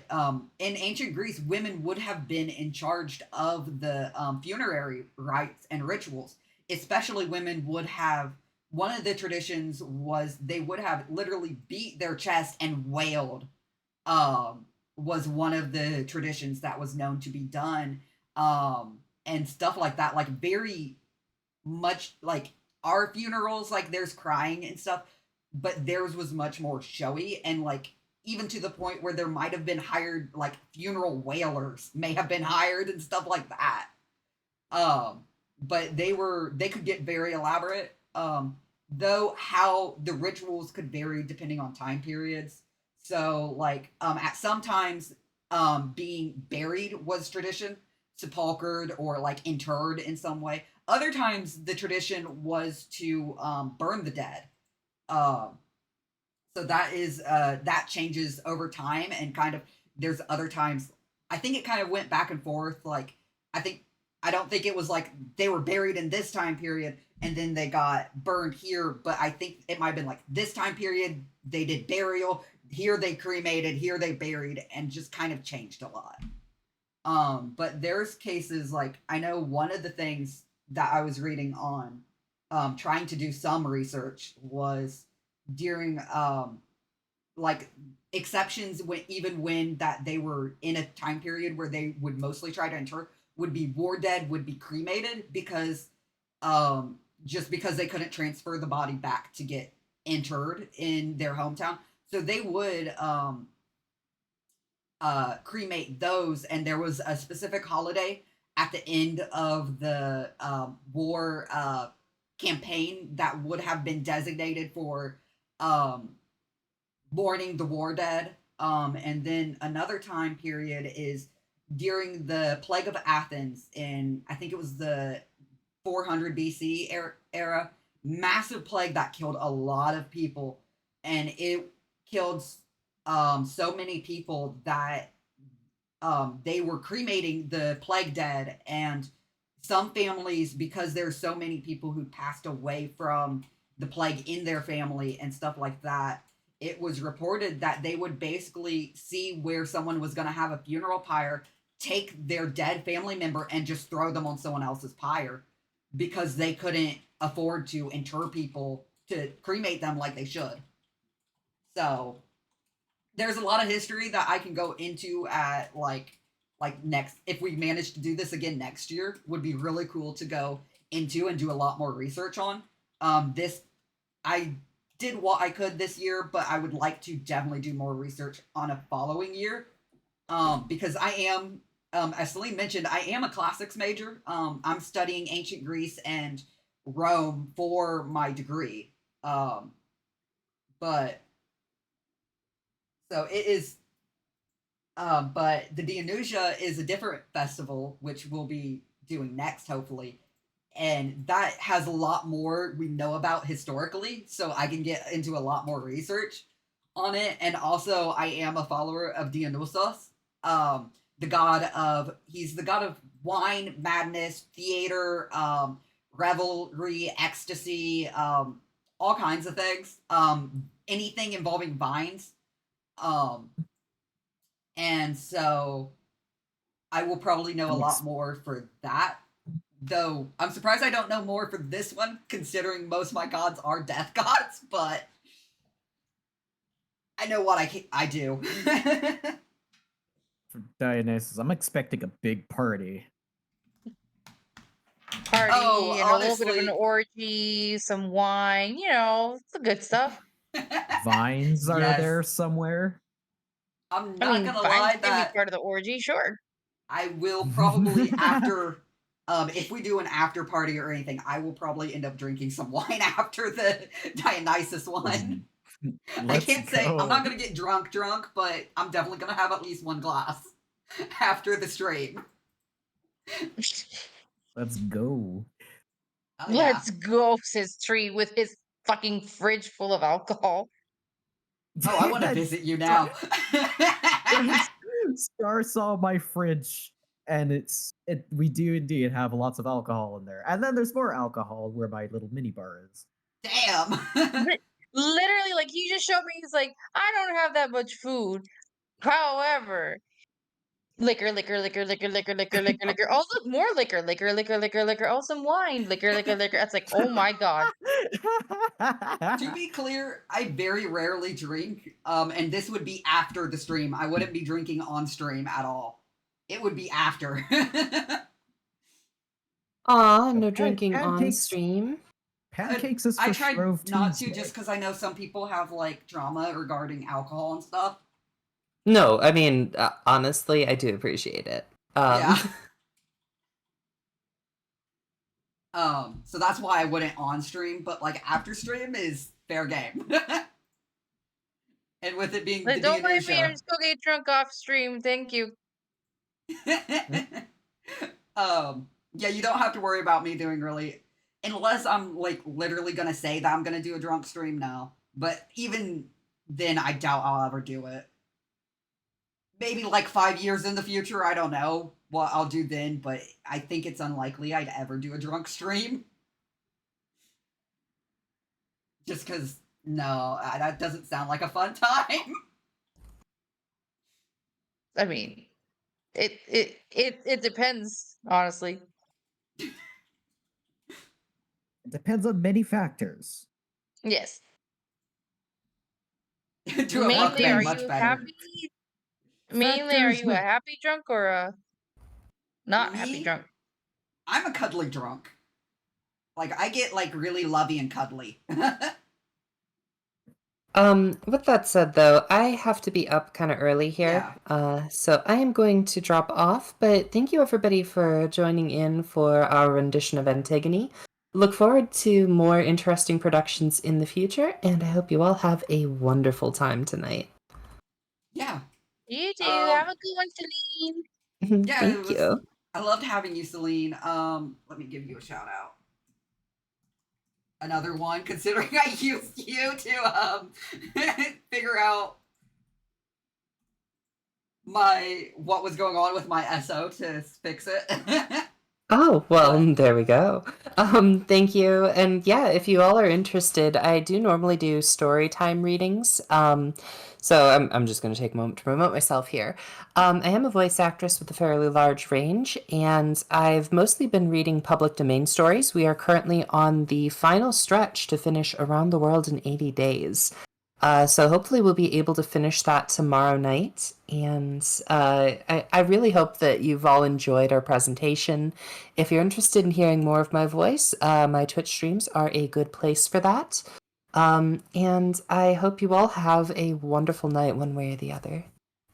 Speaker 2: in ancient Greece, women would have been in charge of the funerary rites and rituals. Especially women would have, one of the traditions was they would have literally beat their chest and wailed, was one of the traditions that was known to be done, and stuff like that. Like very much like our funerals, like there's crying and stuff, but theirs was much more showy, and like even to the point where there might have been hired like funeral wailers may have been hired and stuff like that. But they could get very elaborate, though how the rituals could vary depending on time periods. So like at sometimes being buried was tradition, sepulchered or like interred in some way. Other times the tradition was to burn the dead. So that is that changes over time, and kind of there's other times I think it kind of went back and forth. Like I don't think it was like they were buried in this time period and then they got burned here, but I think it might have been like this time period they did burial, here they cremated, here they buried, and just kind of changed a lot. But there's cases like I know one of the things that I was reading on trying to do some research was during like exceptions when even when that they were in a time period where they would mostly try to inter would be war dead would be cremated because just because they couldn't transfer the body back to get interred in their hometown, so they would cremate those, and there was a specific holiday at the end of the war campaign that would have been designated for mourning the war dead. And then another time period is during the Plague of Athens in, I think it was the 400 BC era, massive plague that killed a lot of people, and it killed so many people that they were cremating the plague dead, and some families, because there's so many people who passed away from the plague in their family and stuff like that, it was reported that they would basically see where someone was going to have a funeral pyre, take their dead family member and just throw them on someone else's pyre because they couldn't afford to inter people to cremate them like they should. So there's a lot of history that I can go into at like next, if we manage to do this again next year, would be really cool to go into and do a lot more research on. This I did what I could this year, but I would like to definitely do more research on a following year. Because I am, as Celine mentioned, I am a classics major. I'm studying ancient Greece and Rome for my degree. But so it is, but the Genesia is a different festival, which we'll be doing next, hopefully. And that has a lot more we know about historically, so I can get into a lot more research on it. And also, I am a follower of Dionysos, the god of, he's the god of wine, madness, theater, revelry, ecstasy, all kinds of things, anything involving vines. And so I will probably know a lot more for that. Though I'm surprised I don't know more for this one, considering most of my gods are death gods, but I know what I do.
Speaker 5: for Dionysus, I'm expecting a big party.
Speaker 6: Party
Speaker 2: Oh,
Speaker 6: and a little bit of an
Speaker 2: honestly-
Speaker 6: orgy, some wine, the good stuff.
Speaker 5: Vines are
Speaker 2: Yes.
Speaker 5: there somewhere.
Speaker 2: I'm
Speaker 6: I
Speaker 2: not
Speaker 6: mean,
Speaker 2: gonna
Speaker 6: vines
Speaker 2: lie
Speaker 6: can be
Speaker 2: that
Speaker 6: part of the orgy, sure.
Speaker 2: I will probably after if we do an after party or anything, I will probably end up drinking some wine after the Dionysus one. I
Speaker 5: Let's
Speaker 2: can't say I'm
Speaker 5: go.
Speaker 2: not gonna get drunk, but I'm definitely gonna have at least one glass after the stream.
Speaker 5: Let's go.
Speaker 2: Oh, yeah.
Speaker 6: Let's go, says Tree, with his fucking fridge full of alcohol.
Speaker 2: Oh, I want to visit you now.
Speaker 5: Star saw my fridge, and we do indeed have lots of alcohol in there. And then there's more alcohol where my little mini bar is.
Speaker 2: Damn.
Speaker 6: Literally, like, he just showed me, he's like, I don't have that much food. However, liquor, liquor, liquor, liquor, liquor, liquor, liquor, liquor. Oh, look, more liquor, liquor, liquor, liquor, liquor. Oh, some wine, liquor, liquor, liquor. It's like, oh my god.
Speaker 2: To be clear, I very rarely drink, and this would be after the stream. I wouldn't be drinking on stream at all. It would be after.
Speaker 3: Aw, no drinking on
Speaker 5: pancakes.
Speaker 3: stream.
Speaker 5: Pancakes is for
Speaker 2: I tried
Speaker 5: Shrove
Speaker 2: not to
Speaker 5: Tuesday.
Speaker 2: just because I know some people have like drama regarding alcohol and stuff.
Speaker 3: No, I mean, honestly, I do appreciate it.
Speaker 2: Yeah. So that's why I wouldn't on stream, but like after stream is fair game. And with it being
Speaker 6: Like,
Speaker 2: the
Speaker 6: don't mind me, I'm
Speaker 2: Genesia,
Speaker 6: just gonna get drunk off stream. Thank you.
Speaker 2: yeah, you don't have to worry about me doing really, unless I'm like literally gonna say that I'm gonna do a drunk stream now. But even then, I doubt I'll ever do it. Maybe like 5 years in the future, I don't know what I'll do then, but I think it's unlikely I'd ever do a drunk stream. Just because, no, that doesn't sound like a fun time.
Speaker 6: I mean, it depends, honestly.
Speaker 5: It depends on many factors.
Speaker 6: Yes.
Speaker 2: To a buck
Speaker 6: Mainly,
Speaker 2: being
Speaker 6: are
Speaker 2: much
Speaker 6: you
Speaker 2: better.
Speaker 6: happy? Mainly, are
Speaker 5: Factors
Speaker 6: you a
Speaker 5: that-
Speaker 6: happy drunk or a not happy
Speaker 2: Me?
Speaker 6: drunk?
Speaker 2: I'm a cuddly drunk. Like, I get, like, really lovey and cuddly.
Speaker 3: With that said, though, I have to be up kind of early here. So I am going to drop off, but thank you everybody for joining in for our rendition of Antigone. Look forward to more interesting productions in the future, and I hope you all have a wonderful time tonight.
Speaker 2: Yeah.
Speaker 6: You too. Have a good one, Celine.
Speaker 2: Yeah,
Speaker 3: Thank you.
Speaker 2: I loved having you, Celine. Let me give you a shout out. Another one, considering I used you to figure out what was going on with my SO to fix it.
Speaker 3: Oh, well, there we go. Thank you. And yeah, if you all are interested, I do normally do story time readings. So I'm just going to take a moment to promote myself here. I am a voice actress with a fairly large range, and I've mostly been reading public domain stories. We are currently on the final stretch to finish Around the World in 80 Days. So hopefully we'll be able to finish that tomorrow night. And I really hope that you've all enjoyed our presentation. If you're interested in hearing more of my voice, my Twitch streams are a good place for that. And I hope you all have a wonderful night one way or the other.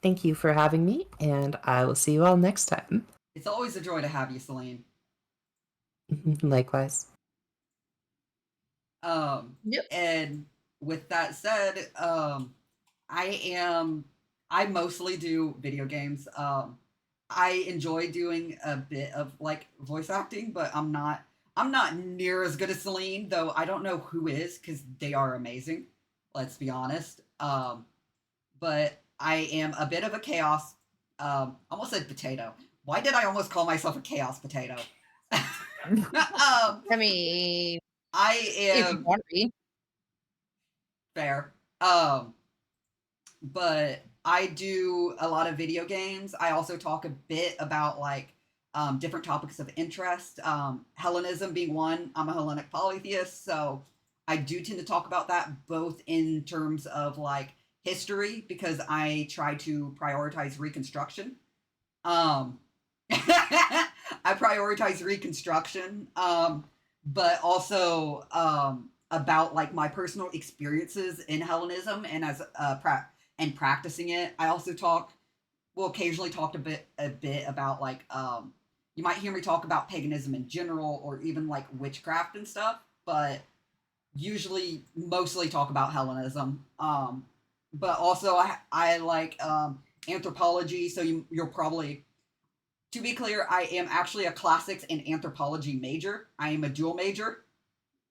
Speaker 3: Thank you for having me, and I will see you all next time.
Speaker 2: It's always a joy to have you, Celine.
Speaker 3: Likewise.
Speaker 6: Yep.
Speaker 2: And with that said, I mostly do video games. I enjoy doing a bit of like voice acting, but I'm not near as good as Celine, though I don't know who is, because they are amazing. Let's be honest. But I am a bit of a chaos. Almost said potato. Why did I almost call myself a chaos potato?
Speaker 6: I mean,
Speaker 2: I
Speaker 6: if you
Speaker 2: am
Speaker 6: want to be.
Speaker 2: fair. But I do a lot of video games. I also talk a bit about like different topics of interest. Hellenism being one. I'm a Hellenic polytheist, so I do tend to talk about that both in terms of like history, because I try to prioritize Reconstruction, Um, I prioritize reconstruction, but also about like my personal experiences in Hellenism and as and practicing it. I also will occasionally talk a bit about like you might hear me talk about paganism in general or even like witchcraft and stuff, but usually mostly talk about Hellenism. But also I like anthropology, so you'll probably, to be clear, I am actually a classics and anthropology major. I am a dual major.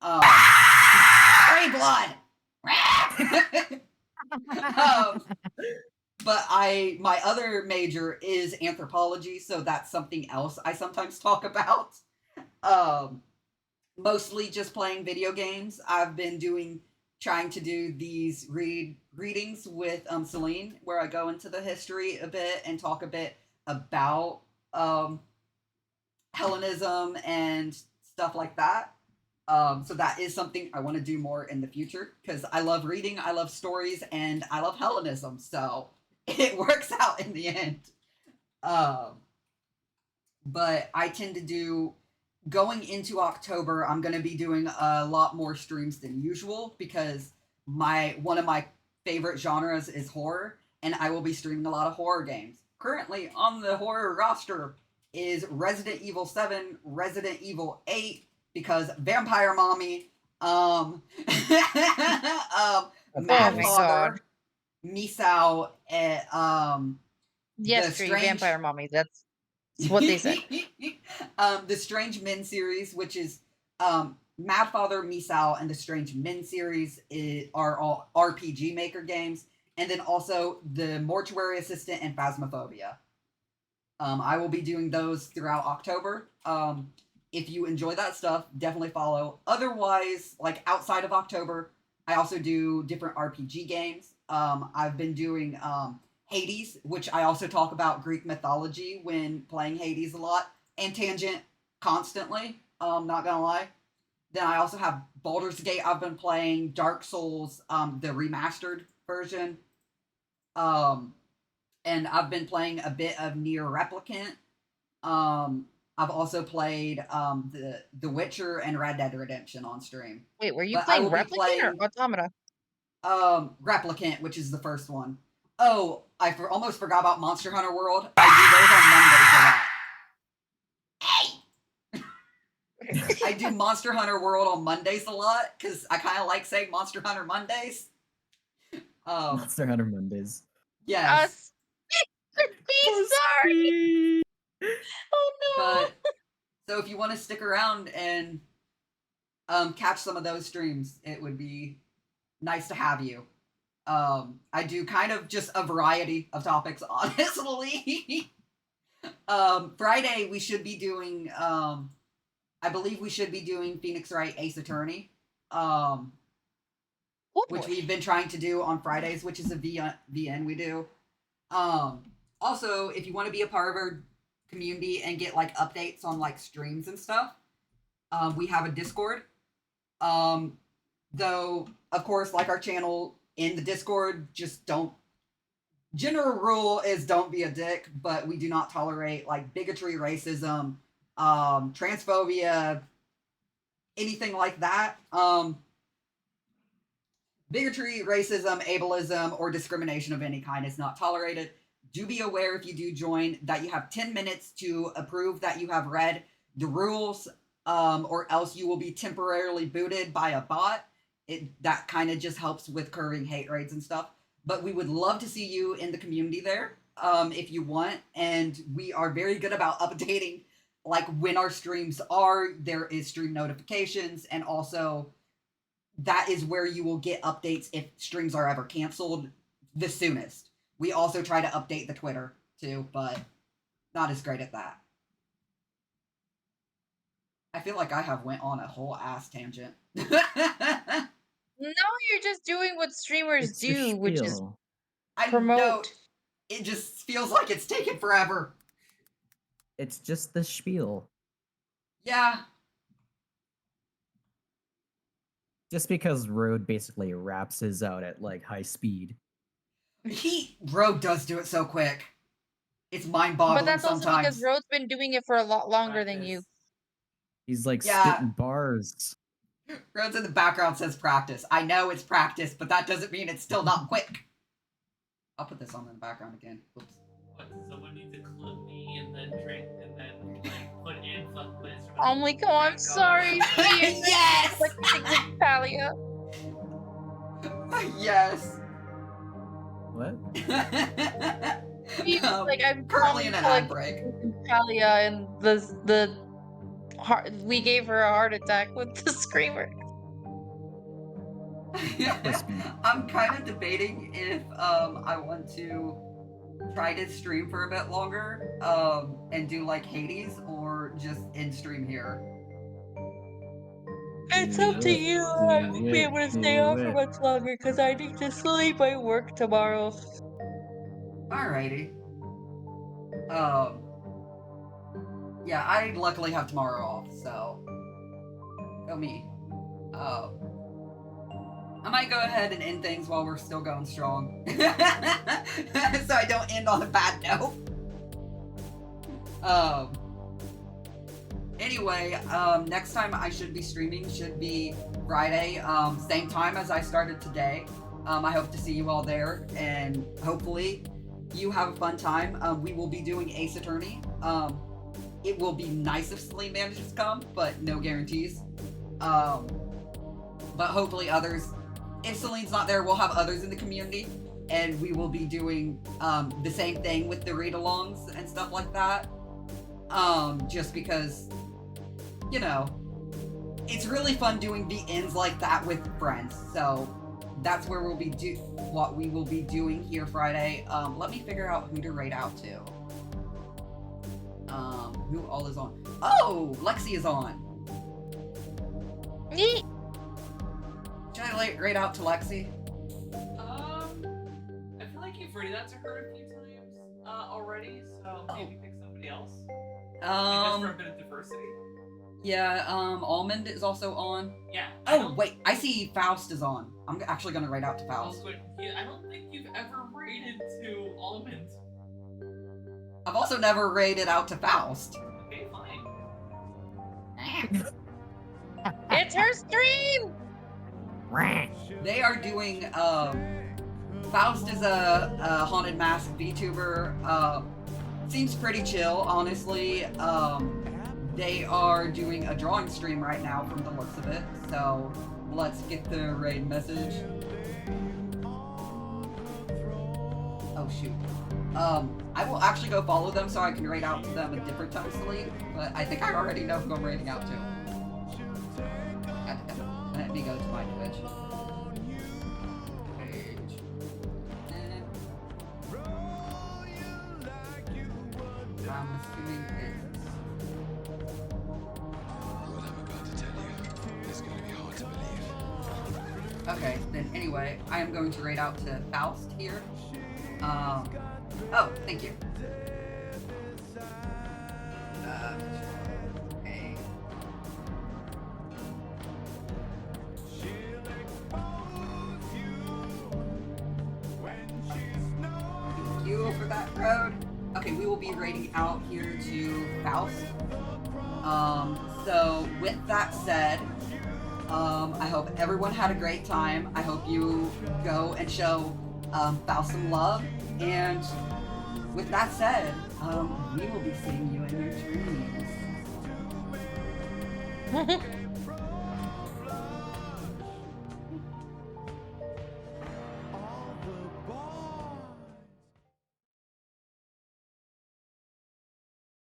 Speaker 2: Free blood. But my other major is anthropology, so that's something else I sometimes talk about. Mostly just playing video games. I've been trying to do these readings with Celine, where I go into the history a bit and talk a bit about Hellenism and stuff like that. So that is something I want to do more in the future because I love reading, I love stories, and I love Hellenism. So it works out in the end. But I tend to do, going into October, I'm going to be doing a lot more streams than usual because one of my favorite genres is horror, and I will be streaming a lot of horror games. Currently on the horror roster is Resident Evil 7, Resident Evil 8, because Vampire Mommy, Mad Father, Misao, and
Speaker 6: yes, Tree, Vampire Mommy. That's what they said.
Speaker 2: The Strange Men series, which is Mad Father, Misao, and the Strange Men series are all RPG Maker games, and then also the Mortuary Assistant and Phasmophobia. I will be doing those throughout October. If you enjoy that stuff, definitely follow. Otherwise, like outside of October, I also do different RPG games. I've been doing Hades, which I also talk about Greek mythology when playing Hades a lot, and Tangent constantly, not gonna lie. Then I also have Baldur's Gate I've been playing, Dark Souls, the remastered version. And I've been playing a bit of Nier Replicant. I've also played The Witcher and Red Dead Redemption on stream.
Speaker 6: Wait, were you playing Replicant or Automata?
Speaker 2: Replicant, which is the first one. Oh, I almost forgot about Monster Hunter World. I do those on Mondays a lot. Hey! I do Monster Hunter World on Mondays a lot, because I kind of like saying Monster Hunter Mondays.
Speaker 5: Monster Hunter Mondays.
Speaker 2: Yes.
Speaker 6: Sorry! Oh no!
Speaker 2: But, so if you want to stick around and catch some of those streams, it would be nice to have you. I do kind of just a variety of topics, honestly. Friday we should be doing, I believe we should be doing Phoenix Wright Ace Attorney, which we've been trying to do on Fridays, which is a VN we do. Also, if you want to be a part of our community and get like updates on like streams and stuff, we have a Discord. Though, of course, like our channel, in the Discord, general rule is don't be a dick, but we do not tolerate like bigotry, racism, transphobia, anything like that. Bigotry, racism, ableism, or discrimination of any kind is not tolerated. Do be aware if you do join that you have 10 minutes to approve that you have read the rules, or else you will be temporarily booted by a bot. That kind of just helps with curbing hate raids and stuff. But we would love to see you in the community there, if you want. And we are very good about updating, like when our streams are. There is stream notifications, and also that is where you will get updates if streams are ever canceled the soonest. We also try to update the Twitter too, but not as great at that. I feel like I have went on a whole ass tangent.
Speaker 6: No, you're just doing what streamers do, which is
Speaker 2: promote. I know, it just feels like it's taken forever.
Speaker 5: It's just the spiel.
Speaker 2: Yeah.
Speaker 5: Just because Road basically raps his out at like high speed.
Speaker 2: Road does do it so quick. It's mind-boggling
Speaker 6: But that's also
Speaker 2: sometimes.
Speaker 6: because Road's been doing it for a lot longer than you.
Speaker 5: He's like
Speaker 2: Yeah.
Speaker 5: spitting bars.
Speaker 2: Rhodes in the background says practice. I know it's practice, but that doesn't mean it's still not quick. I'll put this on in the background again. Oops.
Speaker 8: What, does someone need to clip me and then drink and then like put in fuck quiz?
Speaker 6: Oh my god, I'm sorry.
Speaker 2: Yes!
Speaker 6: Like Talia.
Speaker 2: Yes.
Speaker 5: What?
Speaker 6: Like I'm
Speaker 2: currently in an ad break.
Speaker 6: Talia and the heart, we gave her a heart attack with the screamer.
Speaker 2: I'm kind of debating if I want to try to stream for a bit longer and do like Hades or just in stream here.
Speaker 6: It's up to you. I won't be able to stay on for much longer because I need to sleep. I work tomorrow.
Speaker 2: Alrighty. Yeah, I luckily have tomorrow off, so go me. I might go ahead and end things while we're still going strong. So I don't end on a bad note. Anyway, next time I should be streaming should be Friday, same time as I started today. I hope to see you all there, and hopefully you have a fun time. We will be doing Ace Attorney. It will be nice if Celine manages to come, but no guarantees. But hopefully others, if Celine's not there, we'll have others in the community, and we will be doing the same thing with the read-alongs and stuff like that. Just because, you know, it's really fun doing the ends like that with friends. So that's where we'll be what we will be doing here Friday. Let me figure out who to raid out to. Who all is on? Oh, Lexi is on.
Speaker 6: Neat.
Speaker 2: Should I raid out to Lexi?
Speaker 8: I feel like you've rated that to her a few times already, so maybe pick somebody else. Just for a bit of diversity.
Speaker 2: Yeah, Almond is also on.
Speaker 8: Yeah.
Speaker 2: Oh, wait, I see Faust is on. I'm actually gonna raid out to Faust.
Speaker 8: I don't think you've ever rated to Almond.
Speaker 2: I've also never raided out to Faust.
Speaker 8: Okay, fine.
Speaker 6: It's her stream!
Speaker 2: They are doing, Faust is a Haunted Mask VTuber. Seems pretty chill, honestly. They are doing a drawing stream right now from the looks of it, so let's get the raid message. Oh shoot. I will actually go follow them so I can raid out to them a different time, Celine, but I think I already know who I'm raiding out to. Let me go to my Twitch. Page. I'm assuming it's...
Speaker 9: What I'm about to tell you is going to be hard to believe.
Speaker 2: Okay, then anyway, I am going to raid out to Faust here. Oh, thank you. Okay. Thank you for that, Road. Okay, we will be raiding out here to Faust. So with that said, I hope everyone had a great time. I hope you go and show Faust some love. And with that said, we will be seeing you in your dreams.